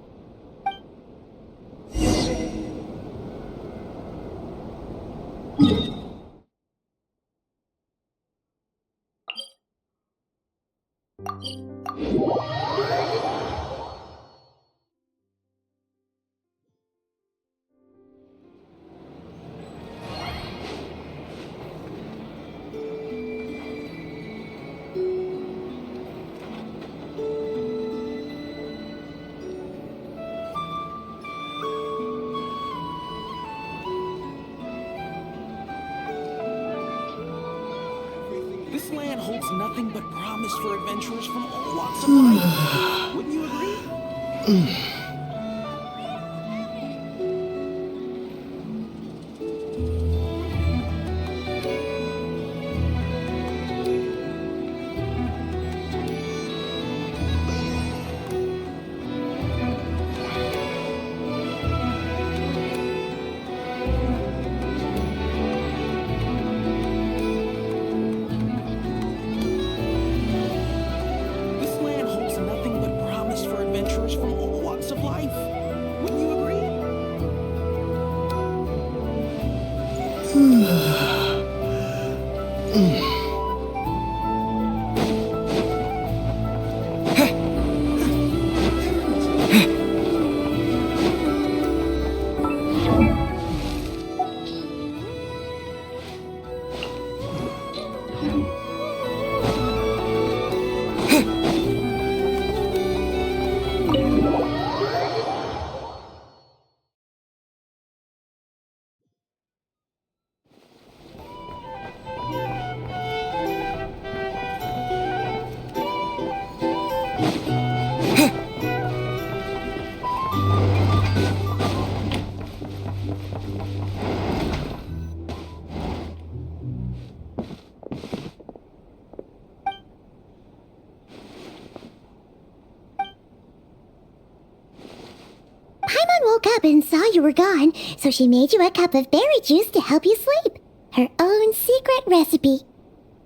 Speaker 19: This land holds nothing but promise for adventurers from all walks of life. Wouldn't you agree?
Speaker 1: Woke up and saw you were gone, so she made you a cup of berry juice to help you sleep. Her own secret recipe.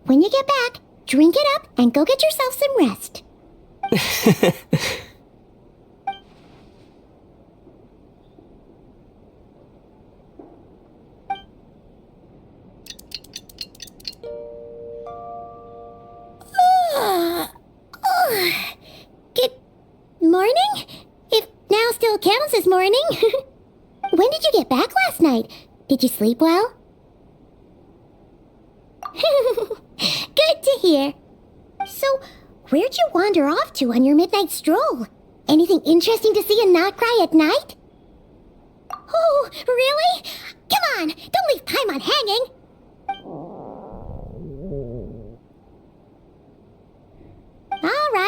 Speaker 1: When you get back, drink it up and go get yourself some rest. Good morning? If now still counts as morning. When did you get back last night? Did you sleep well? Good to hear. So, where'd you wander off to on your midnight stroll? Anything interesting to see in Notcry at night? Oh, really? Come on, don't leave Paimon hanging.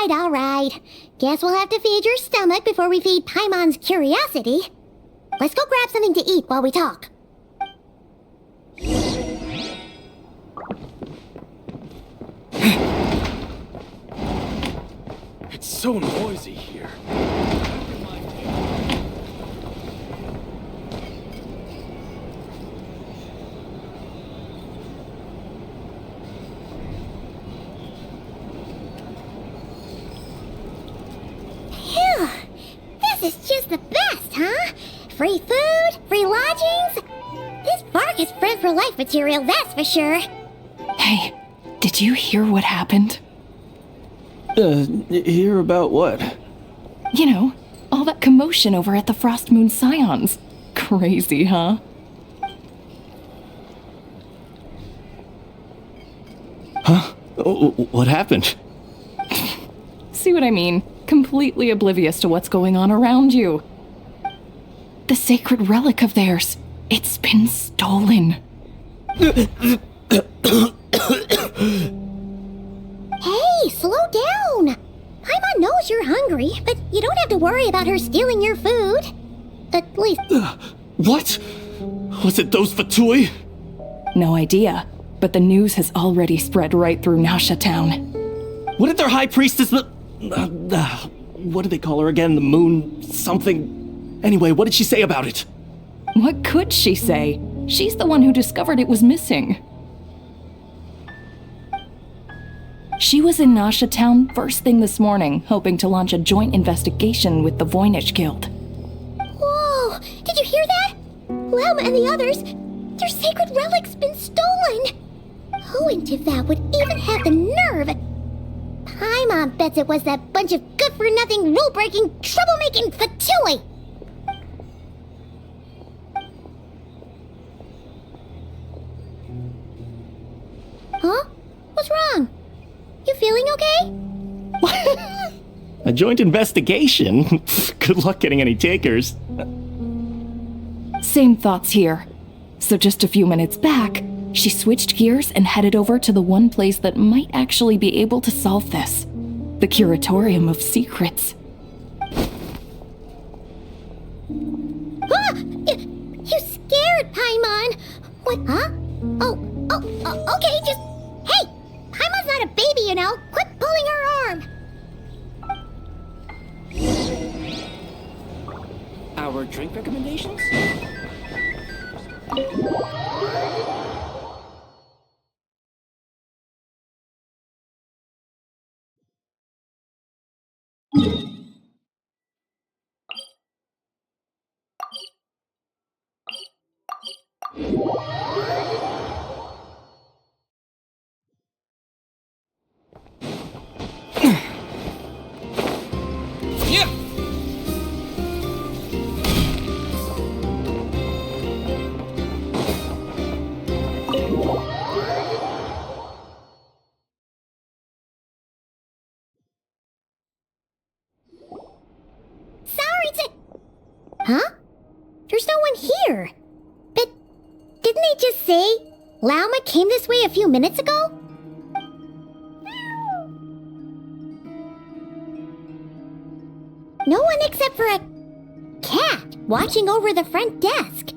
Speaker 1: All right. Guess we'll have to feed your stomach before we feed Paimon's curiosity. Let's go grab something to eat while we talk.
Speaker 3: It's so noisy here.
Speaker 1: Phew! This is just the best, huh? Free food, free lodgings. This park is friend for life material, that's for sure.
Speaker 20: Hey, did you hear what happened?
Speaker 8: Hear about what?
Speaker 20: You know, all that commotion over at the Frost Moon Scions. Crazy, huh?
Speaker 8: Huh? What happened?
Speaker 20: See what I mean? Completely oblivious to what's going on around you. The sacred relic of theirs. It's been stolen.
Speaker 1: Hey, slow down. Paimon knows you're hungry, but you don't have to worry about her stealing your food. At least...
Speaker 8: What? Was it those Fatui?
Speaker 20: No idea, but the news has already spread right through Nausha town.
Speaker 8: What did their high priestess what do they call her again? The moon something? Anyway, what did she say about it?
Speaker 20: What could she say? She's the one who discovered it was missing. She was in Nausha town first thing this morning, hoping to launch a joint investigation with the Voynich Guild.
Speaker 1: Whoa! Did you hear that? Lelma and the others, their sacred relic's been stolen! Who in Tivap would even have the nerve? Paimon bets it was that bunch of good-for-nothing, rule-breaking, troublemaking Fatui! Huh? What's wrong? You feeling okay?
Speaker 8: A joint investigation? Good luck getting any takers.
Speaker 20: Same thoughts here. So just a few minutes back, She switched gears and headed over to the one place that might actually be able to solve this. The Curatorium of Secrets.
Speaker 1: Ah! You scared Paimon! What, huh? Okay, just... Hey! Paimon's not a baby, you know! Quit pulling her arm!
Speaker 9: Our drink recommendations?
Speaker 3: Yeah!
Speaker 1: Sorry to... Huh? There's no one here. But didn't they just say Lauma came this way a few minutes ago? No one except for a cat watching over the front desk.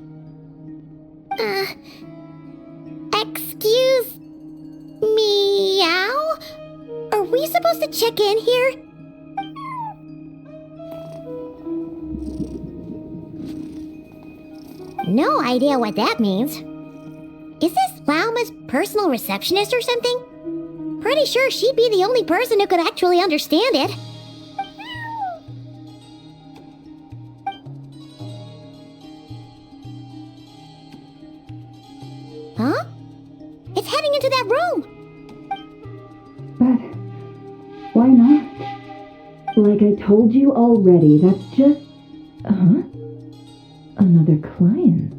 Speaker 1: Excuse... meow? Are we supposed to check in here? No idea what that means. Is this Lauma's personal receptionist or something? Pretty sure she'd be the only person who could actually understand it. Huh? It's heading into that room!
Speaker 2: But why not? Like I told you already, that's just... Another client.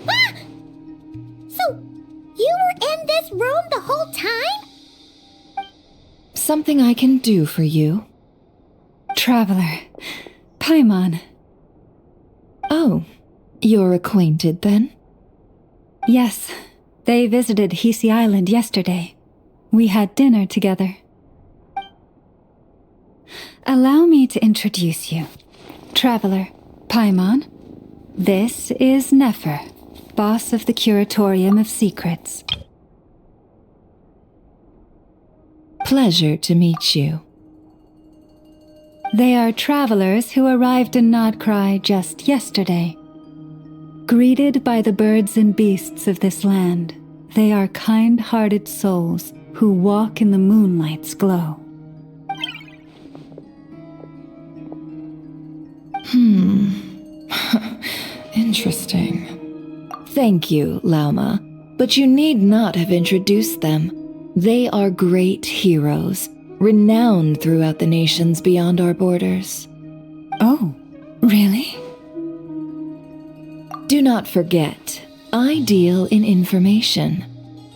Speaker 1: Ah! So, you were in this room the whole time?
Speaker 2: Something I can do for you. Traveler. Paimon. Oh, you're acquainted then? Yes, they visited Hz Island yesterday. We had dinner together. Allow me to introduce you. Traveler, Paimon. This is Nefer, boss of the Curatorium of Secrets. Pleasure to meet you. They are travelers who arrived in Nodcry just yesterday. Greeted by the birds and beasts of this land, they are kind-hearted souls who walk in the moonlight's glow. Interesting. Thank you, Lauma, but you need not have introduced them. They are great heroes, renowned throughout the nations beyond our borders. Oh, really? Do not forget, I deal in information.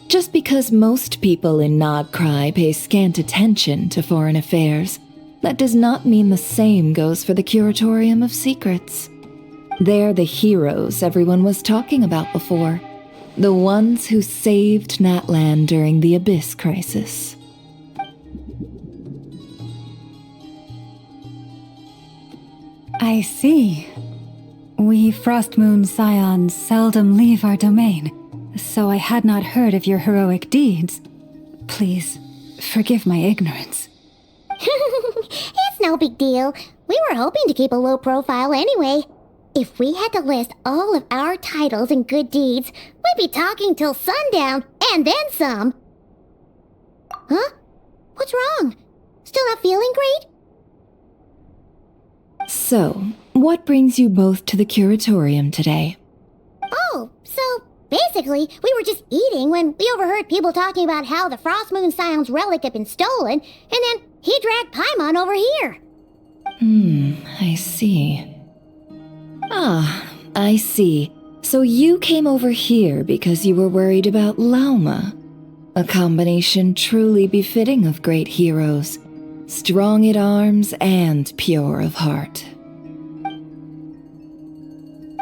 Speaker 2: Just because most people in Nodcry pay scant attention to foreign affairs, that does not mean the same goes for the Curatorium of Secrets. They're the heroes everyone was talking about before. The ones who saved Natlan during the Abyss crisis. I see. We Frostmoon Scions seldom leave our domain, so I had not heard of your heroic deeds. Please, forgive my ignorance.
Speaker 1: It's no big deal. We were hoping to keep a low profile anyway. If we had to list all of our titles and good deeds, we'd be talking till sundown, and then some. Huh? What's wrong? Still not feeling great?
Speaker 2: So, what brings you both to the Curatorium today?
Speaker 1: Oh, so basically, we were just eating when we overheard people talking about how the Frostmoon Scion's relic had been stolen, and then he dragged Paimon over here.
Speaker 2: I see. Ah, I see. So you came over here because you were worried about Lauma. A combination truly befitting of great heroes.
Speaker 17: strong at arms and pure of heart.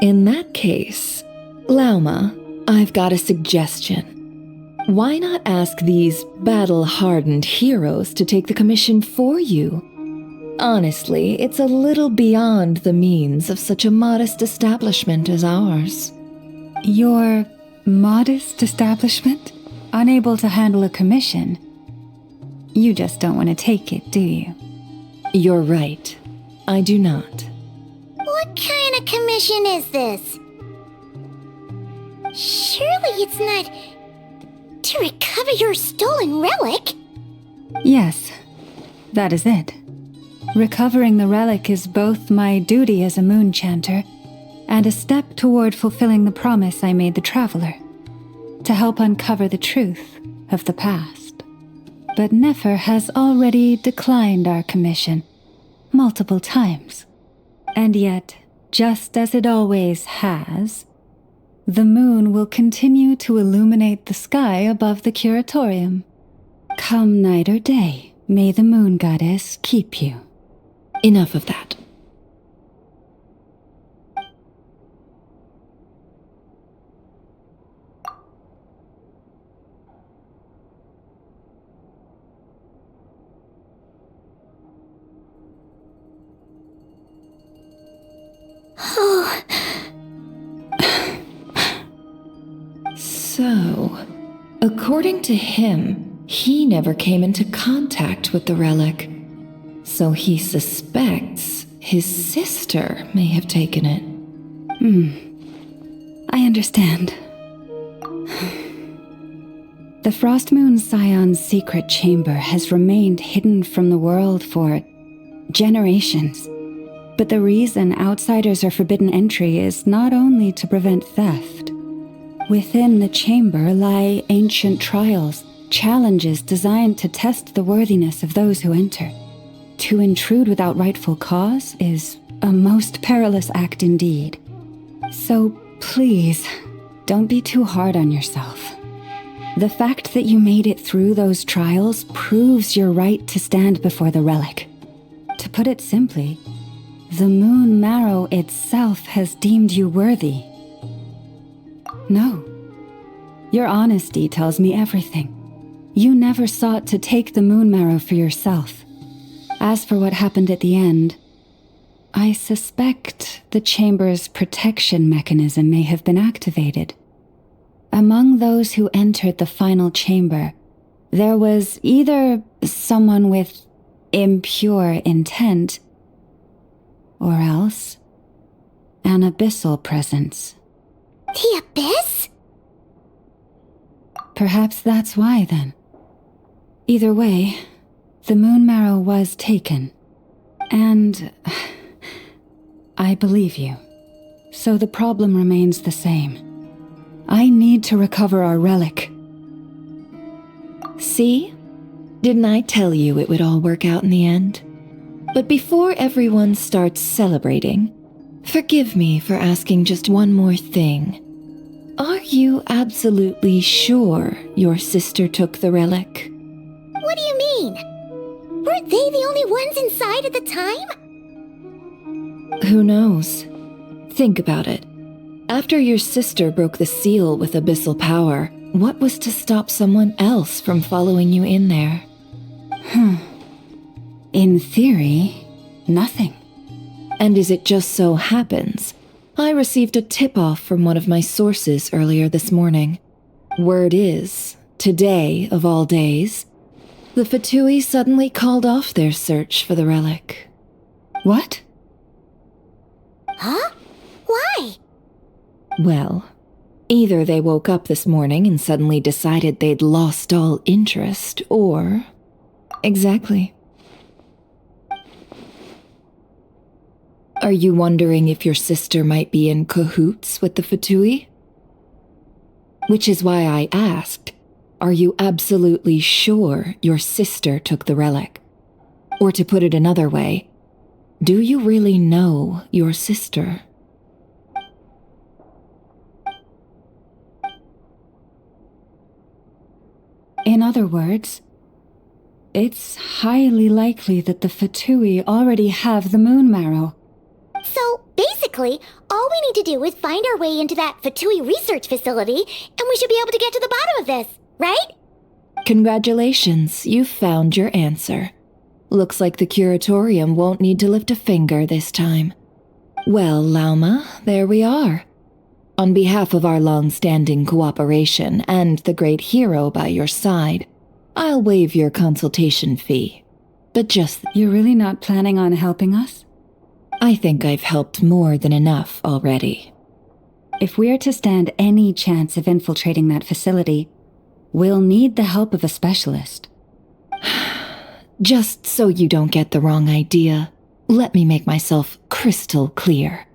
Speaker 17: In that case, Lauma, I've got a suggestion. Why not ask these battle-hardened heroes to take the commission for you? Honestly, it's a little beyond the means of such a modest establishment as ours.
Speaker 2: Your modest establishment? Unable to handle a commission? You just don't want to take it, do you?
Speaker 17: You're right. I do not.
Speaker 1: What kind of commission is this? Surely it's not to recover your stolen relic?
Speaker 2: Yes, that is it. Recovering the relic is both my duty as a moon chanter and a step toward fulfilling the promise I made the traveler, to help uncover the truth of the past. But Nefer has already declined our commission multiple times. And yet, just as it always has, the moon will continue to illuminate the sky above the curatorium. Come night or day, may the moon goddess keep you.
Speaker 17: Enough of that. So, according to him, he never came into contact with the relic. So he suspects his sister may have taken it.
Speaker 2: I understand. The Frost Moon Scion's secret chamber has remained hidden from the world for generations. But the reason outsiders are forbidden entry is not only to prevent theft. Within the chamber lie ancient trials, challenges designed to test the worthiness of those who enter. To intrude without rightful cause is a most perilous act indeed. So please, don't be too hard on yourself. The fact that you made it through those trials proves your right to stand before the relic. To put it simply, the moon marrow itself has deemed you worthy. No. Your honesty tells me everything. You never sought to take the moon marrow for yourself. As for what happened at the end, I suspect the chamber's protection mechanism may have been activated. Among those who entered the final chamber, there was either someone with impure intent, or else an abyssal presence.
Speaker 1: The abyss?
Speaker 2: Perhaps that's why, then. Either way, the moon marrow was taken. And I believe you. So the problem remains the same. I need to recover our relic.
Speaker 17: See? Didn't I tell you it would all work out in the end? But before everyone starts celebrating, forgive me for asking just one more thing. Are you absolutely sure your sister took the relic?
Speaker 1: What do you mean? Weren't they the only ones inside at the time?
Speaker 17: Who knows? Think about it. After your sister broke the seal with abyssal power, what was to stop someone else from following you in there?
Speaker 2: In theory, nothing.
Speaker 17: And as it just so happens, I received a tip-off from one of my sources earlier this morning. Word is, today of all days, the Fatui suddenly called off their search for the relic.
Speaker 2: What?
Speaker 1: Huh? Why?
Speaker 17: Well, either they woke up this morning and suddenly decided they'd lost all interest, or... Exactly. Are you wondering if your sister might be in cahoots with the Fatui? Which is why I asked, are you absolutely sure your sister took the relic? Or to put it another way, do you really know your sister?
Speaker 2: In other words, It's highly likely that the Fatui already have the moon marrow.
Speaker 1: So, basically, all we need to do is find our way into that Fatui research facility, and we should be able to get to the bottom of this, right?
Speaker 17: Congratulations, you've found your answer. Looks like the curatorium won't need to lift a finger this time. Well, Lauma, there we are. On behalf of our long-standing cooperation and the great hero by your side, I'll waive your consultation fee. But just...
Speaker 2: You're really not planning on helping us?
Speaker 17: I think I've helped more than enough already.
Speaker 2: If we're to stand any chance of infiltrating that facility, we'll need the help of a specialist.
Speaker 17: Just so you don't get the wrong idea, let me make myself crystal clear.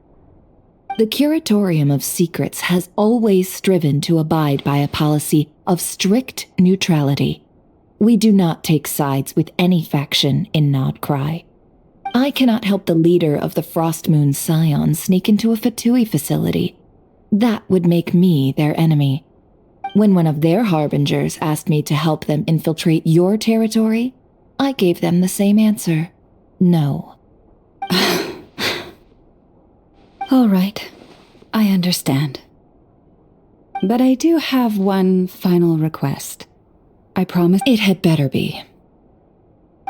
Speaker 17: The Curatorium of Secrets has always striven to abide by a policy of strict neutrality. We do not take sides with any faction in Nodcry. I cannot help the leader of the Frostmoon Scions sneak into a Fatui facility. That would make me their enemy. When one of their harbingers asked me to help them infiltrate your territory, I gave them the same answer. No.
Speaker 2: All right. I understand. But I do have one final request. I promise
Speaker 17: it had better be.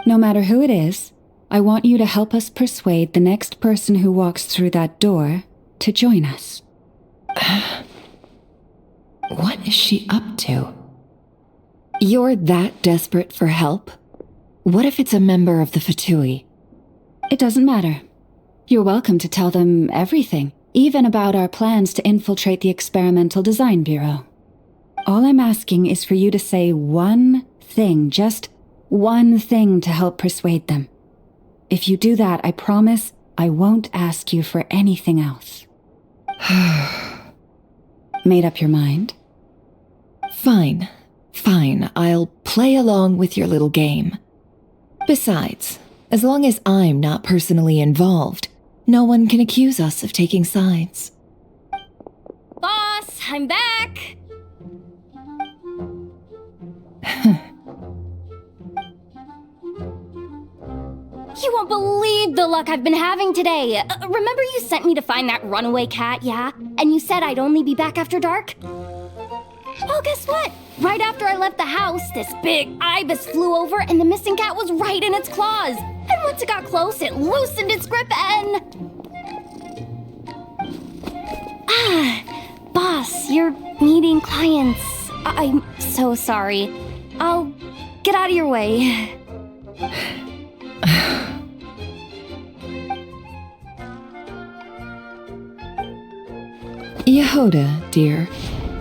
Speaker 2: No matter who it is, I want you to help us persuade the next person who walks through that door to join us.
Speaker 17: What is she up to? You're that desperate for help? What if it's a member of the Fatui?
Speaker 2: It doesn't matter. You're welcome to tell them everything, even about our plans to infiltrate the Experimental Design Bureau. All I'm asking is for you to say one thing, just one thing to help persuade them. If you do that, I promise I won't ask you for anything else. Made up your mind?
Speaker 17: Fine. I'll play along with your little game. Besides, as long as I'm not personally involved, no one can accuse us of taking sides.
Speaker 21: Boss, I'm back! You won't believe the luck I've been having today. Remember you sent me to find that runaway cat, yeah? And you said I'd only be back after dark? Well, guess what? Right after I left the house, this big ibis flew over and the missing cat was right in its claws. And once it got close, it loosened its grip and... Boss, you're meeting clients. I'm so sorry. I'll get out of your way.
Speaker 17: Yehoda, dear,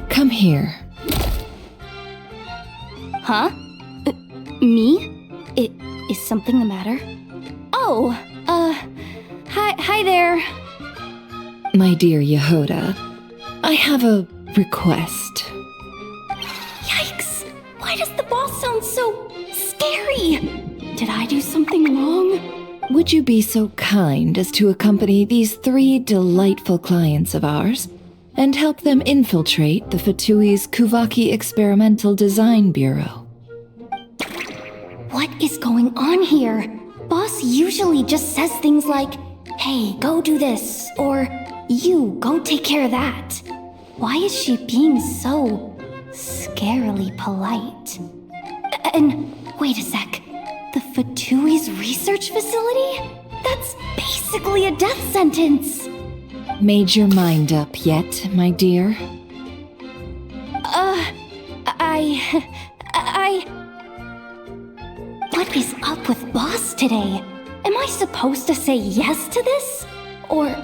Speaker 17: come here.
Speaker 21: Huh? Me? Is something the matter? Oh, hi there.
Speaker 17: My dear Yehoda, I have a request.
Speaker 21: Yikes! Why does the boss sound so scary? Did I do something wrong?
Speaker 17: Would you be so kind as to accompany these 3 delightful clients of ours and help them infiltrate the Fatui's Kuvaki Experimental Design Bureau?
Speaker 21: What is going on here? Boss usually just says things like, hey, go do this, or you, go take care of that. Why is she being so scarily polite? And wait a sec, the Fatui's research facility? That's basically a death sentence.
Speaker 17: Made your mind up yet, my dear?
Speaker 21: What is up with Boss today? Am I supposed to say yes to this? Or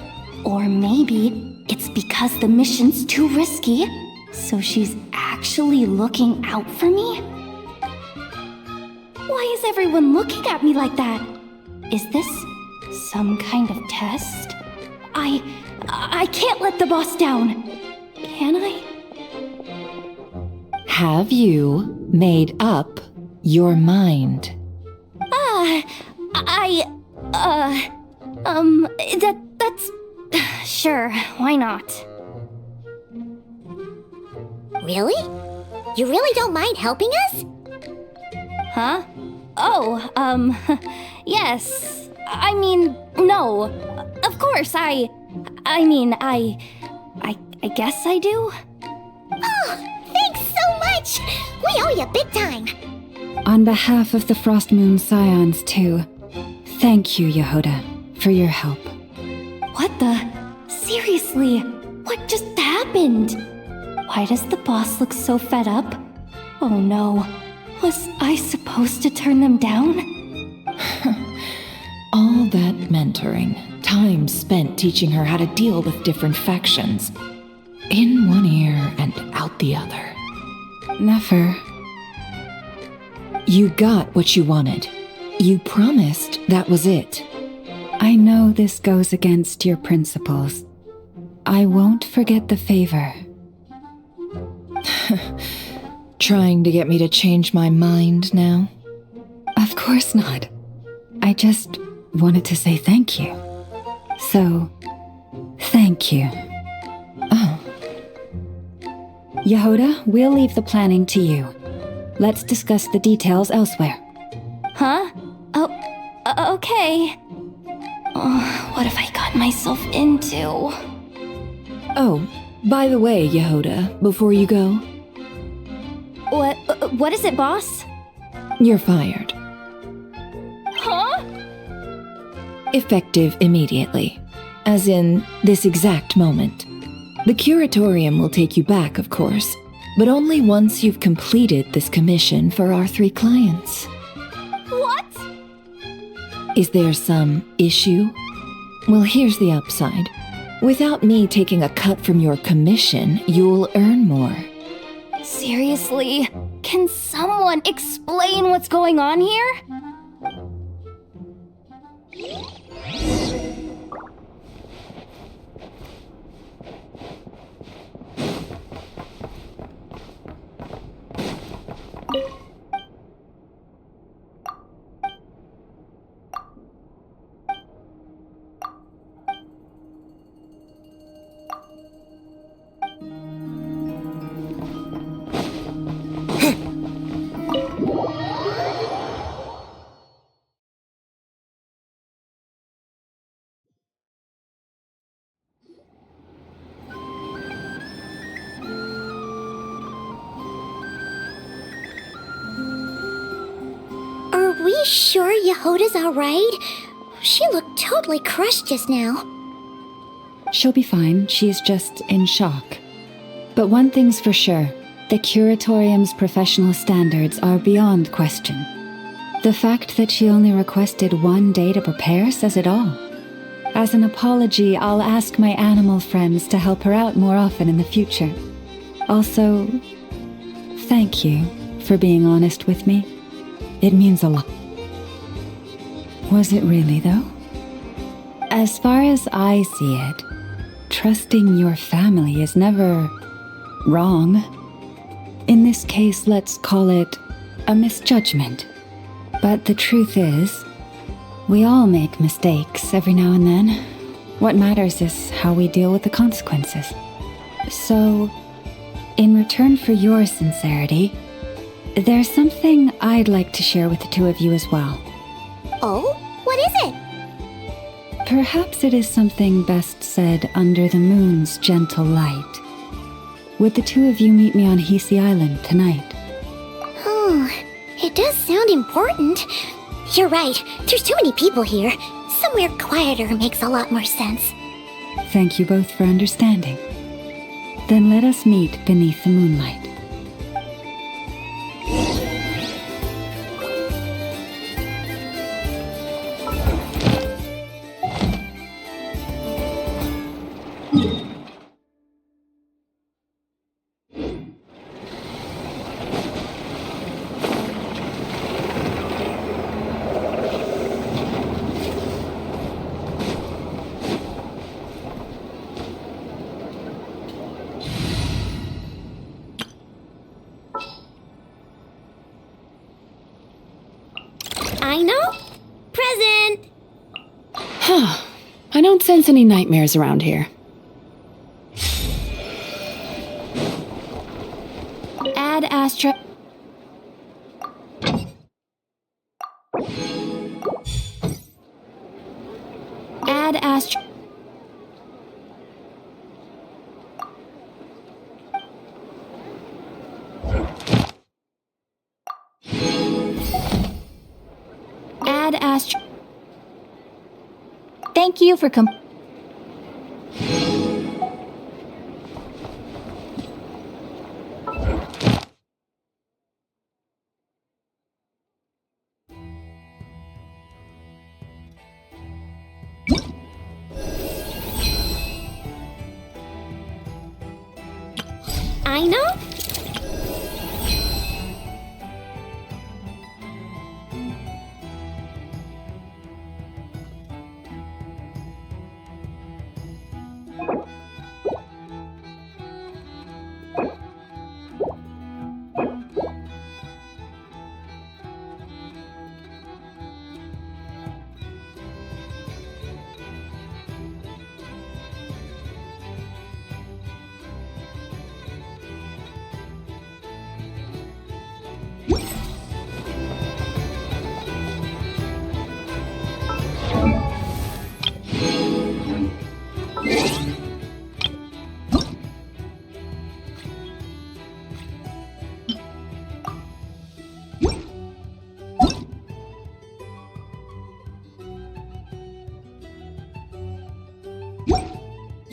Speaker 21: maybe it's because the mission's too risky, so she's actually looking out for me? Why is everyone looking at me like that? Is this some kind of test? I can't let the boss down. Can I?
Speaker 17: Have you made up your mind?
Speaker 21: That's... Sure, why not?
Speaker 1: Really? You really don't mind helping us?
Speaker 21: Huh? Yes. I mean, no. Of course, I guess I do.
Speaker 1: Oh, thanks so much! We owe you big time!
Speaker 2: On behalf of the Frost Moon Scions, too, thank you, Yehoda, for your help.
Speaker 21: What the? Seriously, what just happened? Why does the boss look so fed up? Oh no, was I supposed to turn them down?
Speaker 17: All that mentoring, time spent teaching her how to deal with different factions. In one ear and out the other.
Speaker 2: Never.
Speaker 17: You got what you wanted. You promised that was it.
Speaker 2: I know this goes against your principles. I won't forget the favor.
Speaker 17: Trying to get me to change my mind now?
Speaker 2: Of course not. I just wanted to say thank you. So, thank you.
Speaker 17: Oh.
Speaker 2: Yehoda, we'll leave the planning to you. Let's discuss the details elsewhere.
Speaker 21: Huh? Oh, okay. Oh, what have I gotten myself into?
Speaker 17: Oh, by the way, Yehoda, before you go...
Speaker 21: What is it, boss?
Speaker 17: You're fired.
Speaker 21: Huh?
Speaker 17: Effective immediately. As in, this exact moment. The curatorium will take you back, of course, but only once you've completed this commission for our 3 clients.
Speaker 21: What?
Speaker 17: Is there some issue? Well, here's the upside. Without me taking a cut from your commission, you'll earn more.
Speaker 21: Seriously? Can someone explain what's going on here?
Speaker 1: Are we sure Yehoda's alright? She looked totally crushed just now.
Speaker 2: She'll be fine. She's just in shock. But one thing's for sure. The curatorium's professional standards are beyond question. The fact that she only requested 1 day to prepare says it all. As an apology, I'll ask my animal friends to help her out more often in the future. Also, thank you for being honest with me. It means a lot. Was it really, though? As far as I see it, trusting your family is never wrong. In this case, let's call it a misjudgment. But the truth is, we all make mistakes every now and then. What matters is how we deal with the consequences. So, in return for your sincerity, there's something I'd like to share with the 2 of you as well.
Speaker 1: Oh? What is it?
Speaker 2: Perhaps it is something best said under the moon's gentle light. Would the 2 of you meet me on Hz Island tonight?
Speaker 1: Oh, it does sound important. You're right, there's too many people here. Somewhere quieter makes a lot more sense.
Speaker 2: Thank you both for understanding. Then let us meet beneath the moonlight.
Speaker 1: I know. Present!
Speaker 14: I don't sense any nightmares around here.
Speaker 21: Ad Astra...
Speaker 15: Add Astra. Add Astra.
Speaker 21: Thank you for
Speaker 1: I know.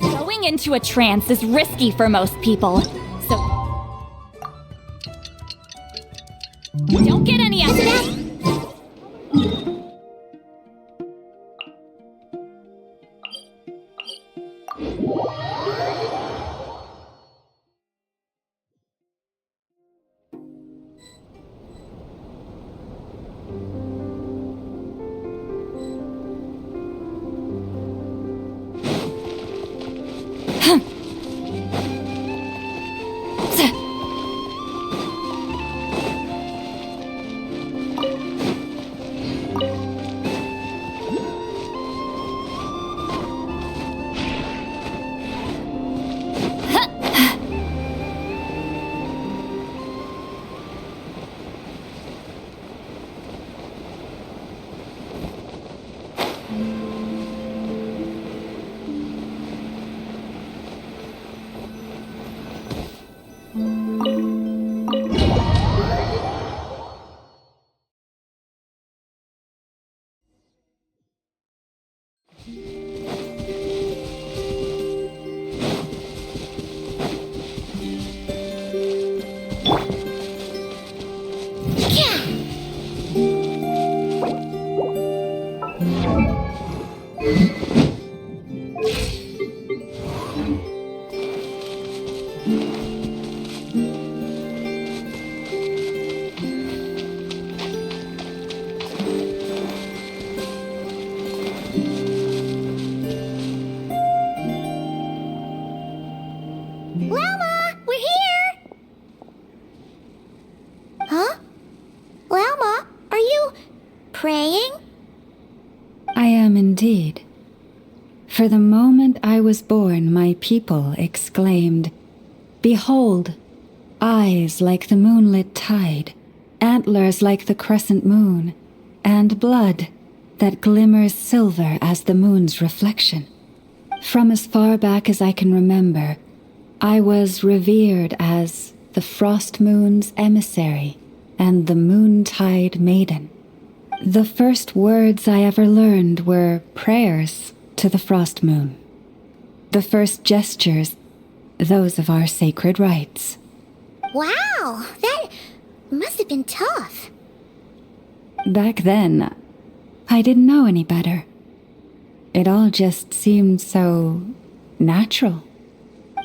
Speaker 21: Going into a trance is risky for most people, so don't get any ideas.
Speaker 1: Llama, we're here! Huh? Llama, are you praying?
Speaker 2: I am indeed. For the moment I was born, my people exclaimed, "Behold, eyes like the moonlit tide, antlers like the crescent moon, and blood that glimmers silver as the moon's reflection." From as far back as I can remember, I was revered as the frost moon's emissary and the moontide maiden. The first words I ever learned were prayers to the frost moon. The first gestures, those of our sacred rites.
Speaker 1: Wow, that must have been tough.
Speaker 2: Back then, I didn't know any better. It all just seemed so natural.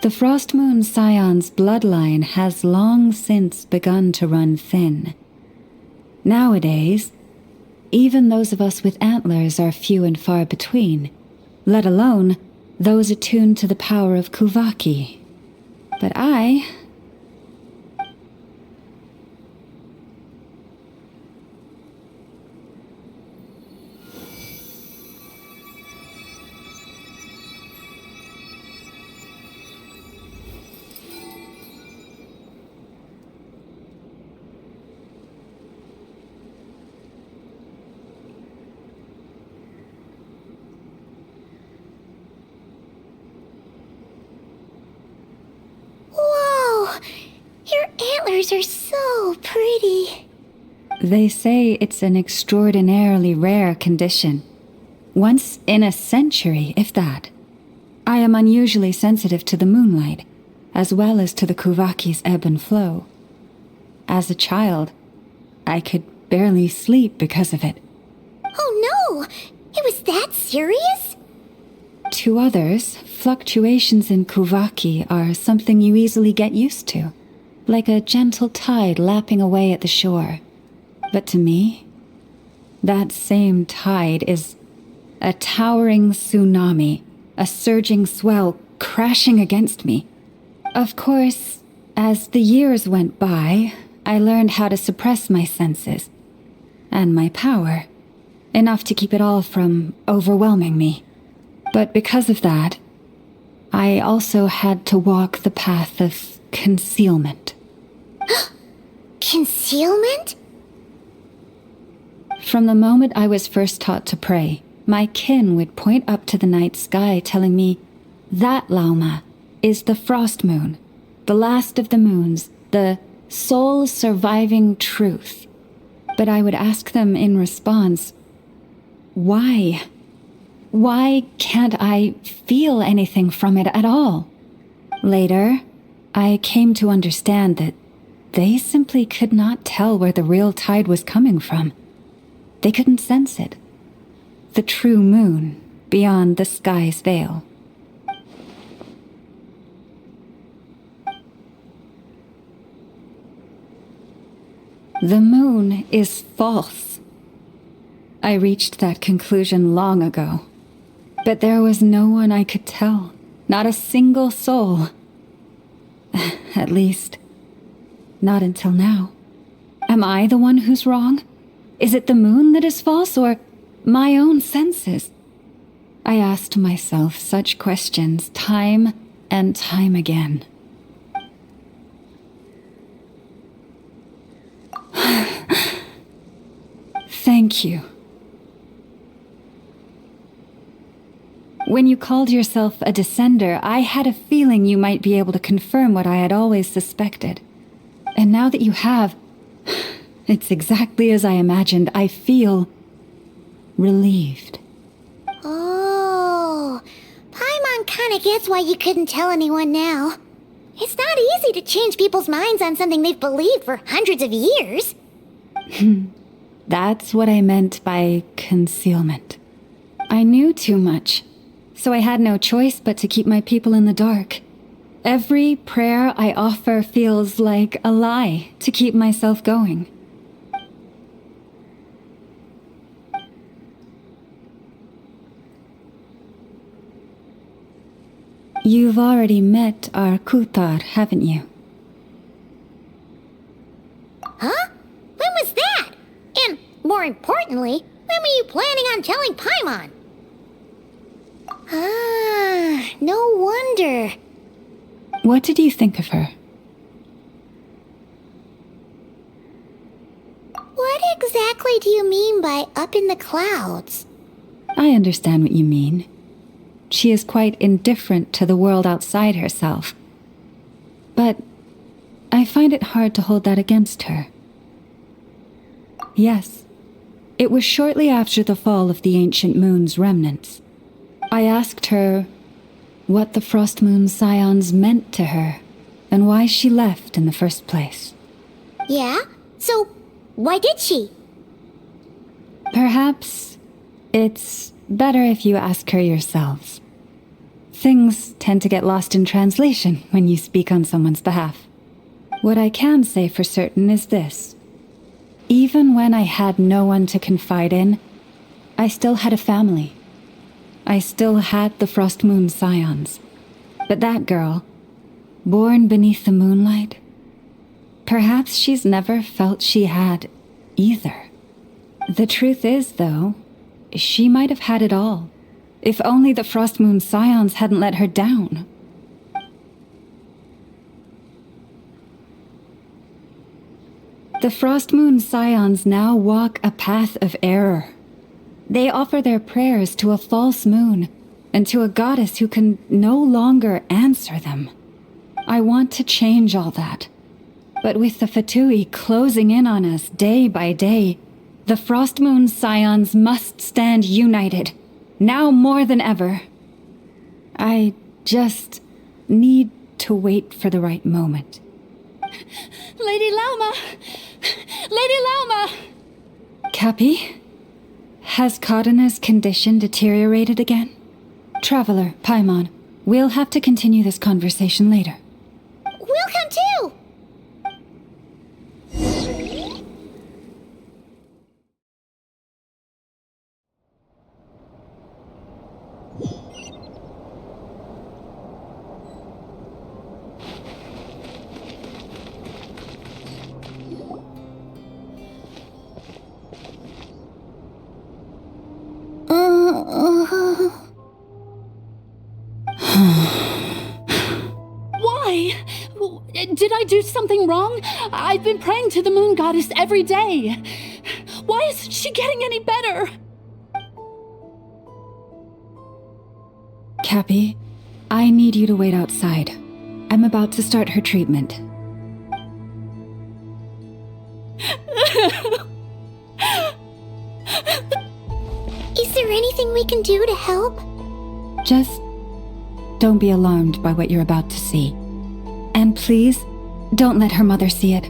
Speaker 2: The Frost Moon Scion's bloodline has long since begun to run thin. Nowadays, even those of us with antlers are few and far between, let alone those attuned to the power of Kuvaki. But I...
Speaker 1: stars are so pretty.
Speaker 2: They say it's an extraordinarily rare condition. Once in a century, if that. I am unusually sensitive to the moonlight, as well as to the Kuvaki's ebb and flow. As a child, I could barely sleep because of it.
Speaker 1: Oh no! It was that serious?
Speaker 2: To others, fluctuations in Kuvaki are something you easily get used to, like a gentle tide lapping away at the shore. But to me, that same tide is a towering tsunami, a surging swell crashing against me. Of course, as the years went by, I learned how to suppress my senses and my power, enough to keep it all from overwhelming me. But because of that, I also had to walk the path of concealment.
Speaker 1: Concealment?
Speaker 2: From the moment I was first taught to pray, my kin would point up to the night sky telling me, "That, Lauma, is the frost moon, the last of the moons, the sole surviving truth." But I would ask them in response, why? Why can't I feel anything from it at all? Later, I came to understand that they simply could not tell where the real tide was coming from. They couldn't sense it. The true moon beyond the sky's veil. The moon is false. I reached that conclusion long ago. But there was no one I could tell, not a single soul. At least, not until now. Am I the one who's wrong? Is it the moon that is false, or my own senses? I asked myself such questions time and time again. Thank you. When you called yourself a descender, I had a feeling you might be able to confirm what I had always suspected. And now that you have, it's exactly as I imagined. I feel relieved.
Speaker 1: Oh, Paimon kinda gets why you couldn't tell anyone now. It's not easy to change people's minds on something they've believed for hundreds of years.
Speaker 2: That's what I meant by concealment. I knew too much, so I had no choice but to keep my people in the dark. Every prayer I offer feels like a lie to keep myself going. You've already met our Kutar, haven't you?
Speaker 1: Huh? When was that? And, more importantly, when were you planning on telling Paimon? Ah, no wonder.
Speaker 2: What did you think of her?
Speaker 1: What exactly do you mean by up in the clouds?
Speaker 2: I understand what you mean. She is quite indifferent to the world outside herself. But I find it hard to hold that against her. Yes, it was shortly after the fall of the ancient moon's remnants. I asked her what the Frost Moon Scions meant to her, and why she left in the first place.
Speaker 1: Yeah? So, why did she?
Speaker 2: Perhaps it's better if you ask her yourselves. Things tend to get lost in translation when you speak on someone's behalf. What I can say for certain is this. Even when I had no one to confide in, I still had a family. I still had the Frost Moon Scions. But that girl, born beneath the moonlight, perhaps she's never felt she had either. The truth is, though, she might have had it all, if only the Frost Moon Scions hadn't let her down. The Frost Moon Scions now walk a path of error. They offer their prayers to a false moon, and to a goddess who can no longer answer them. I want to change all that. But with the Fatui closing in on us day by day, the Frost Moon Scions must stand united, now more than ever. I just need to wait for the right moment.
Speaker 18: Lady Lauma! Lady Lauma!
Speaker 2: Cappy? Has Cardina's condition deteriorated again? Traveler, Paimon, we'll have to continue this conversation later.
Speaker 1: We'll come too!
Speaker 18: Why? Did I do something wrong? I've been praying to the moon goddess every day. Why isn't she getting any better?
Speaker 2: Cappy, I need you to wait outside. I'm about to start her treatment.
Speaker 1: Is there anything we can do to help?
Speaker 2: Just don't be alarmed by what you're about to see. And please, don't let her mother see it.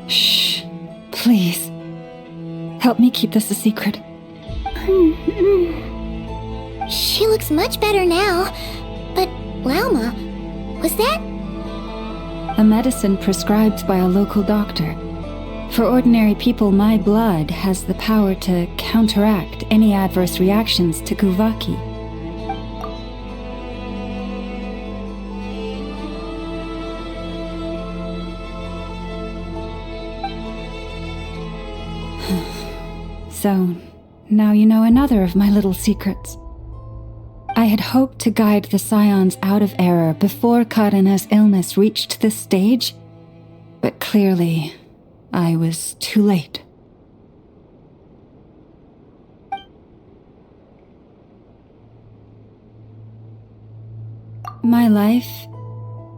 Speaker 2: Shh. Please. Help me keep this a secret.
Speaker 1: She looks much better now. But, Lauma, was that?
Speaker 2: A medicine prescribed by a local doctor. For ordinary people, my blood has the power to counteract any adverse reactions to Kuvaki. So, now you know another of my little secrets. I had hoped to guide the Scions out of error before Karina's illness reached this stage, but clearly, I was too late. My life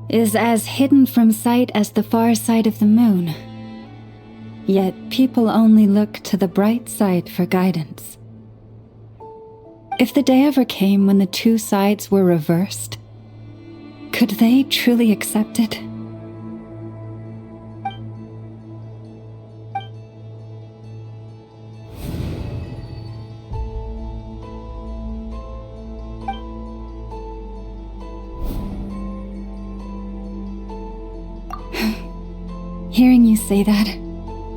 Speaker 2: is as hidden from sight as the far side of the moon. Yet people only look to the bright side for guidance. If the day ever came when the two sides were reversed, could they truly accept it? Hearing you say that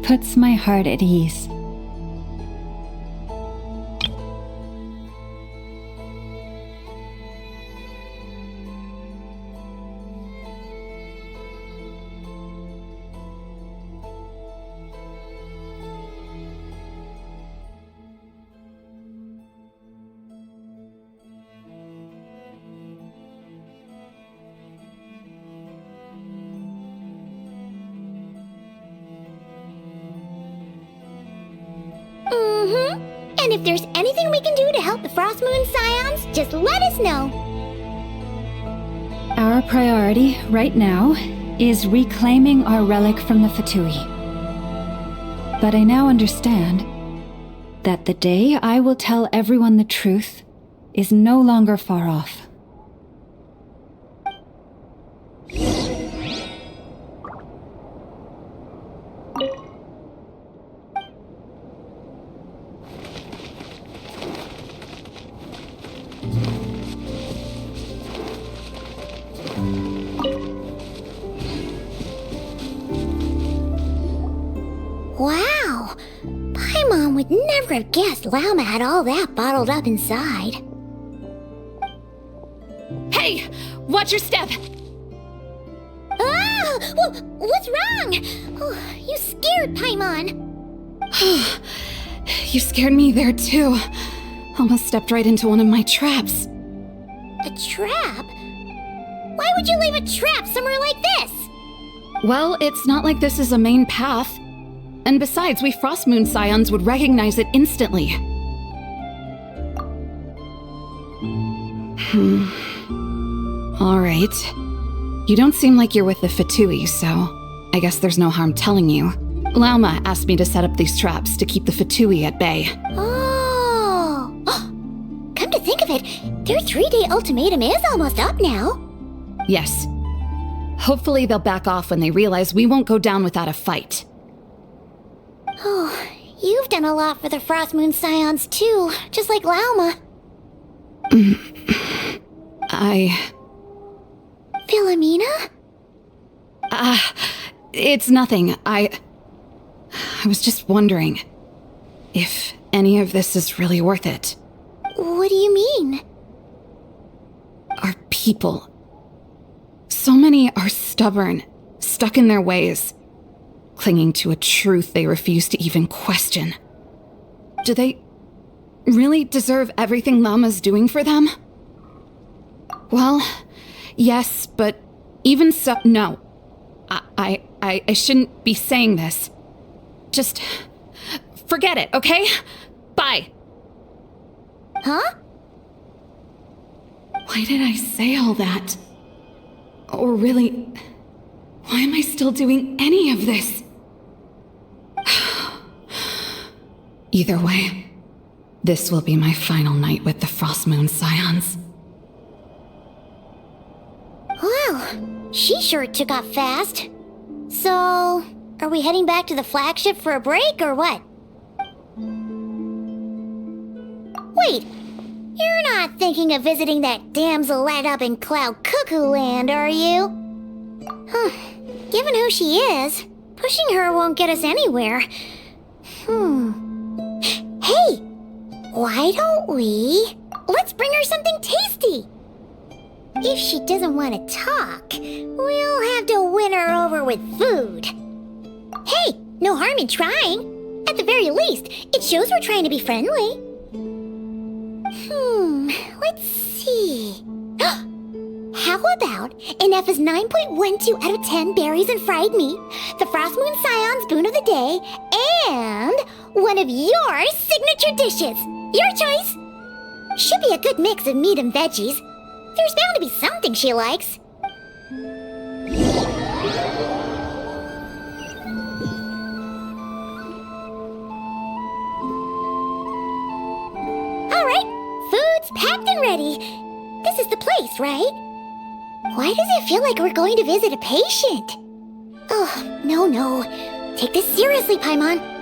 Speaker 2: puts my heart at ease.
Speaker 1: And if there's anything we can do to help the Frost Moon Scions, just let us know.
Speaker 2: Our priority right now is reclaiming our relic from the Fatui. But I now understand that the day I will tell everyone the truth is no longer far off.
Speaker 1: Wow! Paimon would never have guessed Lauma had all that bottled up inside.
Speaker 6: Hey! Watch your step!
Speaker 1: Ah! What's wrong? Oh, you scared Paimon.
Speaker 14: You scared me there too. Almost stepped right into one of my traps.
Speaker 1: A trap? Why would you leave a trap somewhere like this?
Speaker 14: Well, it's not like this is a main path. And besides, we Frost Moon Scions would recognize it instantly. Alright. You don't seem like you're with the Fatui, so I guess there's no harm telling you. Lauma asked me to set up these traps to keep the Fatui at bay.
Speaker 1: Oh! Come to think of it, their 3-day ultimatum is almost up now.
Speaker 14: Yes. Hopefully they'll back off when they realize we won't go down without a fight.
Speaker 1: Oh, you've done a lot for the Frost Moon Scions too, just like Lauma. Philomena?
Speaker 14: It's nothing. I was just wondering if any of this is really worth it.
Speaker 1: What do you mean?
Speaker 14: Our people. So many are stubborn, stuck in their ways, clinging to a truth they refuse to even question. Do they really deserve everything Lama's doing for them? Well, yes, but even so, no. I shouldn't be saying this. Just forget it, okay? Bye.
Speaker 1: Huh?
Speaker 14: Why did I say all that? Or really, why am I still doing any of this? Either way, this will be my final night with the Frost Moon Scions.
Speaker 1: Wow, she sure took off fast. So, are we heading back to the flagship for a break, or what? Wait, you're not thinking of visiting that damsel light up in Cloud Cuckoo Land, are you? Huh, given who she is, pushing her won't get us anywhere. Hey, why don't we... Let's bring her something tasty! If she doesn't want to talk, we'll have to win her over with food. Hey, no harm in trying. At the very least, it shows we're trying to be friendly. Let's see. How about an F's 9.12 out of 10 berries and fried meat, the Frost Moon Scion's boon of the day, and one of your signature dishes. Your choice. Should be a good mix of meat and veggies. There's bound to be something she likes. Alright, food's packed and ready. This is the place, right? Why does it feel like we're going to visit a patient? Oh, no. Take this seriously, Paimon.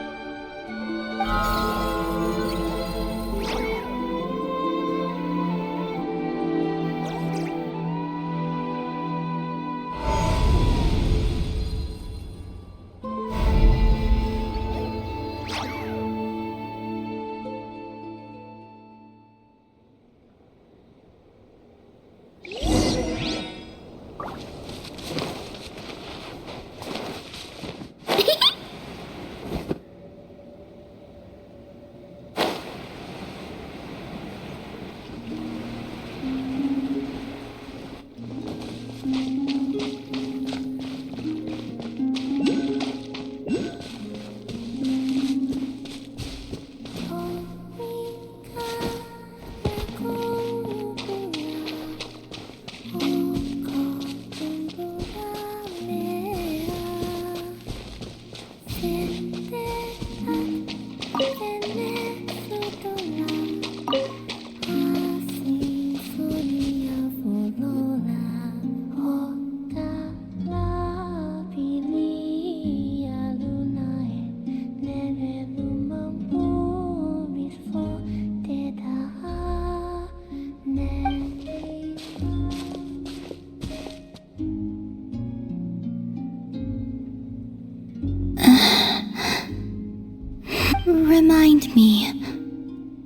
Speaker 1: Remind me,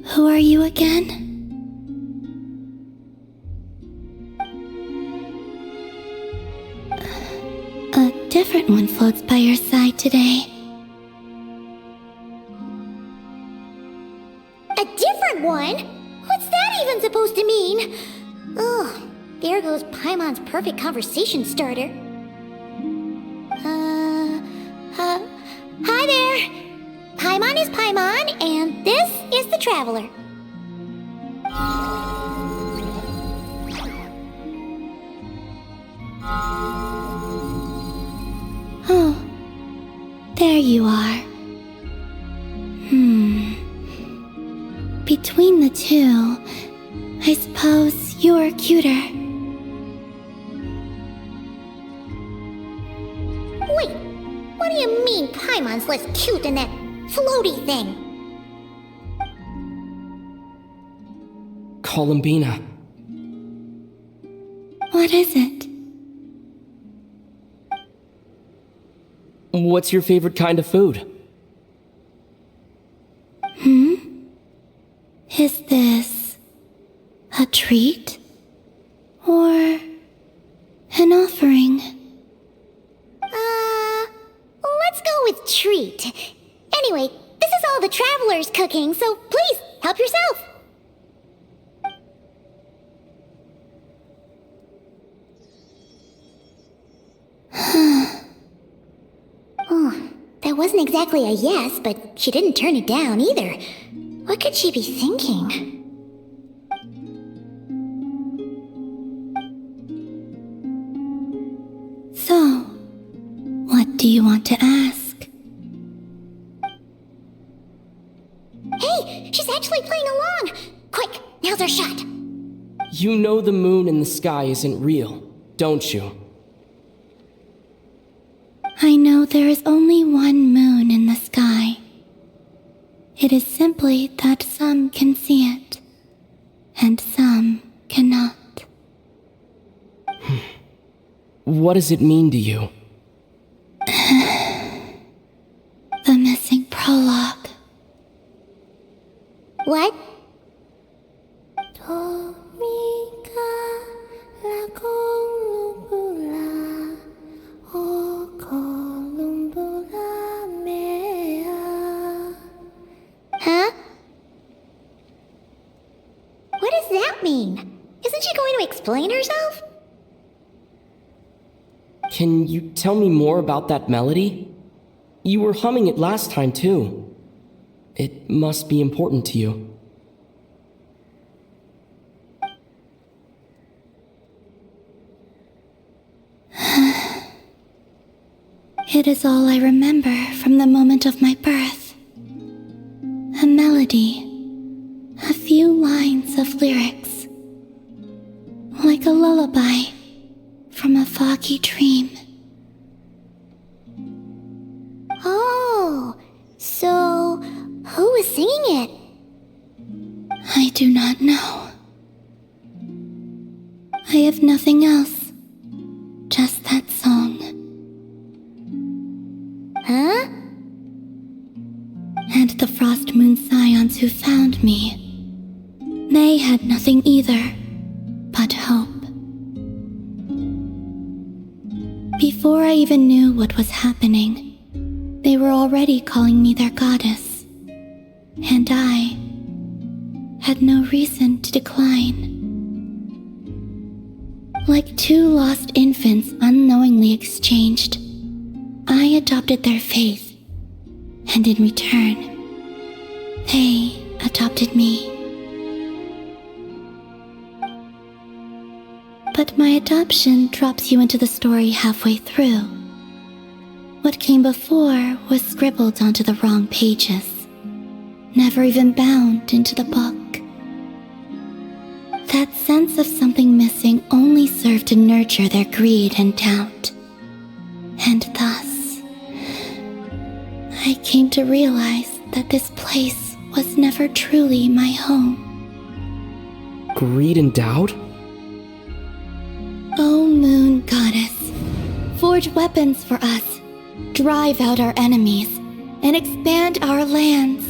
Speaker 1: who are you again? different one floats by your side today. A different one? What's that even supposed to mean? Ugh, there goes Paimon's perfect conversation starter. Hi there! Paimon is Paimon, and this is the Traveler. Oh, there you are. Between the two, I suppose you're cuter. Wait, what do you mean Paimon's less cute than that floaty thing?
Speaker 8: Columbina.
Speaker 1: What is it?
Speaker 8: What's your favorite kind of food?
Speaker 1: Is this a treat or an offering? Let's go with treat. Anyway, this is all the Traveler's cooking, so please help yourself. Oh, that wasn't exactly a yes, but she didn't turn it down either. What could she be thinking? So, what do you want to ask? Hey, she's actually playing along! Quick, now's our shot.
Speaker 8: You know the moon in the sky isn't real, don't you?
Speaker 1: I know there is only one moon in the sky. It is simply that some can see it, and some cannot.
Speaker 8: What does it mean to you?
Speaker 1: The missing prologue. What? Huh? What does that mean? Isn't she going to explain herself?
Speaker 8: Can you tell me more about that melody? You were humming it last time, too. It must be important to you.
Speaker 1: It is all I remember from the moment of my birth. A melody. A few lines of lyrics. Like a lullaby from a foggy dream. Oh, so who was singing it? I do not know. I have nothing else. Just that song. Huh? And the Frost Moon Scions who found me. They had nothing either but hope. Before I even knew what was happening, they were already calling me their goddess. And I had no reason to decline. Like two lost infants unknowingly exchanged, I adopted their faith, and in return, they adopted me. But my adoption drops you into the story halfway through. What came before was scribbled onto the wrong pages, never even bound into the book. That sense of something missing only served to nurture their greed and doubt. And thus, I came to realize that this place was never truly my home.
Speaker 8: Greed and doubt?
Speaker 1: O Moon Goddess, forge weapons for us, drive out our enemies, and expand our lands.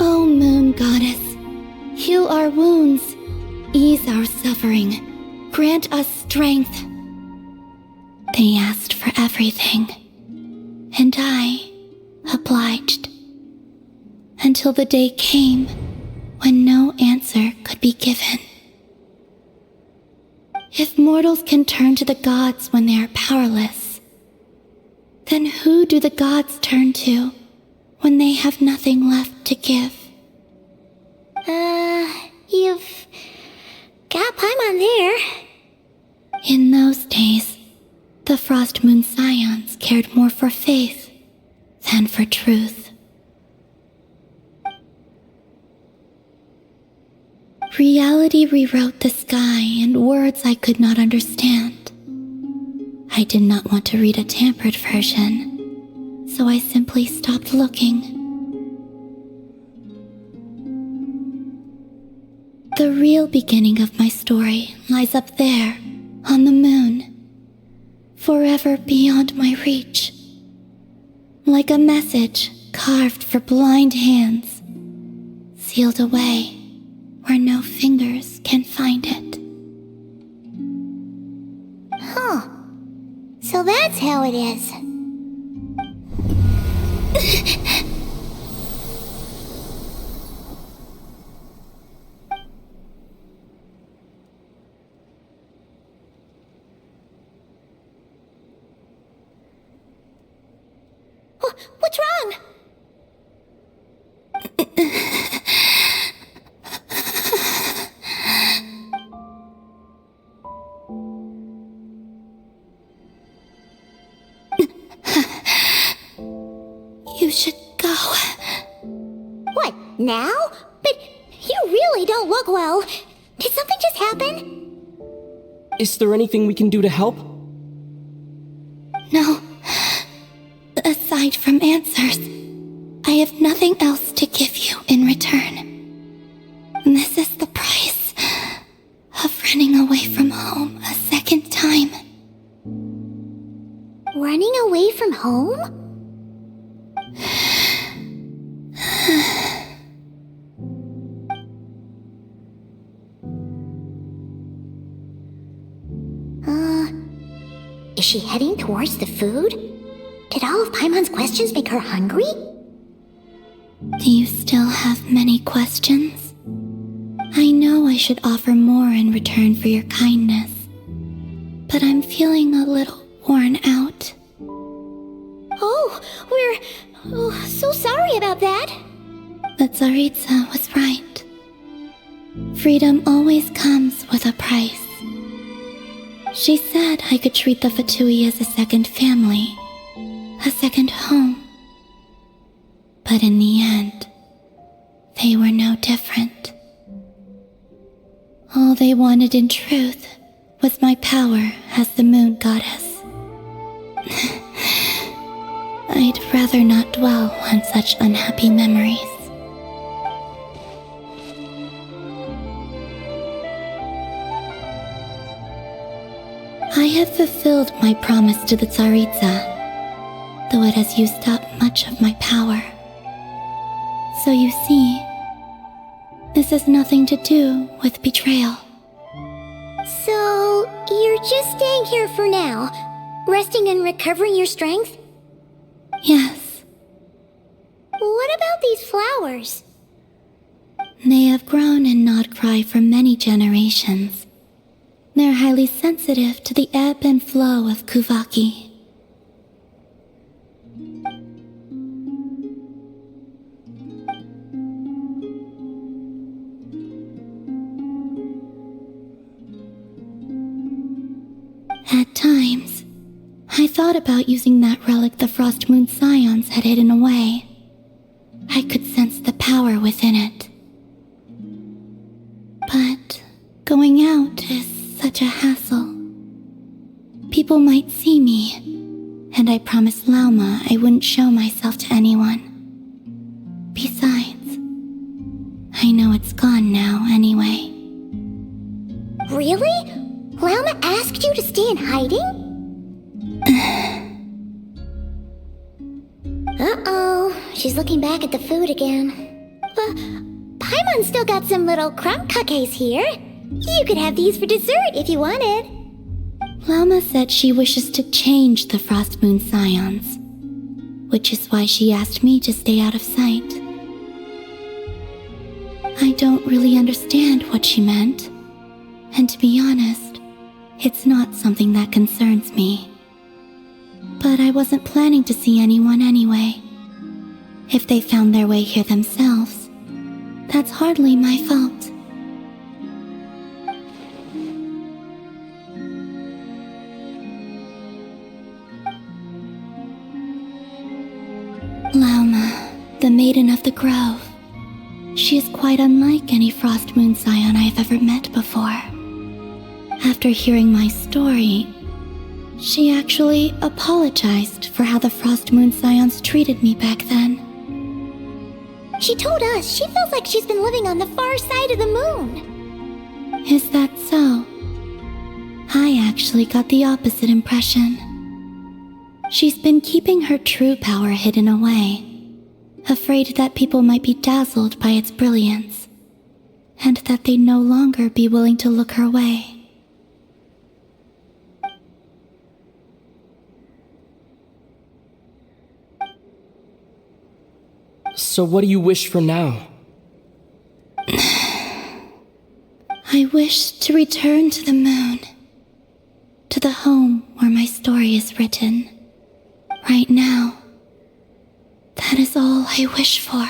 Speaker 1: O Moon Goddess, heal our wounds, ease our suffering, grant us strength. They asked everything. And I obliged. Until the day came when no answer could be given. If mortals can turn to the gods when they are powerless, then who do the gods turn to when they have nothing left to give? You've got Paimon there. In those days, the Frost Moon Scions cared more for faith than for truth. Reality rewrote the sky in words I could not understand. I did not want to read a tampered version, so I simply stopped looking. The real beginning of my story lies up there, on the moon, forever beyond my reach. Like a message carved for blind hands, sealed away where no fingers can find it. Huh. So that's how it is. What's wrong? You should go. What, now? But you really don't look well. Did something just happen?
Speaker 8: Is there anything we can do to help?
Speaker 1: No. Aside from answers, I have nothing else to give you in return. This is the price of running away from home a second time. Running away from home? Is she heading towards the food? Did all of Paimon's questions make her hungry? Do you still have many questions? I know I should offer more in return for your kindness, but I'm feeling a little worn out. Oh, we're so sorry about that. The Tsaritsa was right. Freedom always comes with a price. She said I could treat the Fatui as a second family, a second home. But in the end, they were no different. All they wanted in truth was my power as the moon goddess. I'd rather not dwell on such unhappy memories. I have fulfilled my promise to the Tsaritsa, though it has used up much of my power. So you see, this has nothing to do with betrayal. So, you're just staying here for now, resting and recovering your strength? Yes. What about these flowers? They have grown in Nodcry for many generations. They're highly sensitive to the ebb and flow of Kuvaki. At times, I thought about using that relic the Frost Moon Scions had hidden away. I could sense the power within it. But going out is such a hassle. People might see me, and I promised Lauma I wouldn't show myself to anyone. Besides, I know it's gone now anyway. Really? Lauma asked you to stay in hiding? Uh-oh, she's looking back at the food again. Paimon's still got some little crumb cookies here. You could have these for dessert if you wanted.
Speaker 21: Llama said she wishes to change the Frost Moon Scions, which is why she asked me to stay out of sight. I don't really understand what she meant, and to be honest, it's not something that concerns me. But I wasn't planning to see anyone anyway. If they found their way here themselves, that's hardly my fault. Lauma, the Maiden of the Grove. She is quite unlike any Frost Moon Scion I have ever met before. After hearing my story, she actually apologized for how the Frost Moon Scions treated me back then.
Speaker 1: She told us she feels like she's been living on the far side of the moon.
Speaker 21: Is that so? I actually got the opposite impression. She's been keeping her true power hidden away, afraid that people might be dazzled by its brilliance, and that they'd no longer be willing to look her way.
Speaker 8: So what do you wish for now?
Speaker 21: I wish to return to the moon, to the home where my story is written. Right now, that is all I wish for.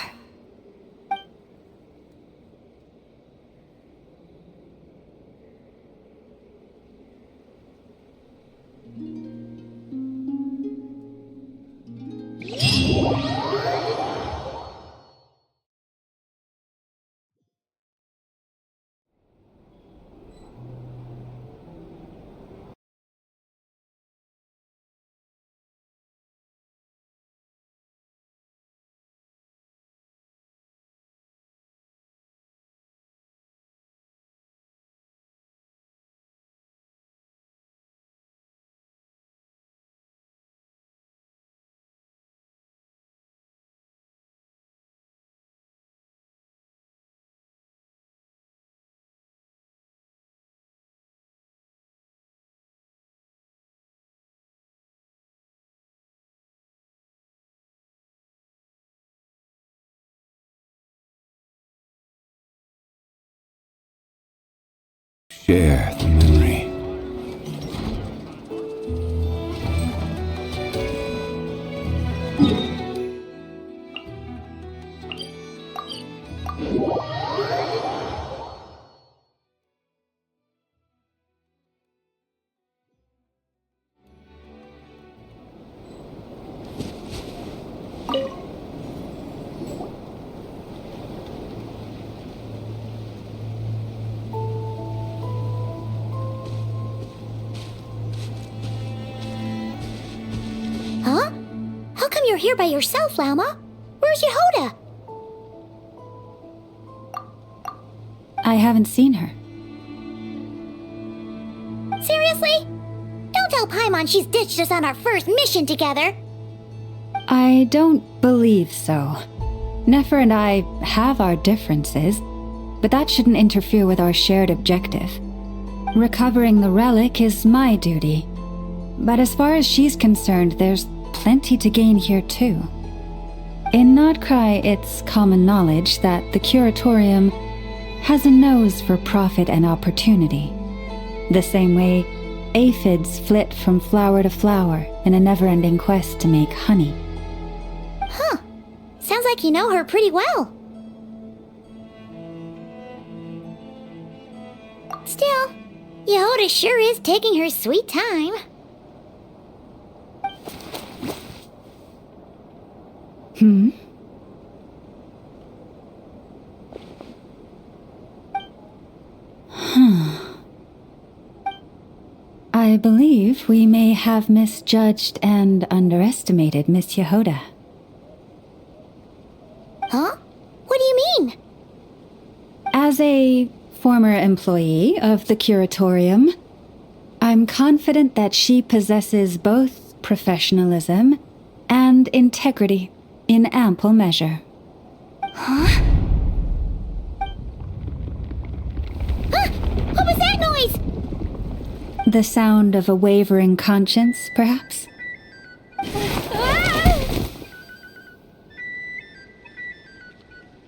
Speaker 16: Share the memory.
Speaker 1: Huh? How come you're here by yourself, Lauma? Where's Yehoda?
Speaker 2: I haven't seen her.
Speaker 1: Seriously? Don't tell Paimon she's ditched us on our first mission together.
Speaker 2: I don't believe so. Nefer and I have our differences, but that shouldn't interfere with our shared objective. Recovering the relic is my duty. But as far as she's concerned, there's plenty to gain here too. In Nodcry, it's common knowledge that the Curatorium has a nose for profit and opportunity. The same way aphids flit from flower to flower in a never-ending quest to make honey.
Speaker 1: Huh. Sounds like you know her pretty well. Still, Yehoda sure is taking her sweet time.
Speaker 2: I believe we may have misjudged and underestimated Miss Yehoda.
Speaker 1: Huh? What do you mean?
Speaker 2: As a former employee of the Curatorium, I'm confident that she possesses both professionalism and integrity in ample measure.
Speaker 1: Huh? What was that noise?
Speaker 2: The sound of a wavering conscience, perhaps?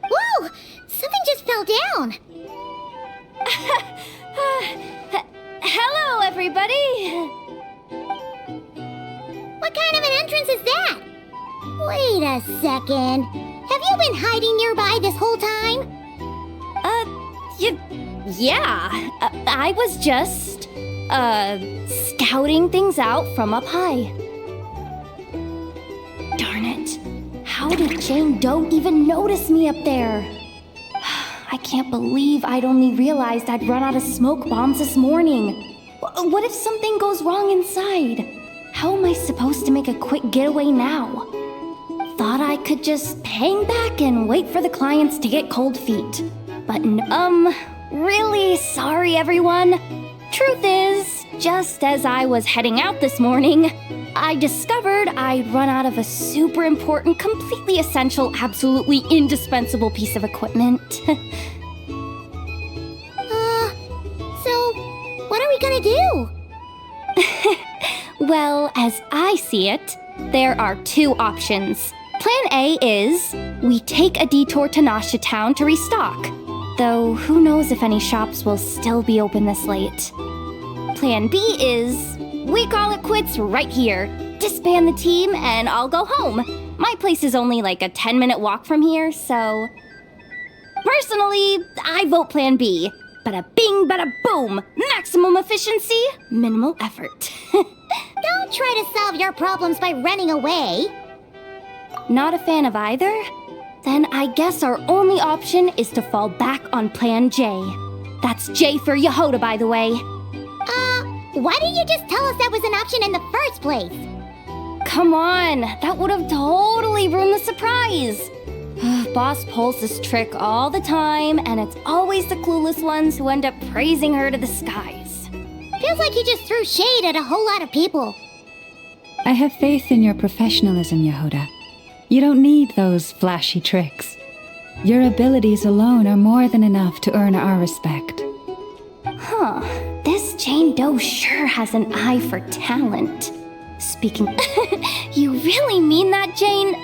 Speaker 1: Whoa! Something just fell down!
Speaker 21: Hello, everybody!
Speaker 1: What kind of an entrance is that? Wait a second. Have you been hiding nearby this whole time?
Speaker 21: Yeah. I was just, scouting things out from up high. Darn it. How did Jane Doe even notice me up there? I can't believe I'd only realized I'd run out of smoke bombs this morning. What if something goes wrong inside? How am I supposed to make a quick getaway now? Thought I could just hang back and wait for the clients to get cold feet. But really sorry everyone. Truth is, just as I was heading out this morning, I discovered I'd run out of a super important, completely essential, absolutely indispensable piece of equipment.
Speaker 1: So, what are we gonna do?
Speaker 21: Well, as I see it, there are two options. Plan A is, we take a detour to Nasha Town to restock. Though, who knows if any shops will still be open this late. Plan B is, we call it quits right here. Disband the team and I'll go home. My place is only like a 10-minute walk from here, so... Personally, I vote Plan B. Bada bing, bada boom. Maximum efficiency, minimal effort.
Speaker 1: Don't try to solve your problems by running away.
Speaker 21: Not a fan of either? Then I guess our only option is to fall back on Plan J. That's J for Yehoda, by the way.
Speaker 1: Why didn't you just tell us that was an option in the first place?
Speaker 21: Come on, that would have totally ruined the surprise. Boss pulls this trick all the time, and it's always the clueless ones who end up praising her to the skies.
Speaker 1: Feels like you just threw shade at a whole lot of people.
Speaker 2: I have faith in your professionalism, Yehoda. You don't need those flashy tricks. Your abilities alone are more than enough to earn our respect.
Speaker 21: Huh. This Jane Doe sure has an eye for talent. Speaking... You really mean that, Jane?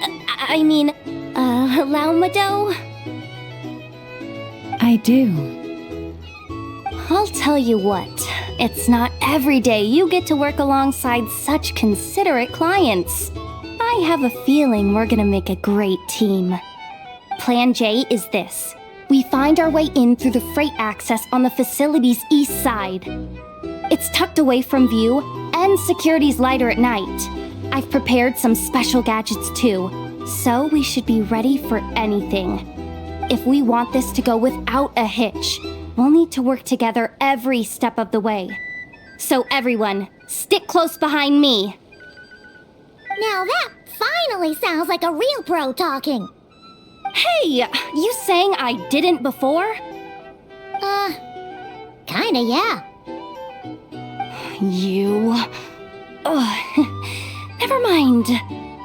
Speaker 21: Lauma Doe?
Speaker 2: I do.
Speaker 21: I'll tell you what. It's not every day you get to work alongside such considerate clients. I have a feeling we're gonna make a great team. Plan J is this. We find our way in through the freight access on the facility's east side. It's tucked away from view, and security's lighter at night. I've prepared some special gadgets too, so we should be ready for anything. If we want this to go without a hitch, we'll need to work together every step of the way. So everyone, stick close behind me.
Speaker 1: Now that finally sounds like a real pro talking.
Speaker 21: Hey, you saying I didn't before?
Speaker 1: Kinda, yeah.
Speaker 21: You... Never mind.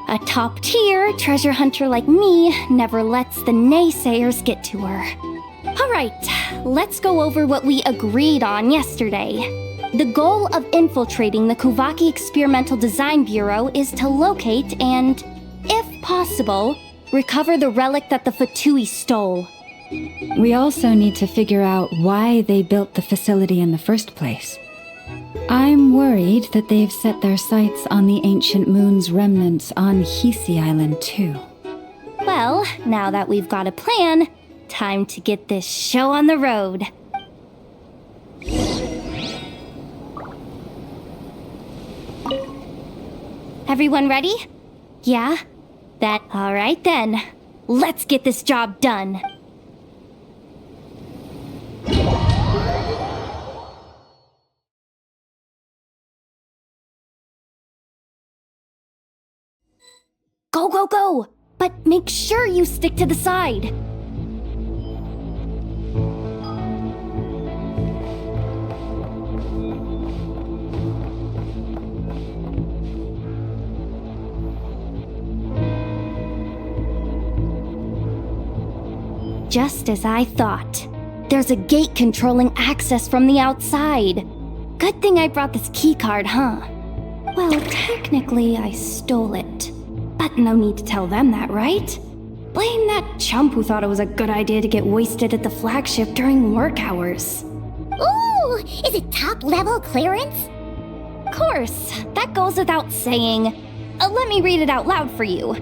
Speaker 21: A top-tier treasure hunter like me never lets the naysayers get to her. Alright, let's go over what we agreed on yesterday. The goal of infiltrating the Kuvaki Experimental Design Bureau is to locate and, if possible, recover the relic that the Fatui stole.
Speaker 2: We also need to figure out why they built the facility in the first place. I'm worried that they've set their sights on the ancient moon's remnants on Hz Island too.
Speaker 21: Well, now that we've got a plan, time to get this show on the road. Everyone ready? Yeah? Alright then. Let's get this job done. Go, go, go! But make sure you stick to the side. Just as I thought. There's a gate controlling access from the outside. Good thing I brought this keycard, huh? Well, technically, I stole it. But no need to tell them that, right? Blame that chump who thought it was a good idea to get wasted at the flagship during work hours.
Speaker 1: Ooh, is it top-level clearance?
Speaker 21: Course, that goes without saying. Let me read it out loud for you.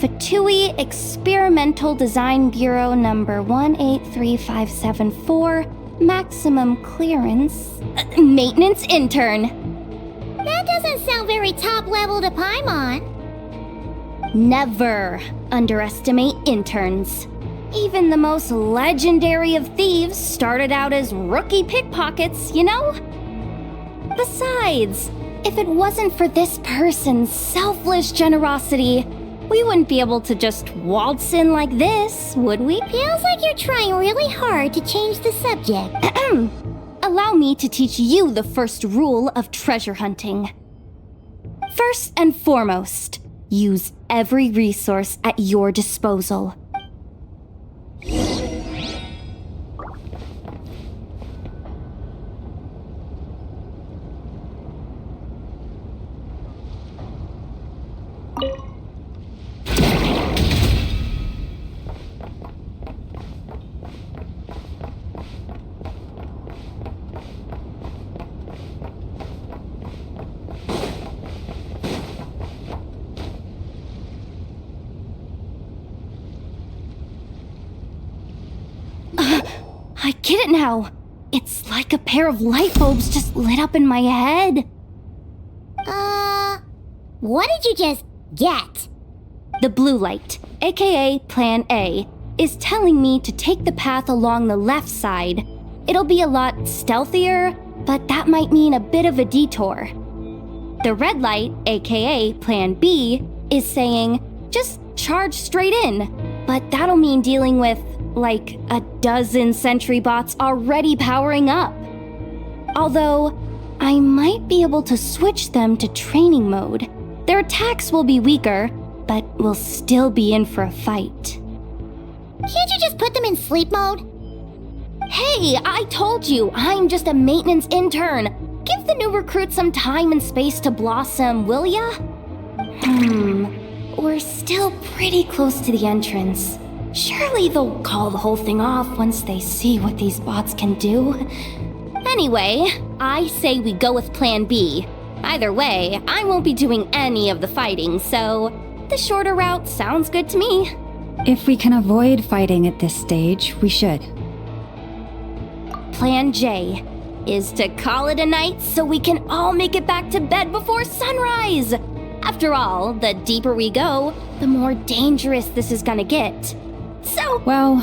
Speaker 21: Fatui Experimental Design Bureau number 183574, maximum clearance, maintenance intern.
Speaker 1: That doesn't sound very top-level to Paimon.
Speaker 21: Never underestimate interns. Even the most legendary of thieves started out as rookie pickpockets, you know? Besides, if it wasn't for this person's selfless generosity, we wouldn't be able to just waltz in like this, would we?
Speaker 1: Feels like you're trying really hard to change the subject.
Speaker 21: Allow me to teach you the first rule of treasure hunting. First and foremost, use every resource at your disposal. I get it now. It's like a pair of light bulbs just lit up in my head.
Speaker 1: What did you just get?
Speaker 21: The blue light, aka Plan A, is telling me to take the path along the left side. It'll be a lot stealthier, but that might mean a bit of a detour. The red light, aka Plan B, is saying, just charge straight in, but that'll mean dealing with like a dozen sentry bots already powering up. Although, I might be able to switch them to training mode. Their attacks will be weaker, but we'll still be in for a fight.
Speaker 1: Can't you just put them in sleep mode?
Speaker 21: Hey, I told you, I'm just a maintenance intern. Give the new recruits some time and space to blossom, will ya? We're still pretty close to the entrance. Surely they'll call the whole thing off once they see what these bots can do. Anyway, I say we go with Plan B. Either way, I won't be doing any of the fighting, so the shorter route sounds good to me.
Speaker 2: If we can avoid fighting at this stage, we should.
Speaker 21: Plan J is to call it a night so we can all make it back to bed before sunrise. After all, the deeper we go, the more dangerous this is gonna get. So,
Speaker 2: well,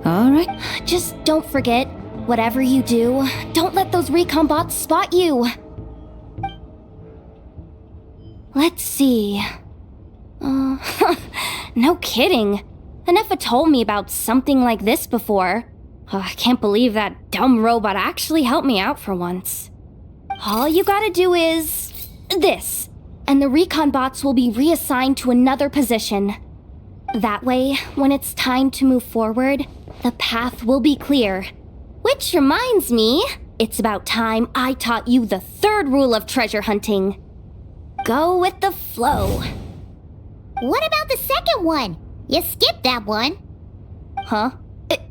Speaker 2: all right.
Speaker 21: Just don't forget, whatever you do, don't let those recon bots spot you. Let's see. No kidding. Anefa told me about something like this before. I can't believe that dumb robot actually helped me out for once. All you gotta do is this, and the recon bots will be reassigned to another position. That way, when it's time to move forward, the path will be clear. Which reminds me, it's about time I taught you the third rule of treasure hunting. Go with the flow.
Speaker 1: What about the second one? You skipped that one.
Speaker 21: Huh?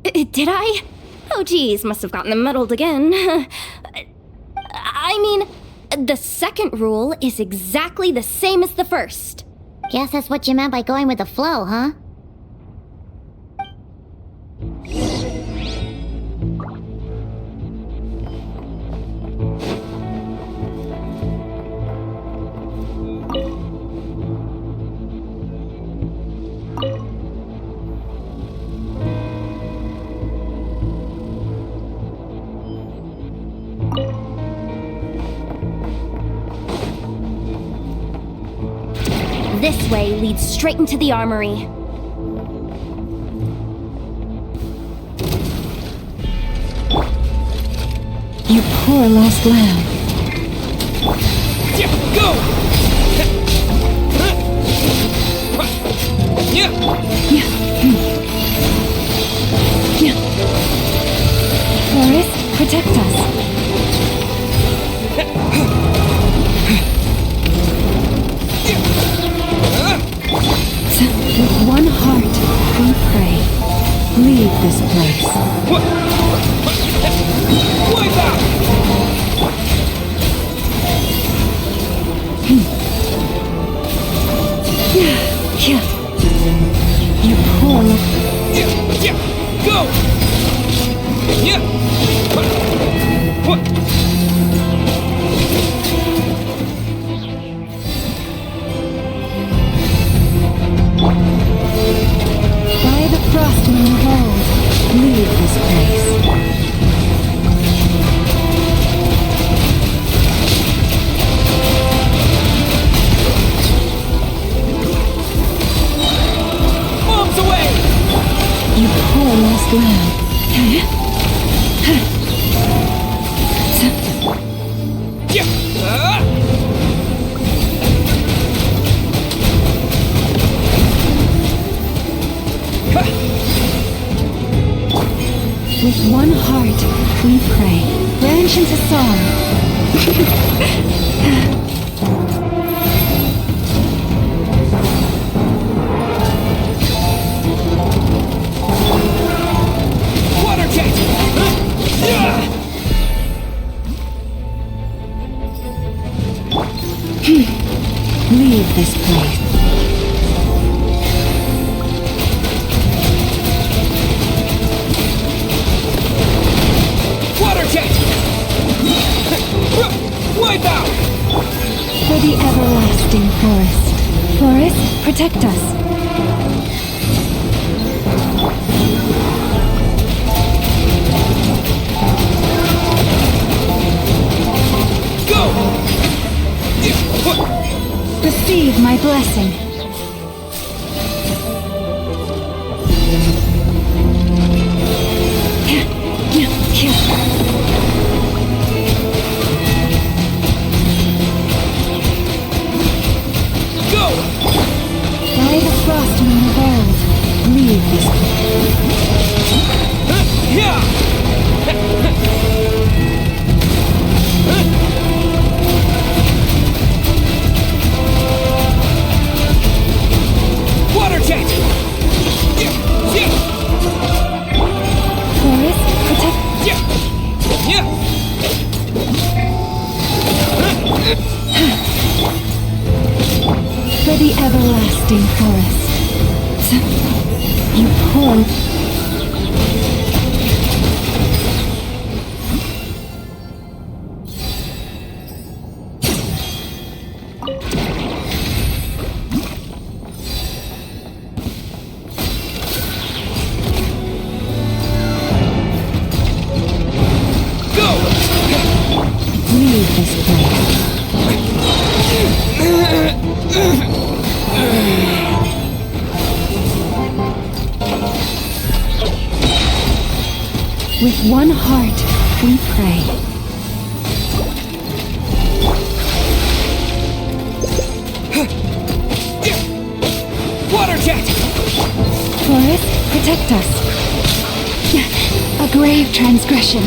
Speaker 21: Did I? Oh geez, must have gotten muddled again. I mean, the second rule is exactly the same as the first.
Speaker 1: Guess that's what you meant by going with the flow, huh?
Speaker 21: This way leads straight into the armory.
Speaker 2: You poor lost lamb.
Speaker 8: Yeah, go! Yeah!
Speaker 2: Flores, protect us. Leave this place.
Speaker 3: Wipe out!
Speaker 2: You poor
Speaker 3: Go! What?
Speaker 2: By the frost moon hold, leave this place.
Speaker 3: Bombs away!
Speaker 2: You poor lost lamb. With one heart, we pray. Branch into song.
Speaker 3: Water jet!
Speaker 2: Leave this place.
Speaker 3: Water jet! Wipe out!
Speaker 2: For the everlasting forest. Forest, protect us.
Speaker 3: Go!
Speaker 2: Receive my blessing.
Speaker 3: Go!
Speaker 2: By the frost moon of old, leave this
Speaker 3: Water jet!
Speaker 2: forest, protect. For the everlasting forest. You poor. Leave this place. With one heart, we pray.
Speaker 3: Water jet!
Speaker 2: Forest, protect us. A grave transgression.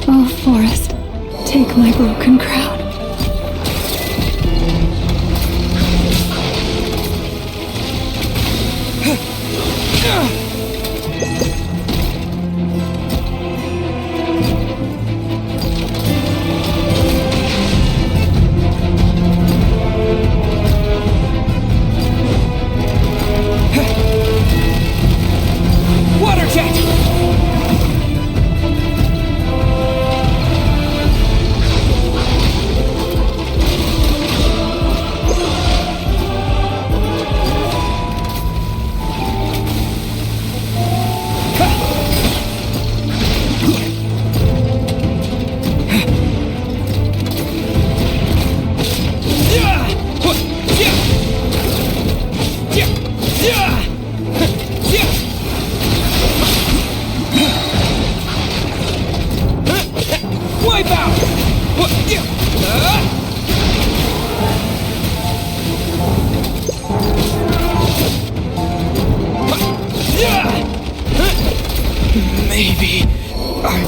Speaker 2: Oh, forest, take my broken crown.
Speaker 3: Water jet!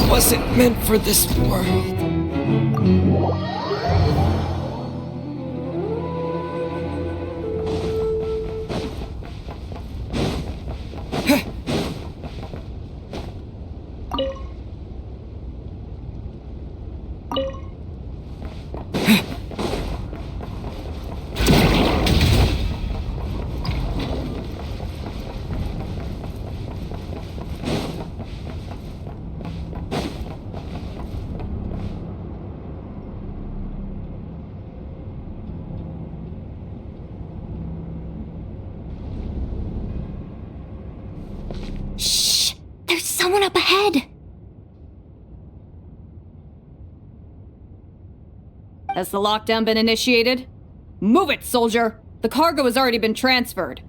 Speaker 8: wasn't meant for this world.
Speaker 21: There's someone up ahead!
Speaker 7: Has the lockdown been initiated? Move it, soldier! The cargo has already been transferred.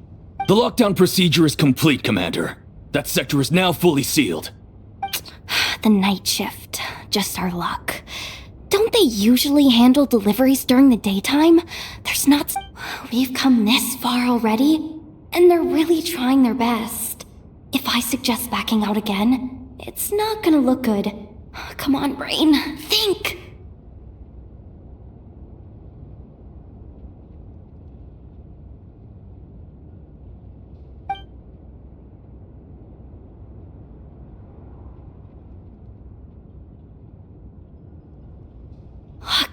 Speaker 3: The lockdown procedure is complete, Commander. That sector is now fully sealed.
Speaker 21: The night shift. Just our luck. Don't they usually handle deliveries during the daytime? There's not... We've come this far already, and they're really trying their best. If I suggest backing out again, it's not gonna look good. Come on, brain. Think!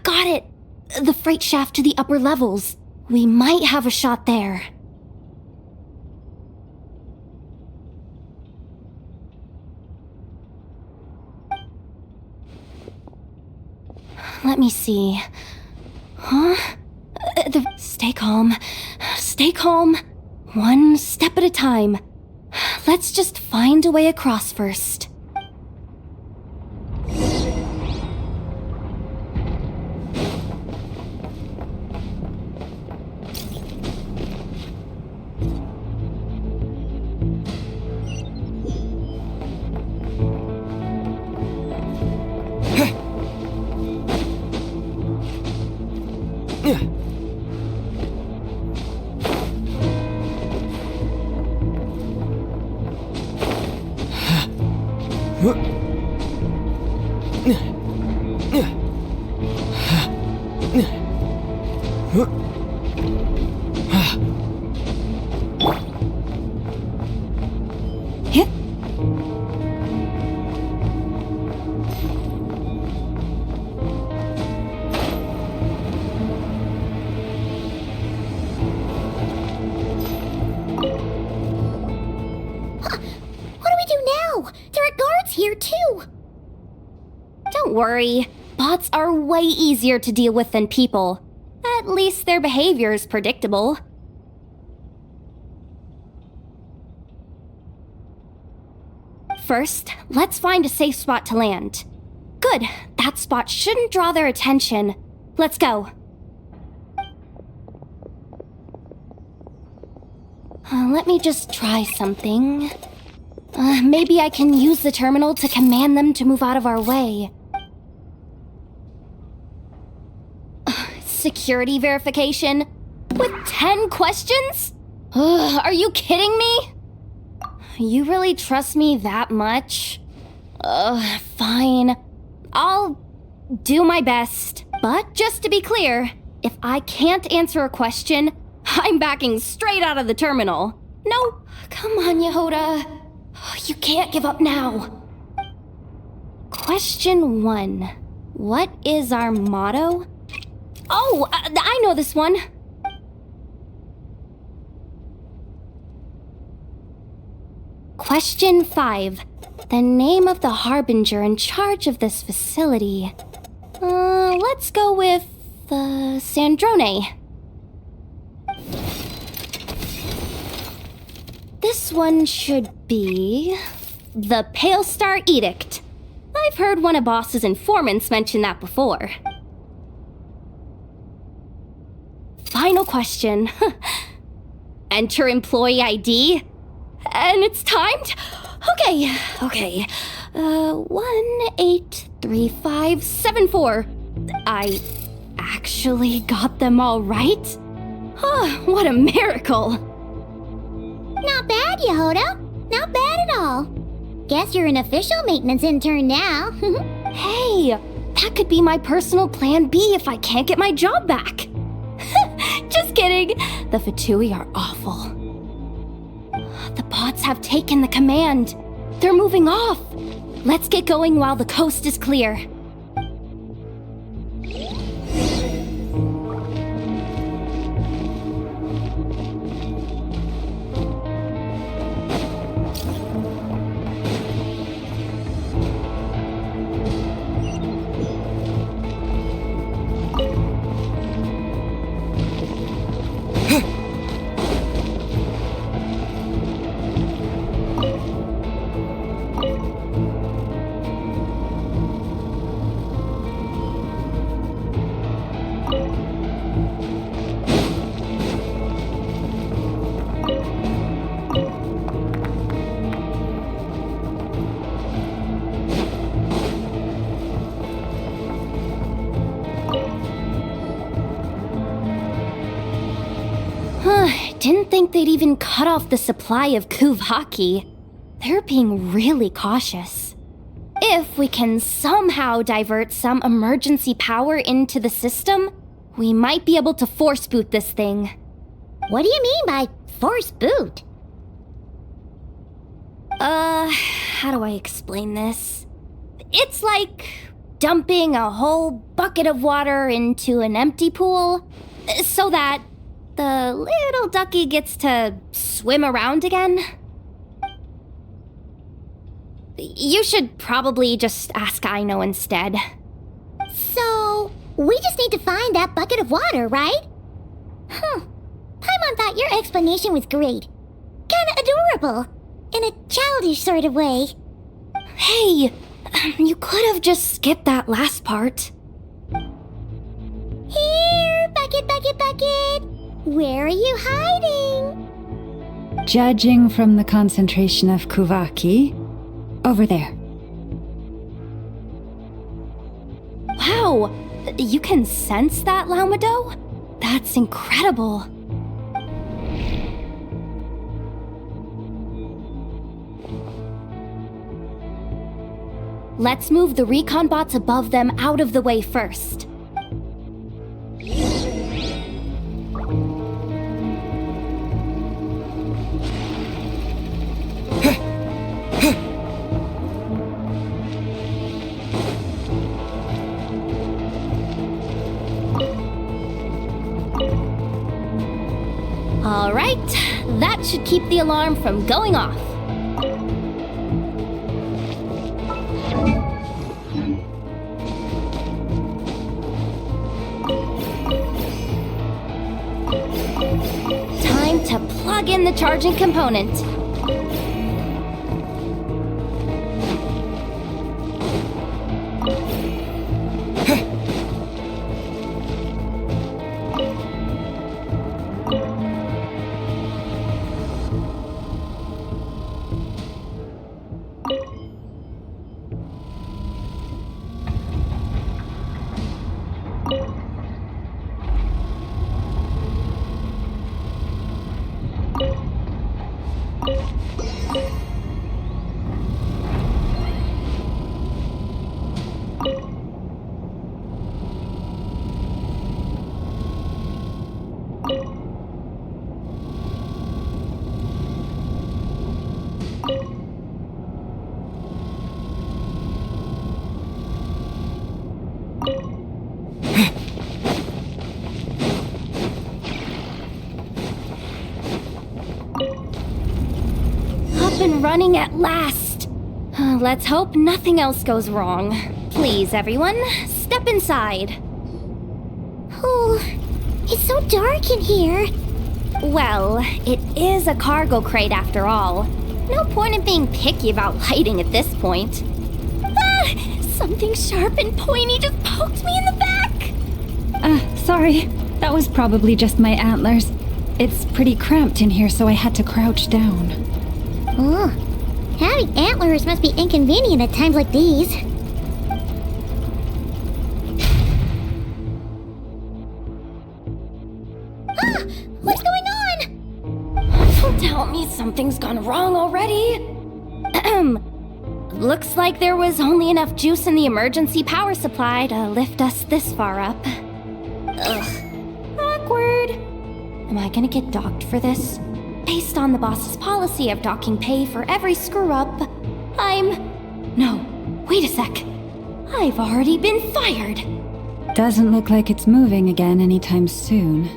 Speaker 21: Got it! The freight shaft to the upper levels. We might have a shot there. Let me see. Huh? Stay calm. Stay calm. One step at a time. Let's just find a way across first. Don't worry, bots are way easier to deal with than people. At least their behavior is predictable. First, let's find a safe spot to land. Good, that spot shouldn't draw their attention. Let's go. Let me just try something. Maybe I can use the terminal to command them to move out of our way. Security verification? With 10 questions? Are you kidding me? You really trust me that much? Fine. I'll do my best. But just to be clear, if I can't answer a question, I'm backing straight out of the terminal. No, come on, Yehoda. You can't give up now. Question 1. What is our motto? Oh, I know this one. Question 5. The name of the harbinger in charge of this facility. Let's go with, Sandrone. This one should be... the Pale Star Edict. I've heard one of Boss's informants mention that before. Final question. Enter employee ID. And it's timed? Okay. 183574. I actually got them all right? What a miracle.
Speaker 1: Not bad, Yehoda. Not bad at all. Guess you're an official maintenance intern now.
Speaker 21: Hey, that could be my personal plan B if I can't get my job back. Just kidding. The Fatui are awful. The bots have taken the command. They're moving off. Let's get going while the coast is clear. Didn't think they'd even cut off the supply of Kuvaki. They're being really cautious. If we can somehow divert some emergency power into the system, we might be able to force boot this thing.
Speaker 1: What do you mean by force boot?
Speaker 21: How do I explain this? It's like dumping a whole bucket of water into an empty pool, so that the little ducky gets to swim around again. You should probably just ask Aino instead.
Speaker 1: So, we just need to find that bucket of water, right? Paimon thought your explanation was great. Kinda adorable. In a childish sort of way.
Speaker 21: Hey, you could have just skipped that last part.
Speaker 1: Here, bucket, bucket, bucket. Where are you hiding?
Speaker 2: Judging from the concentration of Kuvaki, over there.
Speaker 21: Wow, you can sense that, Laumado? That's incredible. Let's move the recon bots above them out of the way first. All right, that should keep the alarm from going off. Time to plug in the charging component. Up and running at last. Let's hope nothing else goes wrong. Please, everyone, step inside.
Speaker 1: Oh, it's so dark in here.
Speaker 21: Well, it is a cargo crate after all. No point in being picky about lighting at this point. Ah! Something sharp and pointy just poked me in the back!
Speaker 2: Sorry. That was probably just my antlers. It's pretty cramped in here, so I had to crouch down.
Speaker 1: Oh, having antlers must be inconvenient at times like these. Ah! What's going on?
Speaker 21: Don't tell me something's gone wrong already. looks like there was only enough juice in the emergency power supply to lift us this far up. Ugh. Awkward. Am I gonna get docked for this? Based on the boss's policy of docking pay for every screw-up, No, wait a sec. I've already been fired.
Speaker 2: Doesn't look like it's moving again anytime soon.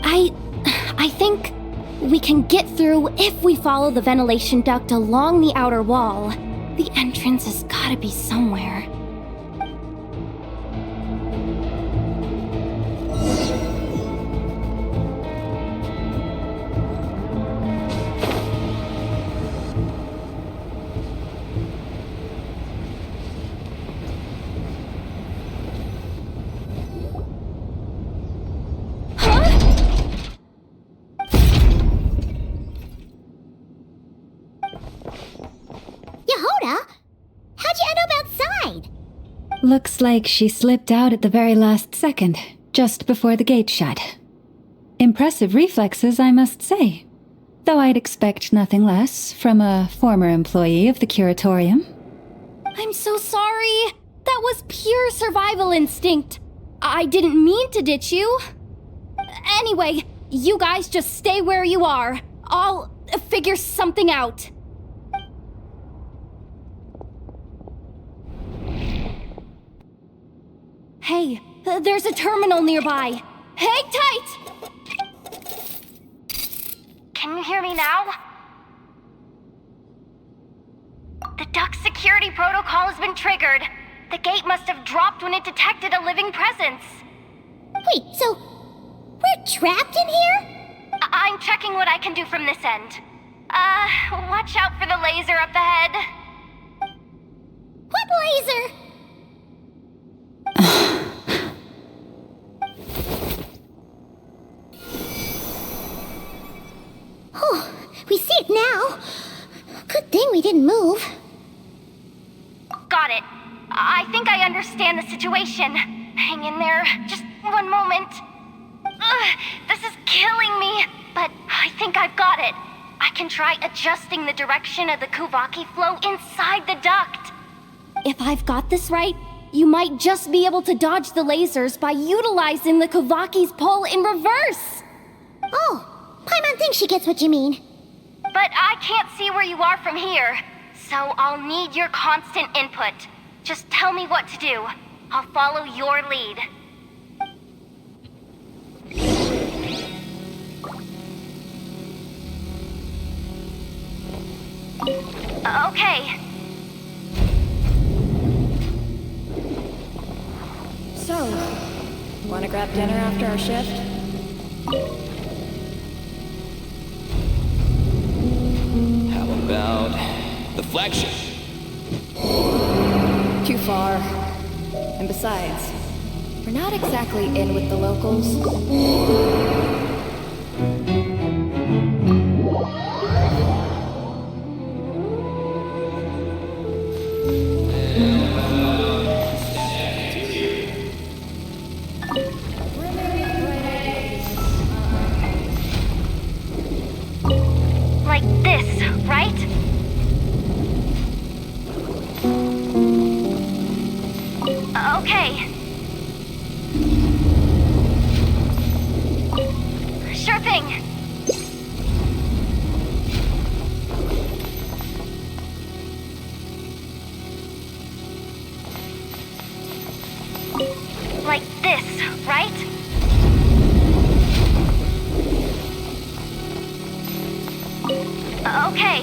Speaker 21: I think we can get through if we follow the ventilation duct along the outer wall. The entrance has gotta be somewhere.
Speaker 1: Yehoda? How'd you end up outside?
Speaker 2: Looks like she slipped out at the very last second, just before the gate shut. Impressive reflexes, I must say. Though I'd expect nothing less from a former employee of the curatorium.
Speaker 21: I'm so sorry. That was pure survival instinct. I didn't mean to ditch you. Anyway, you guys just stay where you are. I'll figure something out. Hey, there's a terminal nearby. Hang tight! Can you hear me now? The duct security protocol has been triggered. The gate must have dropped when it detected a living presence.
Speaker 1: Wait, so we're trapped in here?
Speaker 21: I'm checking what I can do from this end. Watch out for the laser up ahead.
Speaker 1: What laser? Oh, we see it now. Good thing we didn't move.
Speaker 21: Got it. I think I understand the situation. Hang in there. Just one moment. This is killing me, but I think I've got it. I can try adjusting the direction of the Kuvaki flow inside the duct. If I've got this right, you might just be able to dodge the lasers by utilizing the Kuvaki's pull in reverse.
Speaker 1: Oh, Paimon thinks she gets what you mean.
Speaker 21: But I can't see where you are from here, so I'll need your constant input. Just tell me what to do. I'll follow your lead. Okay.
Speaker 4: So, wanna grab dinner after our shift?
Speaker 3: How about the flagship?
Speaker 4: Too far. And besides, we're not exactly in with the locals.
Speaker 21: Like this, right? Okay. Sure thing. Like this, right? Okay.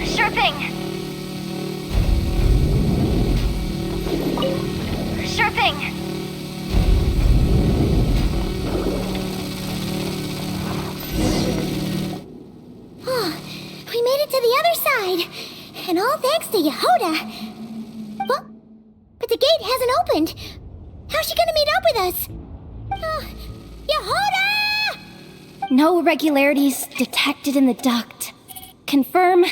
Speaker 21: Sure thing. Sure thing.
Speaker 1: Oh, we made it to the other side. And all thanks to Yehoda. But the gate hasn't opened. How's she gonna meet up with us? Yehoda!
Speaker 21: No irregularities detected in the duct. Confirm.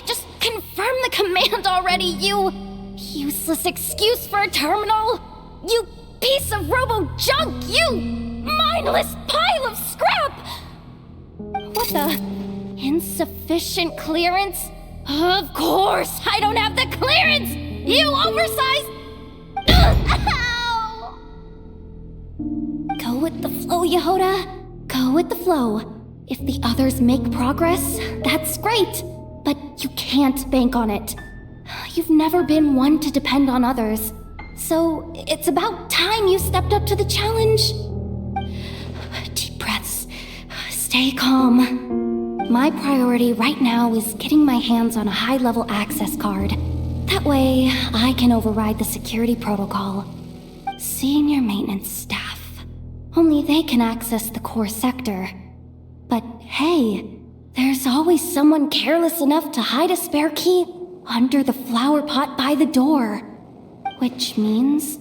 Speaker 21: Just confirm the command already, you useless excuse for a terminal. You piece of robo junk, you mindless pile of scrap! The insufficient clearance? Of course, I don't have the clearance! You oversized... Ow! Go with the flow, Yehoda. Go with the flow. If the others make progress, that's great. But you can't bank on it. You've never been one to depend on others. So it's about time you stepped up to the challenge. Deep breaths. Stay calm. My priority right now is getting my hands on a high-level access card. That way, I can override the security protocol. Senior maintenance staff. Only they can access the core sector. But hey, there's always someone careless enough to hide a spare key under the flower pot by the door. Which means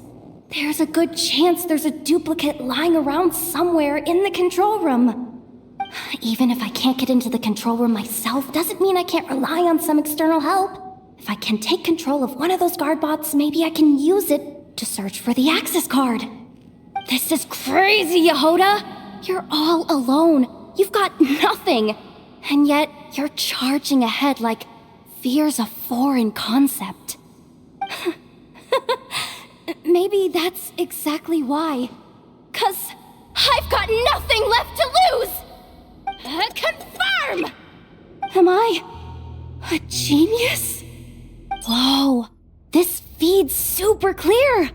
Speaker 21: there's a good chance there's a duplicate lying around somewhere in the control room. Even if I can't get into the control room myself, doesn't mean I can't rely on some external help. If I can take control of one of those guard bots, maybe I can use it to search for the access card. This is crazy, Yehoda! You're all alone. You've got nothing. And yet, you're charging ahead like fear's a foreign concept. Maybe that's exactly why. 'Cause I've got nothing left to lose! Confirm! Am I a genius? Whoa, this feed's super clear.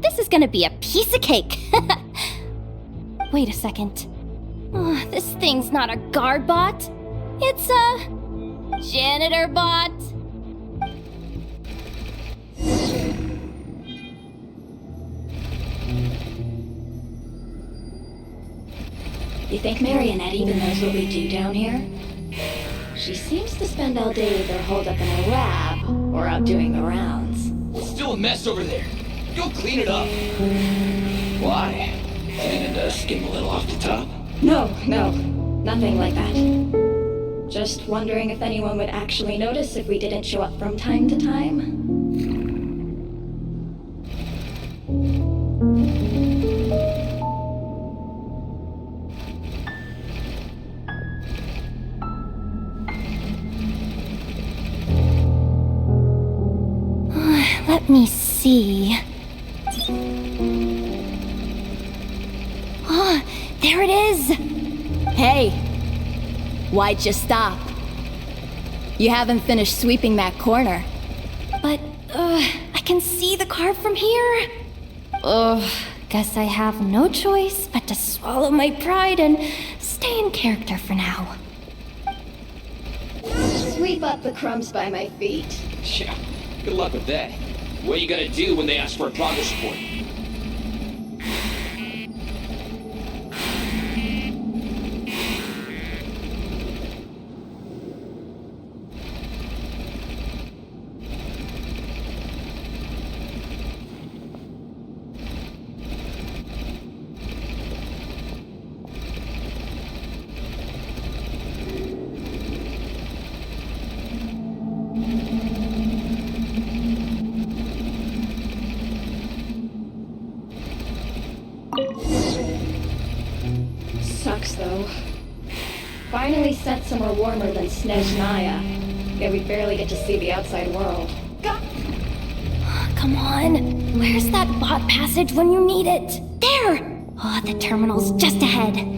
Speaker 21: This is gonna be a piece of cake. Wait a second. This thing's not a guard bot. It's a janitor bot.
Speaker 10: You think Marionette even knows what we do down here? She seems to spend all day either holed up in a lab or out doing the rounds.
Speaker 22: It's still a mess over there. Go clean it up. Why? Didn't skim a little off the top?
Speaker 10: No, nothing like that. Just wondering if anyone would actually notice if we didn't show up from time to time.
Speaker 21: Let me see. There it is!
Speaker 4: Hey! Why'd you stop? You haven't finished sweeping that corner.
Speaker 21: But, I can see the card from here. Guess I have no choice but to swallow my pride and stay in character for now.
Speaker 10: Sweep up the crumbs by my feet.
Speaker 22: Yeah, good luck with that. What are you gonna do when they ask for a progress report?
Speaker 10: Sucks though. Finally sent somewhere warmer than Snezhnaya. Yet we barely get to see the outside world.
Speaker 21: Come on. Where's that bot passage when you need it? There! The terminal's just ahead.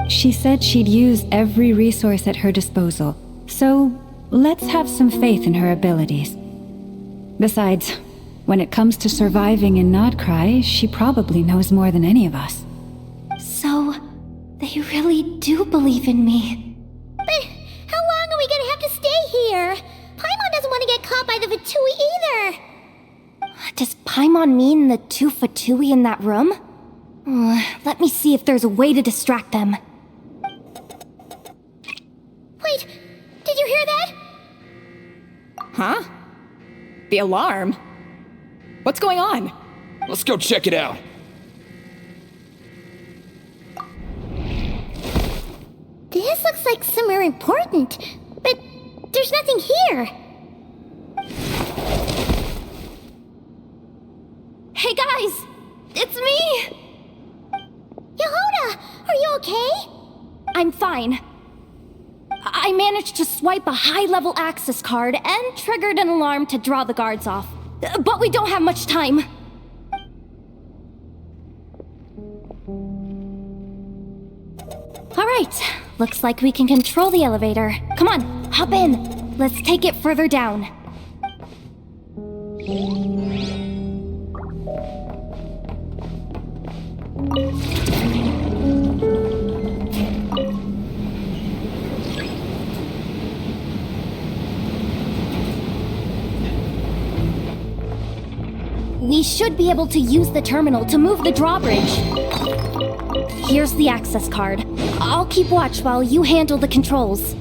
Speaker 2: She said she'd use every resource at her disposal, so let's have some faith in her abilities. Besides, when it comes to surviving in Nodcry, she probably knows more than any of us.
Speaker 21: So, they really do believe in me. But how long are we gonna have to stay here? Paimon doesn't want to get caught by the Fatui either. Does Paimon mean the two Fatui in that room? Let me see if there's a way to distract them. Wait, did you hear that?
Speaker 4: Huh? The alarm?
Speaker 7: What's going on?
Speaker 22: Let's go check it out.
Speaker 1: This looks like somewhere important, but there's nothing here.
Speaker 21: Hey guys! It's me!
Speaker 1: Yehuda, are you okay?
Speaker 21: I'm fine. I managed to swipe a high-level access card and triggered an alarm to draw the guards off. But we don't have much time. Alright, looks like we can control the elevator. Come on, hop in. Let's take it further down. We should be able to use the terminal to move the drawbridge. Here's the access card. I'll keep watch while you handle the controls.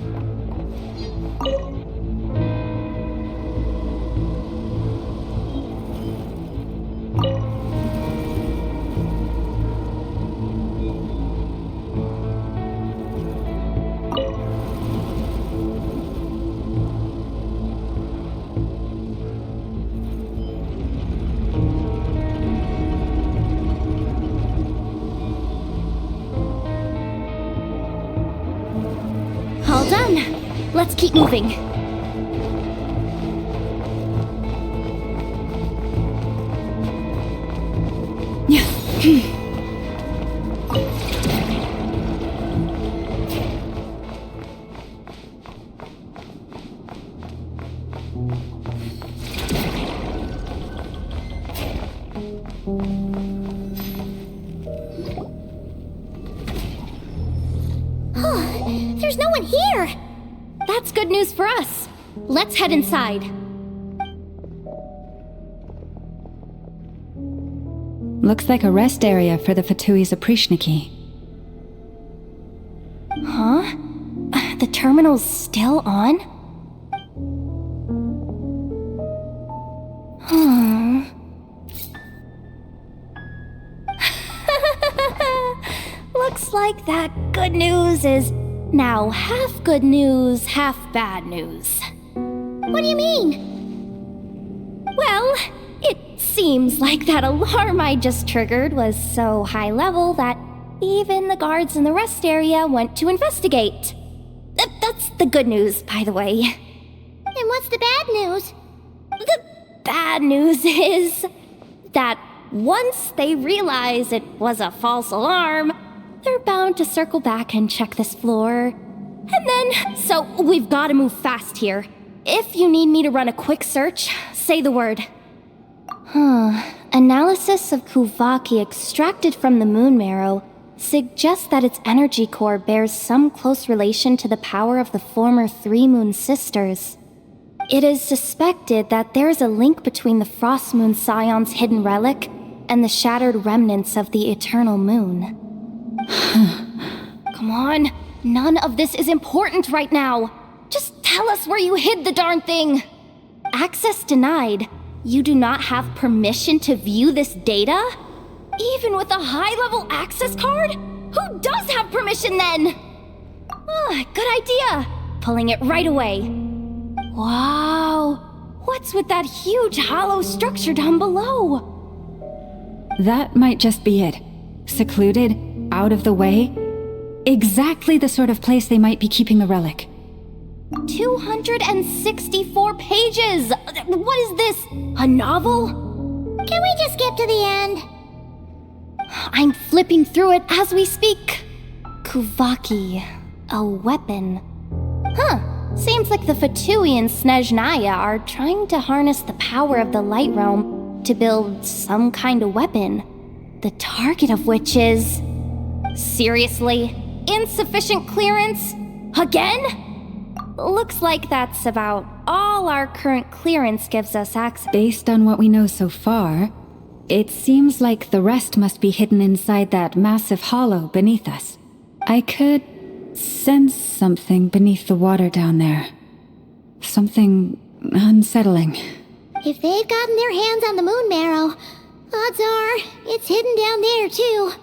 Speaker 21: All done. Let's keep moving.
Speaker 1: There's no one here!
Speaker 21: That's good news for us. Let's head inside.
Speaker 2: Looks like a rest area for the Fatui's Oprishniki.
Speaker 21: Huh? The terminal's still on? Looks like that good news is now half good news, half bad news.
Speaker 1: What do you mean?
Speaker 21: Well, it seems like that alarm I just triggered was so high level that even the guards in the rest area went to investigate. That's the good news, by the way.
Speaker 1: And what's the bad news?
Speaker 21: The bad news is that once they realize it was a false alarm, they're bound to circle back and check this floor. And then, so we've got to move fast here. If you need me to run a quick search, say the word. Analysis of Kuvaki extracted from the moon marrow suggests that its energy core bears some close relation to the power of the former three moon sisters. It is suspected that there is a link between the Frost Moon Scion's hidden relic and the shattered remnants of the eternal moon. Come on, none of this is important right now. Just tell us where you hid the darn thing. Access denied. You do not have permission to view this data? Even with a high-level access card? Who does have permission then? Good idea. Pulling it right away. Wow. What's with that huge hollow structure down below?
Speaker 2: That might just be it. Secluded, out of the way. Exactly the sort of place they might be keeping the relic.
Speaker 21: 264 pages! What is this? A novel?
Speaker 1: Can we just skip to the end?
Speaker 21: I'm flipping through it as we speak. Kuvaki. A weapon. Seems like the Fatui and Snezhnaya are trying to harness the power of the Light Realm to build some kind of weapon. The target of which is... Seriously? Insufficient clearance? Again? Looks like that's about all our current clearance gives us access.
Speaker 2: Based on what we know so far, it seems like the rest must be hidden inside that massive hollow beneath us. I could sense something beneath the water down there. Something unsettling.
Speaker 1: If they've gotten their hands on the moon marrow, odds are it's hidden down there too.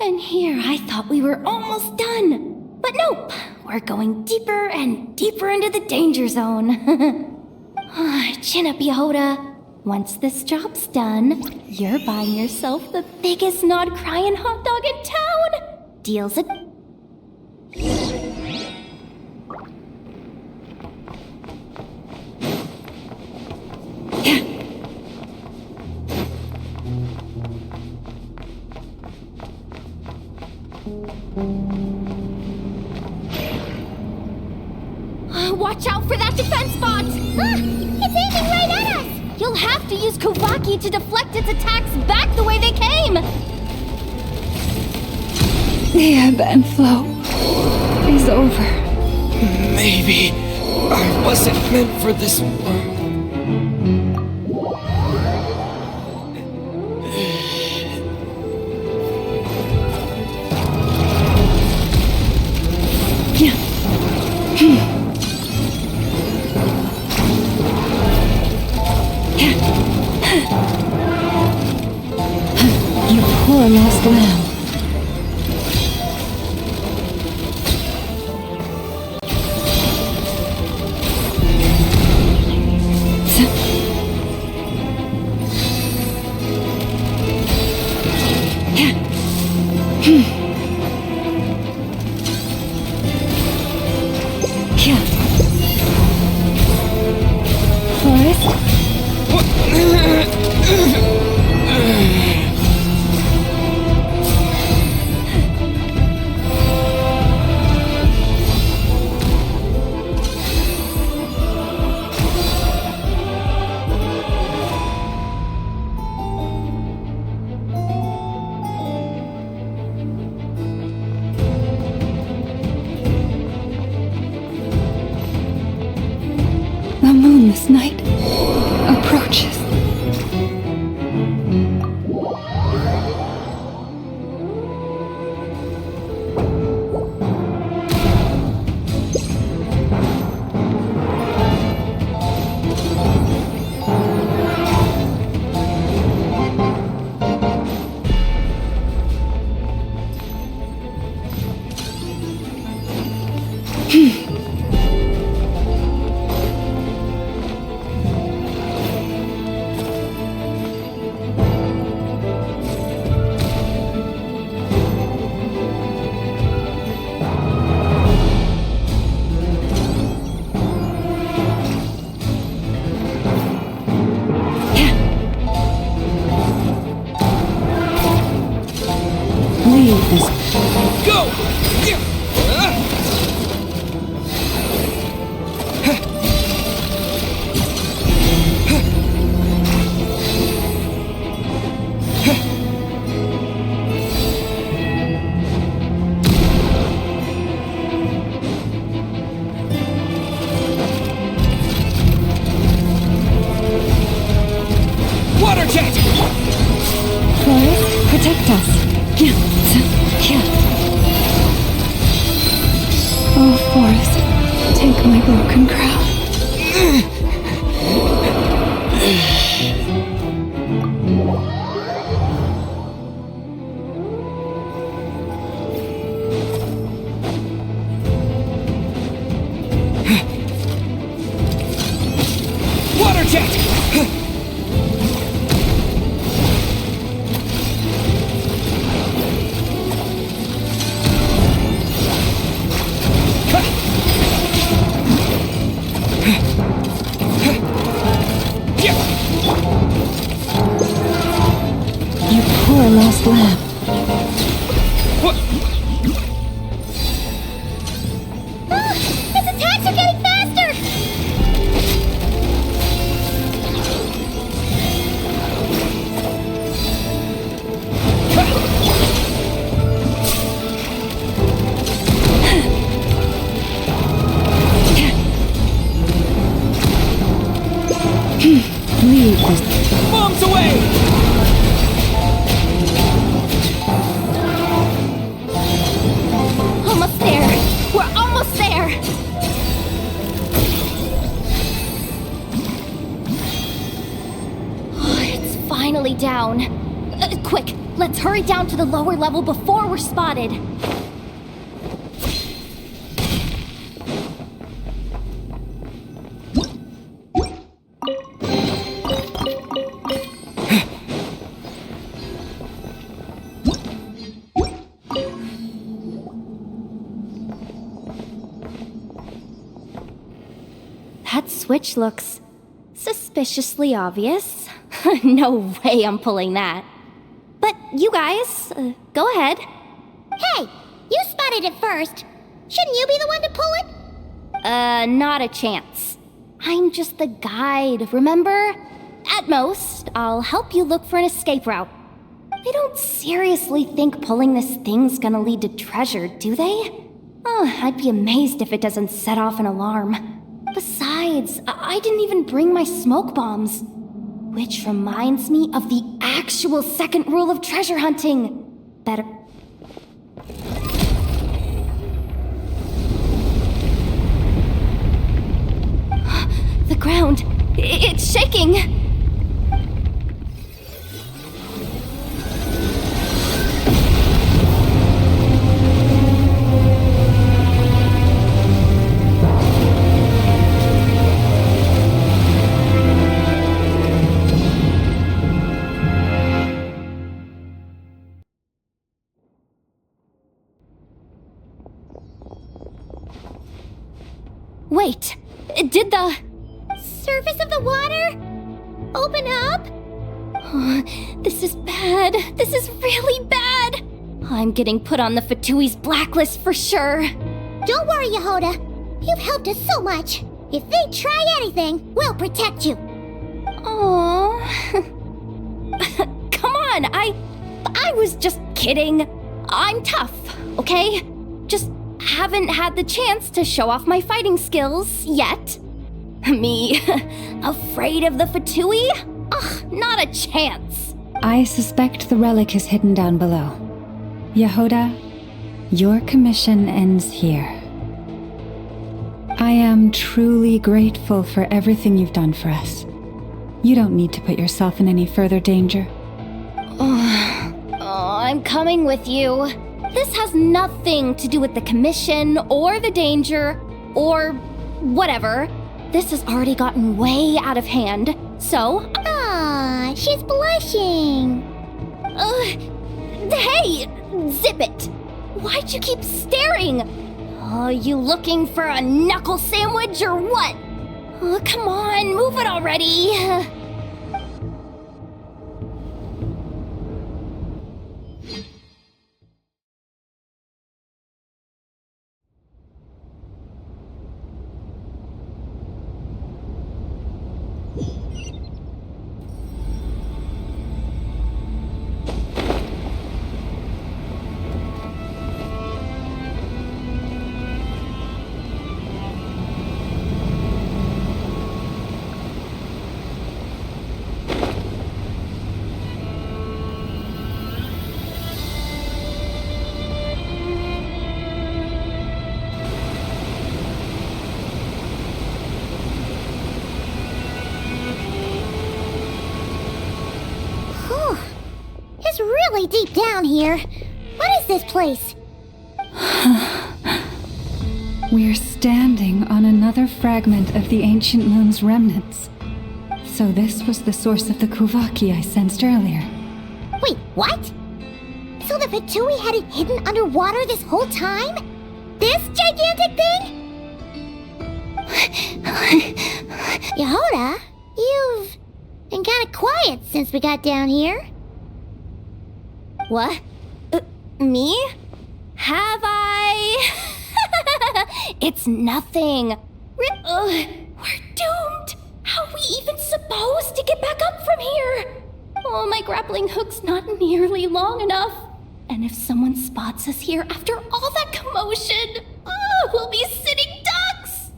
Speaker 21: And here I thought we were almost done. But nope, we're going deeper and deeper into the danger zone. Chin up, Yehoda. Once this job's done, you're buying yourself the biggest nod-crying hot dog in town. Deal's a... Watch out for that defense bot!
Speaker 1: It's aiming right at us!
Speaker 21: You'll have to use Kovaki to deflect its attacks back the way they came!
Speaker 2: The ebb and flow is over.
Speaker 8: Maybe I wasn't meant for this world.
Speaker 2: You poor lost lamb. The moon this night approaches.
Speaker 8: Go! Water jet!
Speaker 2: Forest, protect us. Oh, Forest, take my broken crown.
Speaker 8: Water jet!
Speaker 2: You poor lost lamb.
Speaker 8: What?
Speaker 1: Its attacks are getting faster!
Speaker 21: finally down. Quick, let's hurry down to the lower level before we're spotted. That switch looks suspiciously obvious. No way I'm pulling that. But you guys, go ahead.
Speaker 1: Hey, you spotted it first. Shouldn't you be the one to pull it?
Speaker 21: Not a chance. I'm just the guide, remember? At most, I'll help you look for an escape route. They don't seriously think pulling this thing's gonna lead to treasure, do they? Oh, I'd be amazed if it doesn't set off an alarm. Besides, I didn't even bring my smoke bombs. Which reminds me of the actual second rule of treasure hunting. Better... The ground, it's shaking! Wait, did the
Speaker 1: surface of the water open up?
Speaker 21: Oh, this is bad. This is really bad. I'm getting put on the Fatui's blacklist for sure.
Speaker 1: Don't worry, Yehoda. You've helped us so much. If they try anything, we'll protect you.
Speaker 21: Oh, come on. I was just kidding. I'm tough, okay? Just haven't had the chance to show off my fighting skills yet. Me, afraid of the Fatui? Ugh, not a chance.
Speaker 2: I suspect the relic is hidden down below. Yehoda, your commission ends here. I am truly grateful for everything you've done for us. You don't need to put yourself in any further danger.
Speaker 21: I'm coming with you. This has nothing to do with the commission or the danger or whatever. This has already gotten way out of hand, so...
Speaker 1: Ah, she's blushing.
Speaker 21: Hey, zip it. Why'd you keep staring? Are you looking for a knuckle sandwich or what? Oh, come on, move it already.
Speaker 1: It's really deep down here. What is this place?
Speaker 2: We're standing on another fragment of the ancient moon's remnants. So this was the source of the Kuvaki I sensed earlier.
Speaker 1: Wait, what? So the Fatui had it hidden underwater this whole time? This gigantic thing? Yehoda, you've been kind of quiet since we got down here.
Speaker 21: What? Me? Have I? It's nothing. We're doomed. How are we even supposed to get back up from here? Oh, my grappling hook's not nearly long enough. And if someone spots us here after all that commotion, we'll be sitting ducks.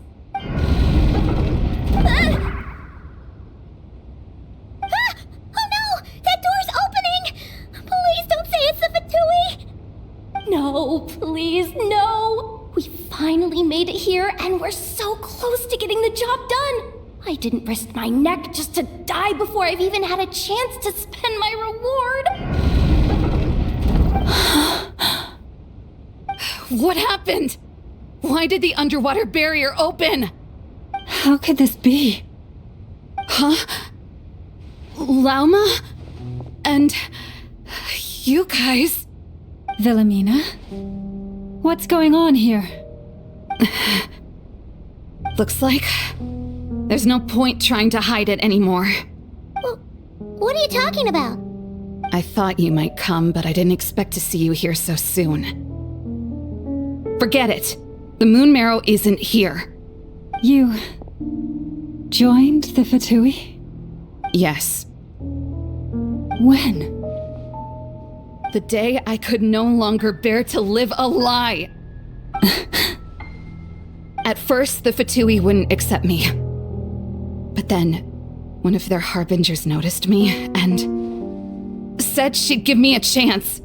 Speaker 1: Oh no! That door's opening! Please don't say it's the Fatui!
Speaker 21: No, please, no! We finally made it here, and we're so close to getting the job done! I didn't risk my neck just to die before I've even had a chance to spend my reward.
Speaker 14: What happened? Why did the underwater barrier open?
Speaker 2: How could this be?
Speaker 14: Huh? Lauma? And you guys?
Speaker 2: Wilhelmina? What's going on here?
Speaker 14: Looks like there's no point trying to hide it anymore.
Speaker 1: What are you talking about?
Speaker 14: I thought you might come, but I didn't expect to see you here so soon. Forget it. The moon marrow isn't here.
Speaker 2: You joined the Fatui?
Speaker 14: Yes.
Speaker 2: When?
Speaker 14: The day I could no longer bear to live a lie. At first, the Fatui wouldn't accept me. But then, one of their harbingers noticed me and said she'd give me a chance.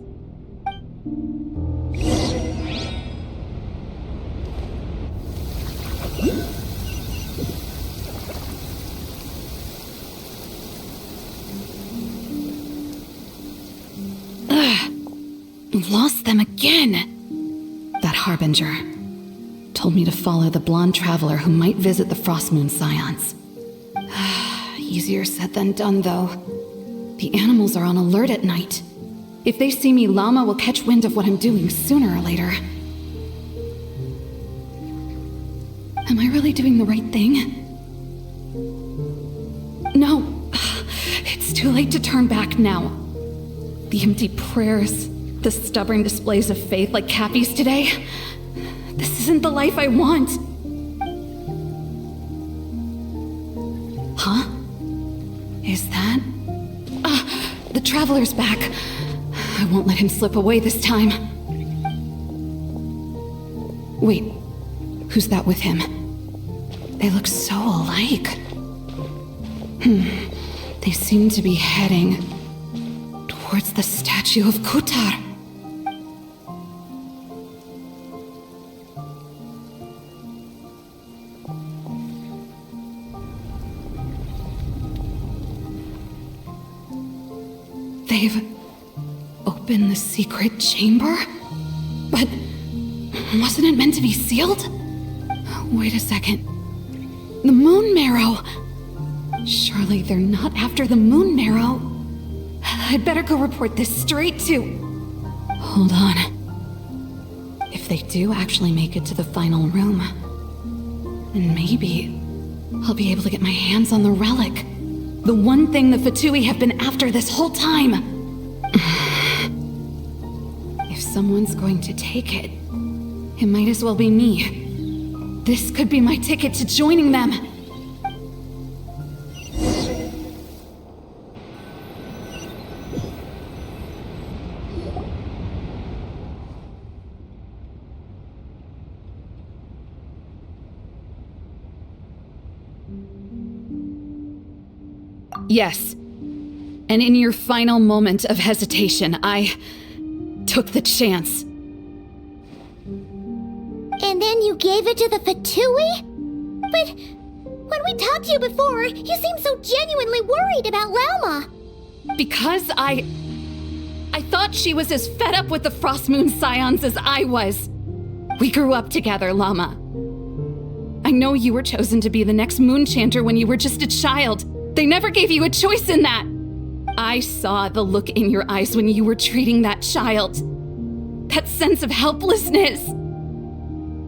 Speaker 14: Lost them again. That harbinger told me to follow the blonde traveler who might visit the Frostmoon Scions. Easier said than done, though. The animals are on alert at night. If they see me, Llama will catch wind of what I'm doing sooner or later. Am I really doing the right thing? No. It's too late to turn back now. The empty prayers, the stubborn displays of faith like Cappy's today. This isn't the life I want. Huh? Is that? The Traveler's back. I won't let him slip away this time. Wait, who's that with him? They look so alike. They seem to be heading towards the statue of Kutar. They've opened the secret chamber? But wasn't it meant to be sealed? Wait a second. The moon marrow! Surely they're not after the moon marrow. I'd better go report this straight to... Hold on. If they do actually make it to the final room, then maybe I'll be able to get my hands on the relic. The one thing the Fatui have been after this whole time. If someone's going to take it, it might as well be me. This could be my ticket to joining them. Yes. And in your final moment of hesitation, I took the chance.
Speaker 1: And then you gave it to the Fatui? But when we talked to you before, you seemed so genuinely worried about Lauma.
Speaker 14: Because I thought she was as fed up with the Frostmoon Scions as I was. We grew up together, Llama. I know you were chosen to be the next Moon Chanter when you were just a child. They never gave you a choice in that. I saw the look in your eyes when you were treating that child. That sense of helplessness.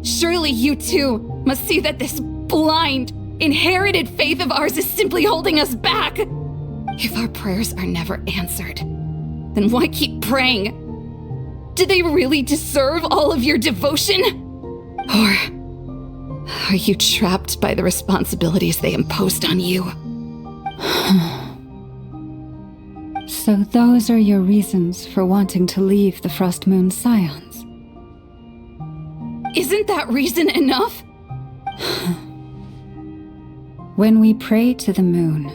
Speaker 14: Surely you too must see that this blind, inherited faith of ours is simply holding us back. If our prayers are never answered, then why keep praying? Do they really deserve all of your devotion? Or are you trapped by the responsibilities they imposed on you?
Speaker 2: So those are your reasons for wanting to leave the Frostmoon Scions?
Speaker 14: Isn't that reason enough?
Speaker 2: When we pray to the moon,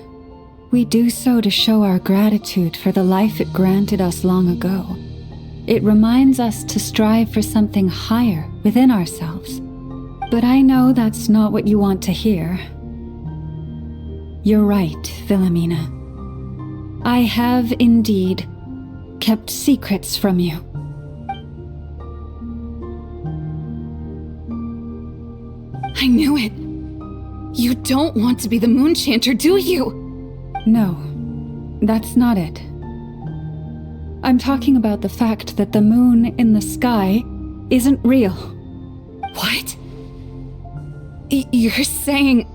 Speaker 2: we do so to show our gratitude for the life it granted us long ago. It reminds us to strive for something higher within ourselves. But I know that's not what you want to hear. You're right, Philomena. I have indeed kept secrets from you.
Speaker 14: I knew it. You don't want to be the Moonchanter, do you?
Speaker 2: No, that's not it. I'm talking about the fact that the moon in the sky isn't real.
Speaker 14: What? You're saying...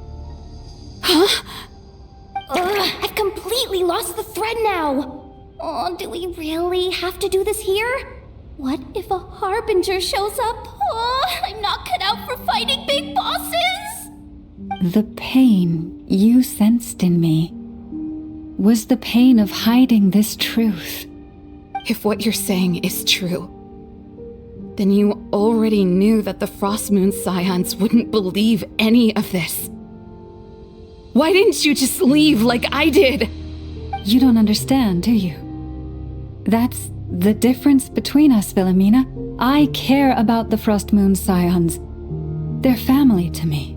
Speaker 14: Huh?
Speaker 21: I've completely lost the thread now. Oh, do we really have to do this here? What if a harbinger shows up? Oh, I'm not cut out for fighting big bosses!
Speaker 2: The pain you sensed in me was the pain of hiding this truth.
Speaker 14: If what you're saying is true, then you already knew that the Frostmoon Scions wouldn't believe any of this. Why didn't you just leave like I did?
Speaker 2: You don't understand, do you? That's the difference between us, Philomena. I care about the Frostmoon Scions. They're family to me.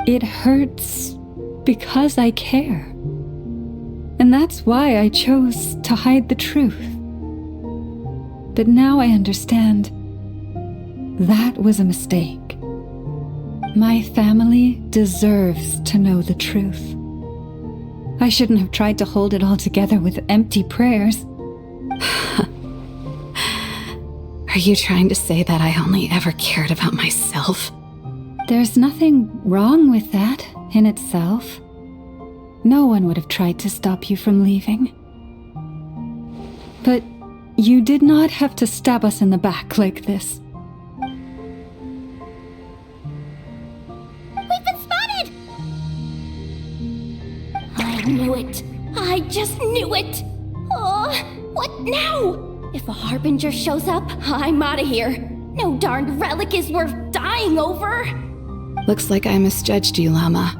Speaker 2: It hurts because I care. And that's why I chose to hide the truth. But now I understand that was a mistake. My family deserves to know the truth. I shouldn't have tried to hold it all together with empty prayers.
Speaker 14: Are you trying to say that I only ever cared about myself?
Speaker 2: There's nothing wrong with that in itself. No one would have tried to stop you from leaving. But you did not have to stab us in the back like this.
Speaker 21: We've been spotted! I knew it. I just knew it. Oh, what now? If a harbinger shows up, I'm out of here. No darned relic is worth dying over.
Speaker 14: Looks like I misjudged you, Llama.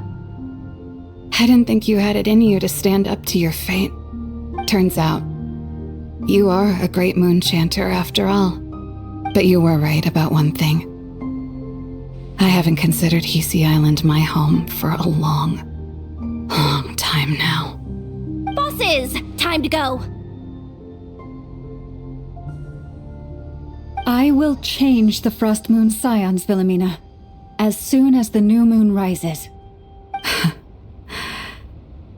Speaker 14: I didn't think you had it in you to stand up to your fate. Turns out, you are a great Moonchanter after all. But you were right about one thing. I haven't considered Hz Island my home for a long time now.
Speaker 21: Bosses, time to go.
Speaker 2: I will change the Frostmoon Scions, Philomena, as soon as the new moon rises.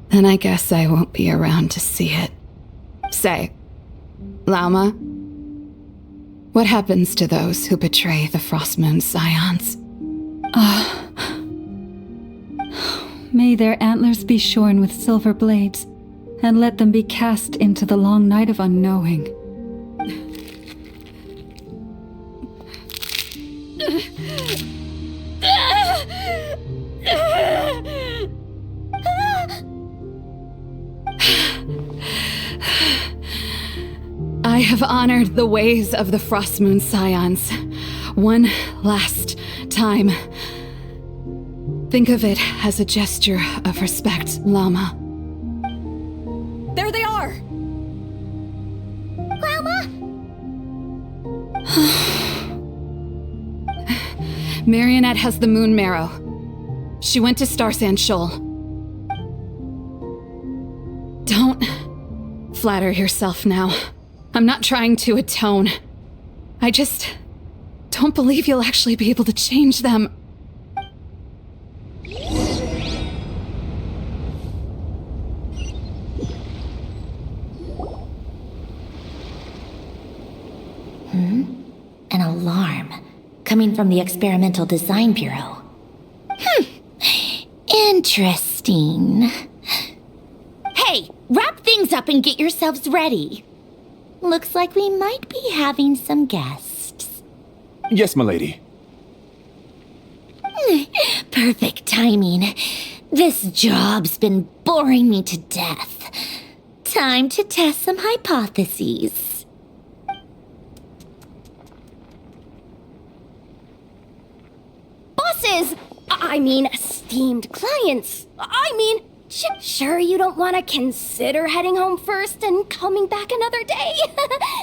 Speaker 14: Then I guess I won't be around to see it. Say, Llama, what happens to those who betray the Frostmoon Scions?
Speaker 2: May their antlers be shorn with silver blades, and let them be cast into the long night of unknowing.
Speaker 14: I have honored the ways of the Frostmoon Scions one last time. Think of it as a gesture of respect, Llama.
Speaker 7: There they are!
Speaker 21: Llama!
Speaker 14: Marionette has the moon marrow. She went to Starsand Shoal. Don't flatter yourself now. I'm not trying to atone. I just don't believe you'll actually be able to change them.
Speaker 6: An alarm coming from the Experimental Design Bureau. Interesting. Hey, wrap things up and get yourselves ready. Looks like we might be having some guests.
Speaker 12: Yes, milady.
Speaker 6: Perfect timing. This job's been boring me to death. Time to test some hypotheses.
Speaker 21: Bosses! Esteemed clients. Sure you don't want to consider heading home first and coming back another day?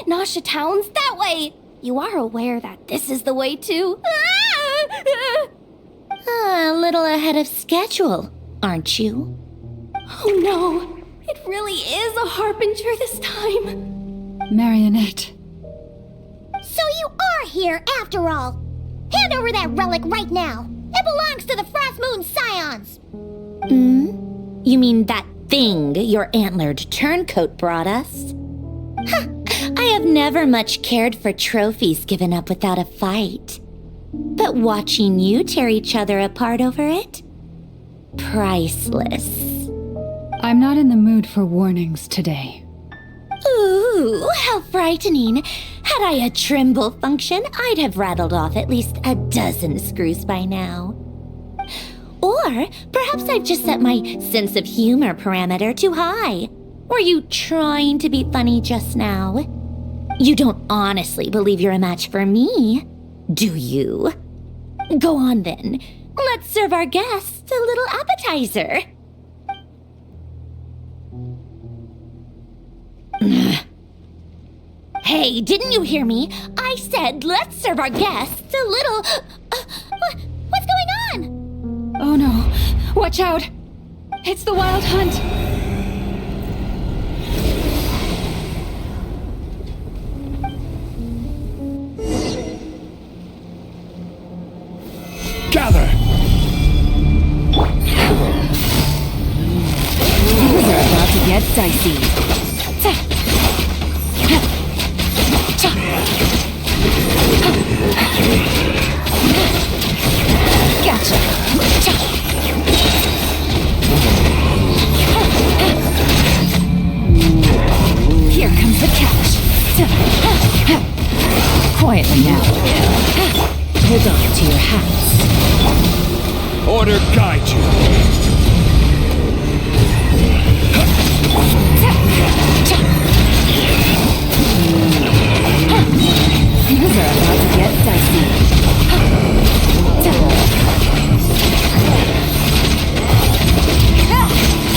Speaker 21: Nasha Town's that way. You are aware that this is the way to...
Speaker 6: little ahead of schedule, aren't you?
Speaker 21: Oh no! It really is a harbinger this time!
Speaker 2: Marionette.
Speaker 1: So you are here after all! Hand over that relic right now! It belongs to the Frost Moon Scions!
Speaker 6: You mean that thing your antlered turncoat brought us? I have never much cared for trophies given up without a fight. But watching you tear each other apart over it? Priceless.
Speaker 2: I'm not in the mood for warnings today.
Speaker 6: Ooh, how frightening. Had I a Trimble function, I'd have rattled off at least a dozen screws by now. Or perhaps I've just set my sense of humor parameter too high. Were you trying to be funny just now? You don't honestly believe you're a match for me, do you? Go on then. Let's serve our guests a little appetizer. Hey, didn't you hear me? I said let's serve our guests a little... what's going on?
Speaker 2: Oh no. Watch out. It's the Wild Hunt.
Speaker 19: Gather!
Speaker 15: Things are about to get dicey. Gotcha. Here comes the catch. Quietly now. Hold on to your hats.
Speaker 19: Order guide you.
Speaker 15: Things are about to get dicey.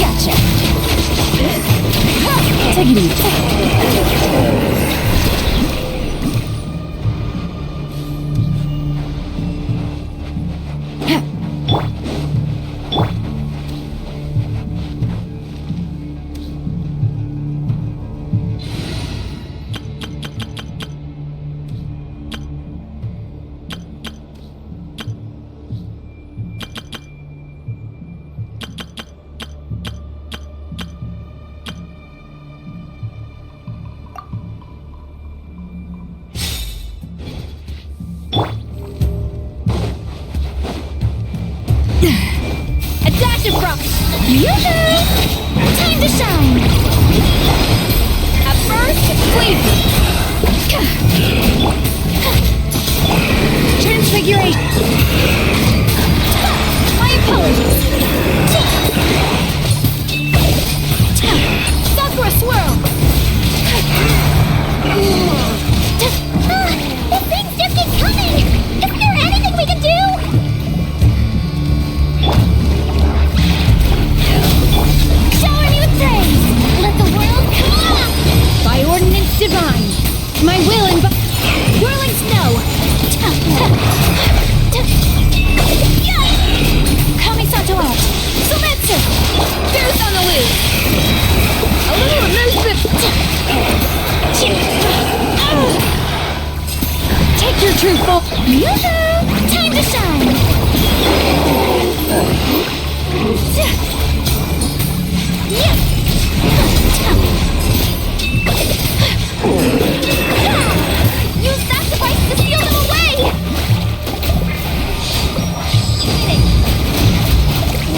Speaker 15: Gotcha. Take it easy.
Speaker 21: A dash of frost! Yoo-hoo! Time to shine! At first, flavor! Transfiguration! My apologies! Sakura swirl!
Speaker 1: The things just keep coming! Isn't there anything we can do?
Speaker 21: Shower me with praise! Let the world come up! By ordinance divine! My will and whirling snow! Kamisato out! Sumetsu! Fierce on the loose! A little immersive... Take your true form! Yoo-hoo! Time to shine! Use that device to steal them away!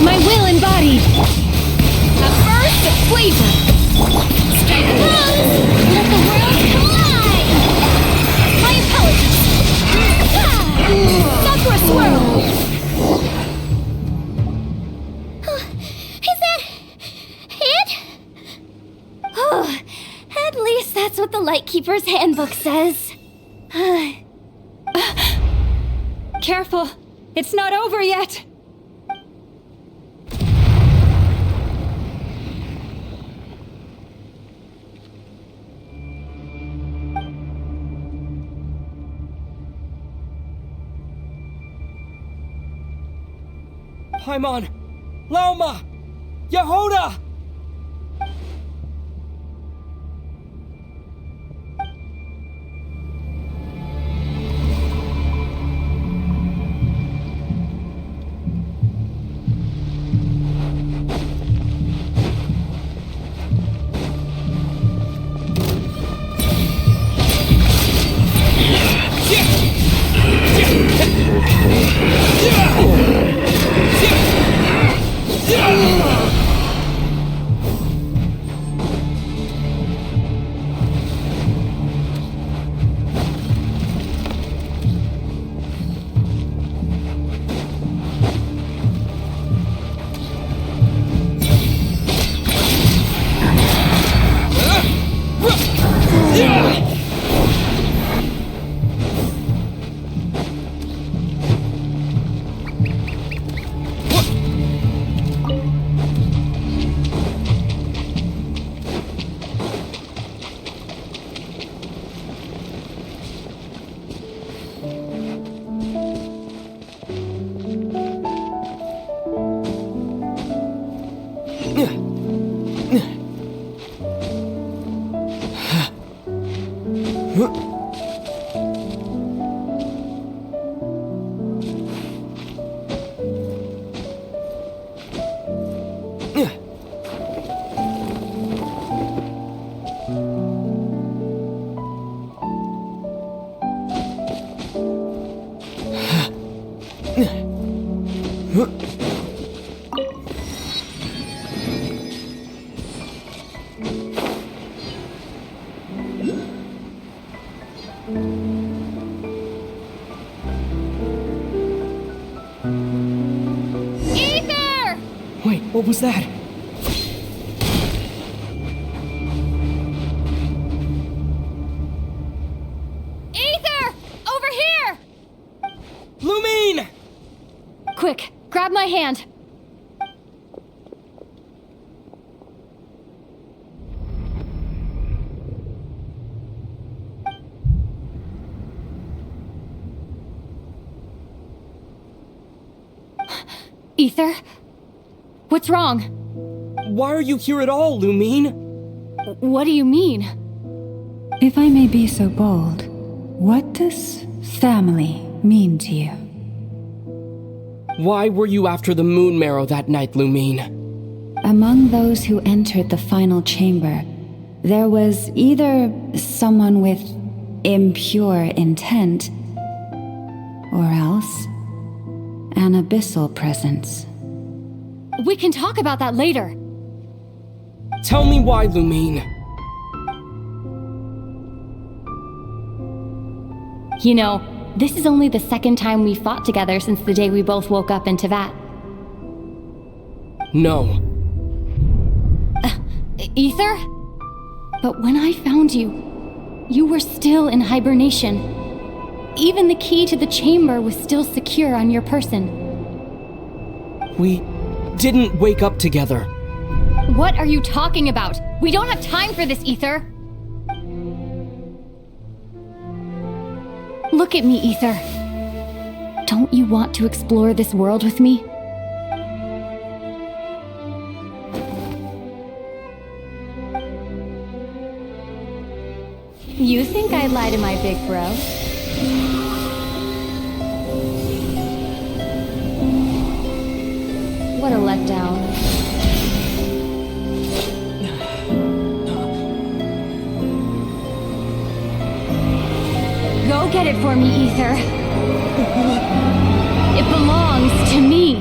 Speaker 21: My will embodied! At first, flavor! Strike rose! Let the world collide! My apologies! Sakura swirl!
Speaker 1: Is that it?
Speaker 21: Oh, at least that's what the Lightkeeper's handbook says.
Speaker 2: Careful. It's not over yet.
Speaker 8: Paimon! Laoma! Yehoda! What was that?
Speaker 5: Ether! Over here!
Speaker 8: Lumine!
Speaker 5: Quick, grab my hand. Ether? What's wrong?
Speaker 8: Why are you here at all, Lumine?
Speaker 5: What do you mean?
Speaker 2: If I may be so bold, what does family mean to you?
Speaker 8: Why were you after the moon marrow that night, Lumine?
Speaker 2: Among those who entered the final chamber, there was either someone with impure intent, or else an abyssal presence.
Speaker 5: We can talk about that later.
Speaker 8: Tell me why, Lumine.
Speaker 5: You know, this is only the second time we fought together since the day we both woke up in Teyvat.
Speaker 8: No.
Speaker 5: Ether? But when I found you, you were still in hibernation. Even the key to the chamber was still secure on your person.
Speaker 8: We didn't wake up together.
Speaker 5: What are you talking about? We don't have time for this, Ether. Look at me, Ether. Don't you want to explore this world with me? You think I'd lie to my big bro? What a letdown. Go get it for me, Ether. It belongs to me.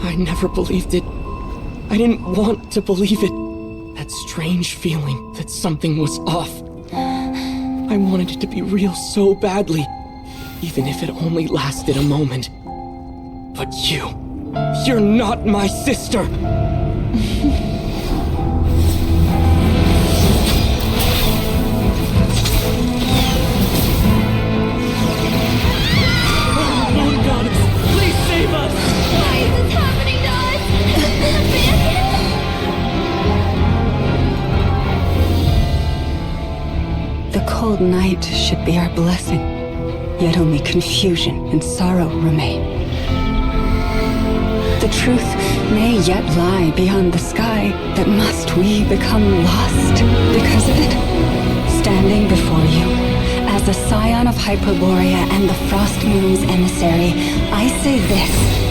Speaker 8: I never believed it. I didn't want to believe it. That strange feeling that something was off. I wanted it to be real so badly, even if it only lasted a moment. But you're not my sister!
Speaker 2: The cold night should be our blessing. yet only confusion and sorrow remain. The truth may yet lie beyond the sky, but must we become lost because of it? Standing before you, as a scion of Hyperborea and the Frost Moon's emissary, I say this.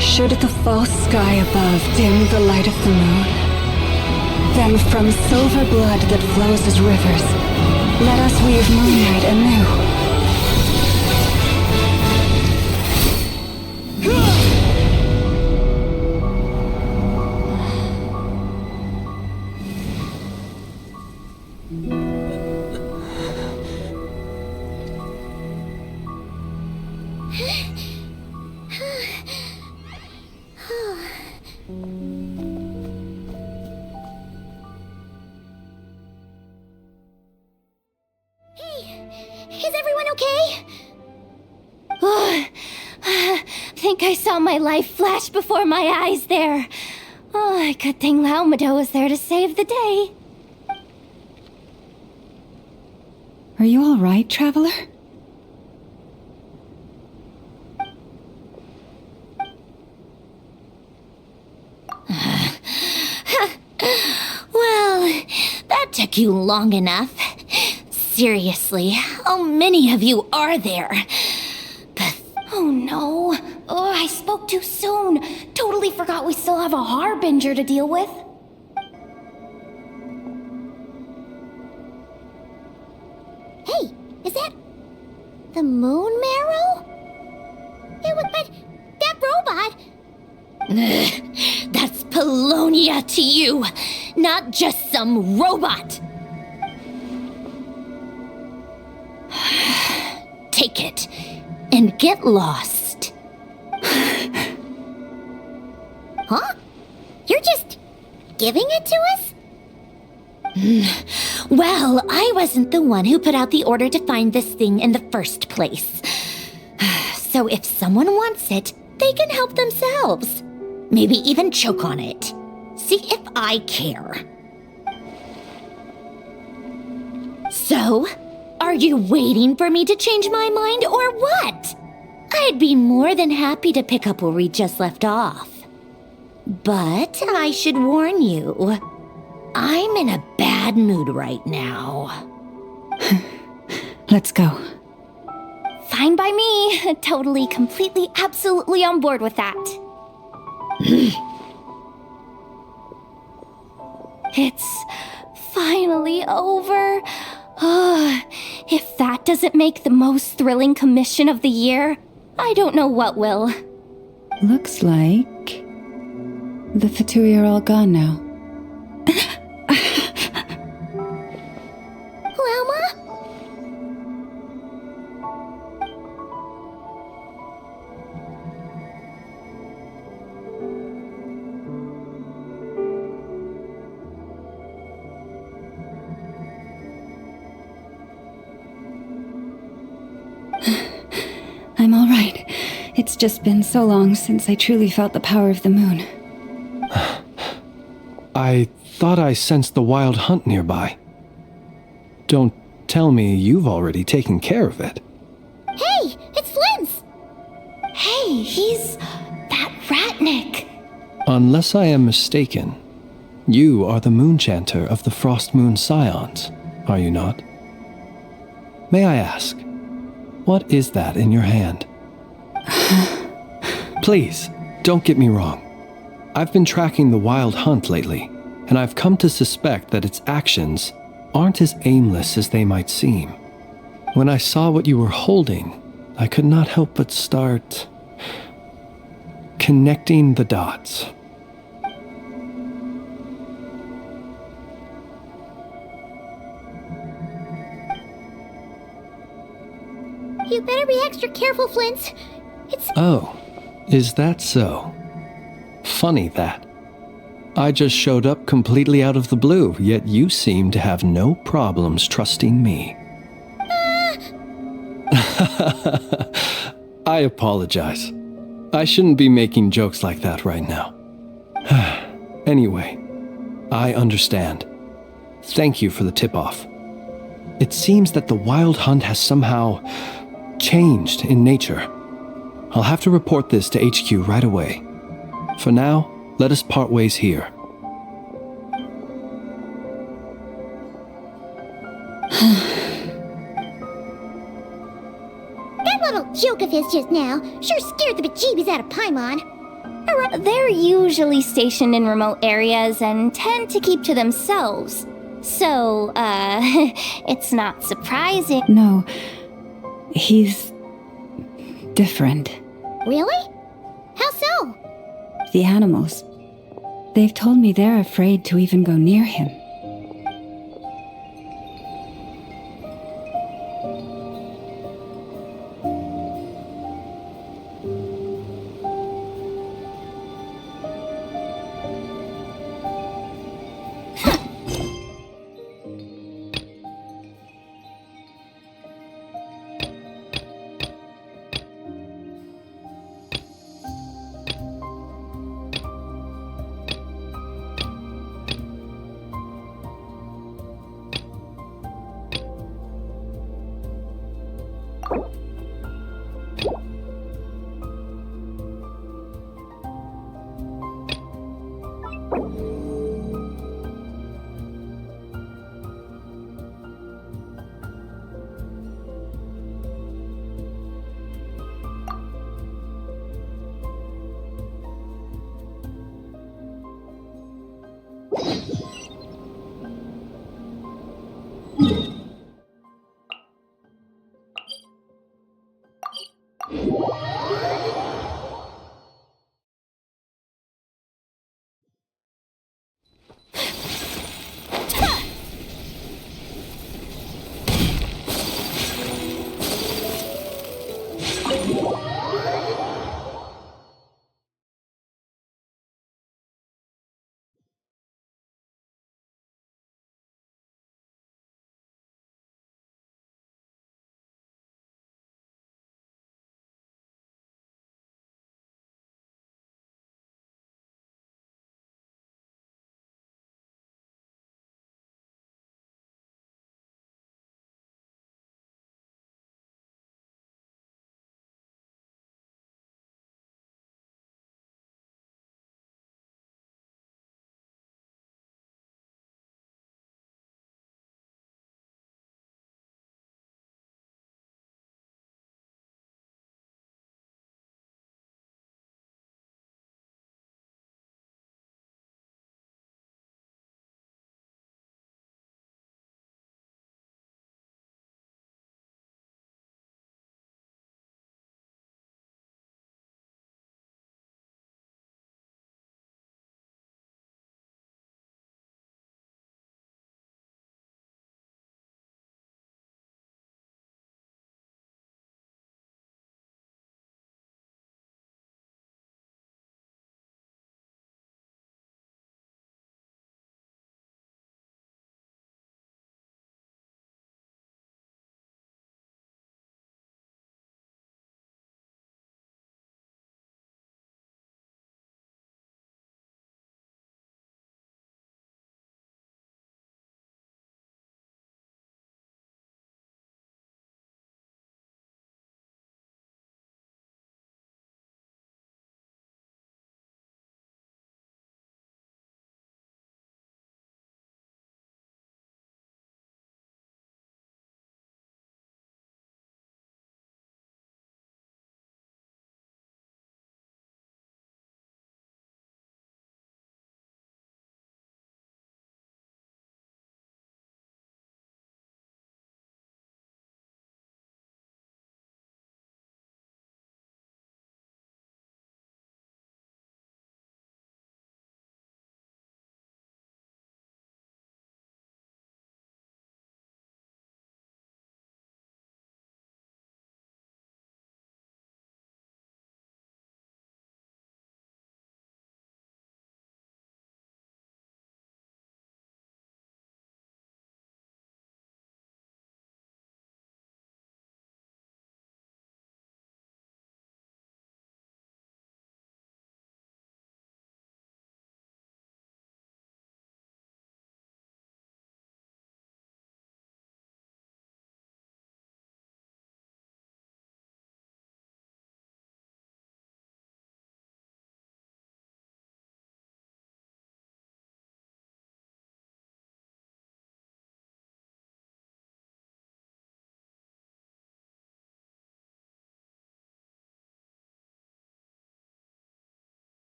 Speaker 2: Should the false sky above dim the light of the moon, then from silver blood that flows as rivers, let us weave moonlight anew.
Speaker 1: Is everyone okay?
Speaker 21: Think I saw my life flash before my eyes there. Oh, good thing Laumado was there to save the day.
Speaker 2: Are you all right, traveler?
Speaker 6: Well, that took you long enough. Seriously, how many of you are there?
Speaker 21: Oh no. Oh, I spoke too soon. Totally forgot we still have a Harbinger to deal with.
Speaker 1: Hey, is that the Moon Marrow? But that robot...
Speaker 6: That's Polonia to you, not just some robot. Take it and get lost.
Speaker 1: Huh? You're just giving it to us?
Speaker 6: Well, I wasn't the one who put out the order to find this thing in the first place. So if someone wants it, they can help themselves. Maybe even choke on it. See if I care. So, are you waiting for me to change my mind or what? I'd be more than happy to pick up where we just left off. But I should warn you, I'm in a bad mood right now.
Speaker 2: Let's go.
Speaker 21: Fine by me. Totally, completely, absolutely on board with that. It's finally over. If that doesn't make the most thrilling commission of the year, I don't know what will.
Speaker 2: Looks like the Fatui are all gone now.
Speaker 1: Lauma?
Speaker 2: I'm all right. It's just been so long since I truly felt the power of the moon.
Speaker 11: I thought I sensed the wild hunt nearby. Don't tell me you've already taken care of it.
Speaker 1: Hey, it's Flint's!
Speaker 21: Hey, he's that Ratnik.
Speaker 11: Unless I am mistaken, you are the Moonchanter of the Frost Moon Scions, are you not? May I ask, what is that in your hand? Please, don't get me wrong. I've been tracking the wild hunt lately, and I've come to suspect that its actions aren't as aimless as they might seem. When I saw what you were holding, I could not help but start connecting the dots.
Speaker 1: You better be extra careful, Flint. It's...
Speaker 11: Oh, is that so? Funny that. I just showed up completely out of the blue, yet you seem to have no problems trusting me. I apologize. I shouldn't be making jokes like that right now. Anyway, I understand. Thank you for the tip-off. It seems that the wild hunt has somehow changed in nature. I'll have to report this to HQ right away. For now, let us part ways here.
Speaker 1: That little joke of his just now sure scared the bejeebies out of Paimon.
Speaker 21: They're usually stationed in remote areas and tend to keep to themselves. So, it's not surprising.
Speaker 2: No, he's different.
Speaker 1: Really? How so?
Speaker 2: The animals. They've told me they're afraid to even go near him.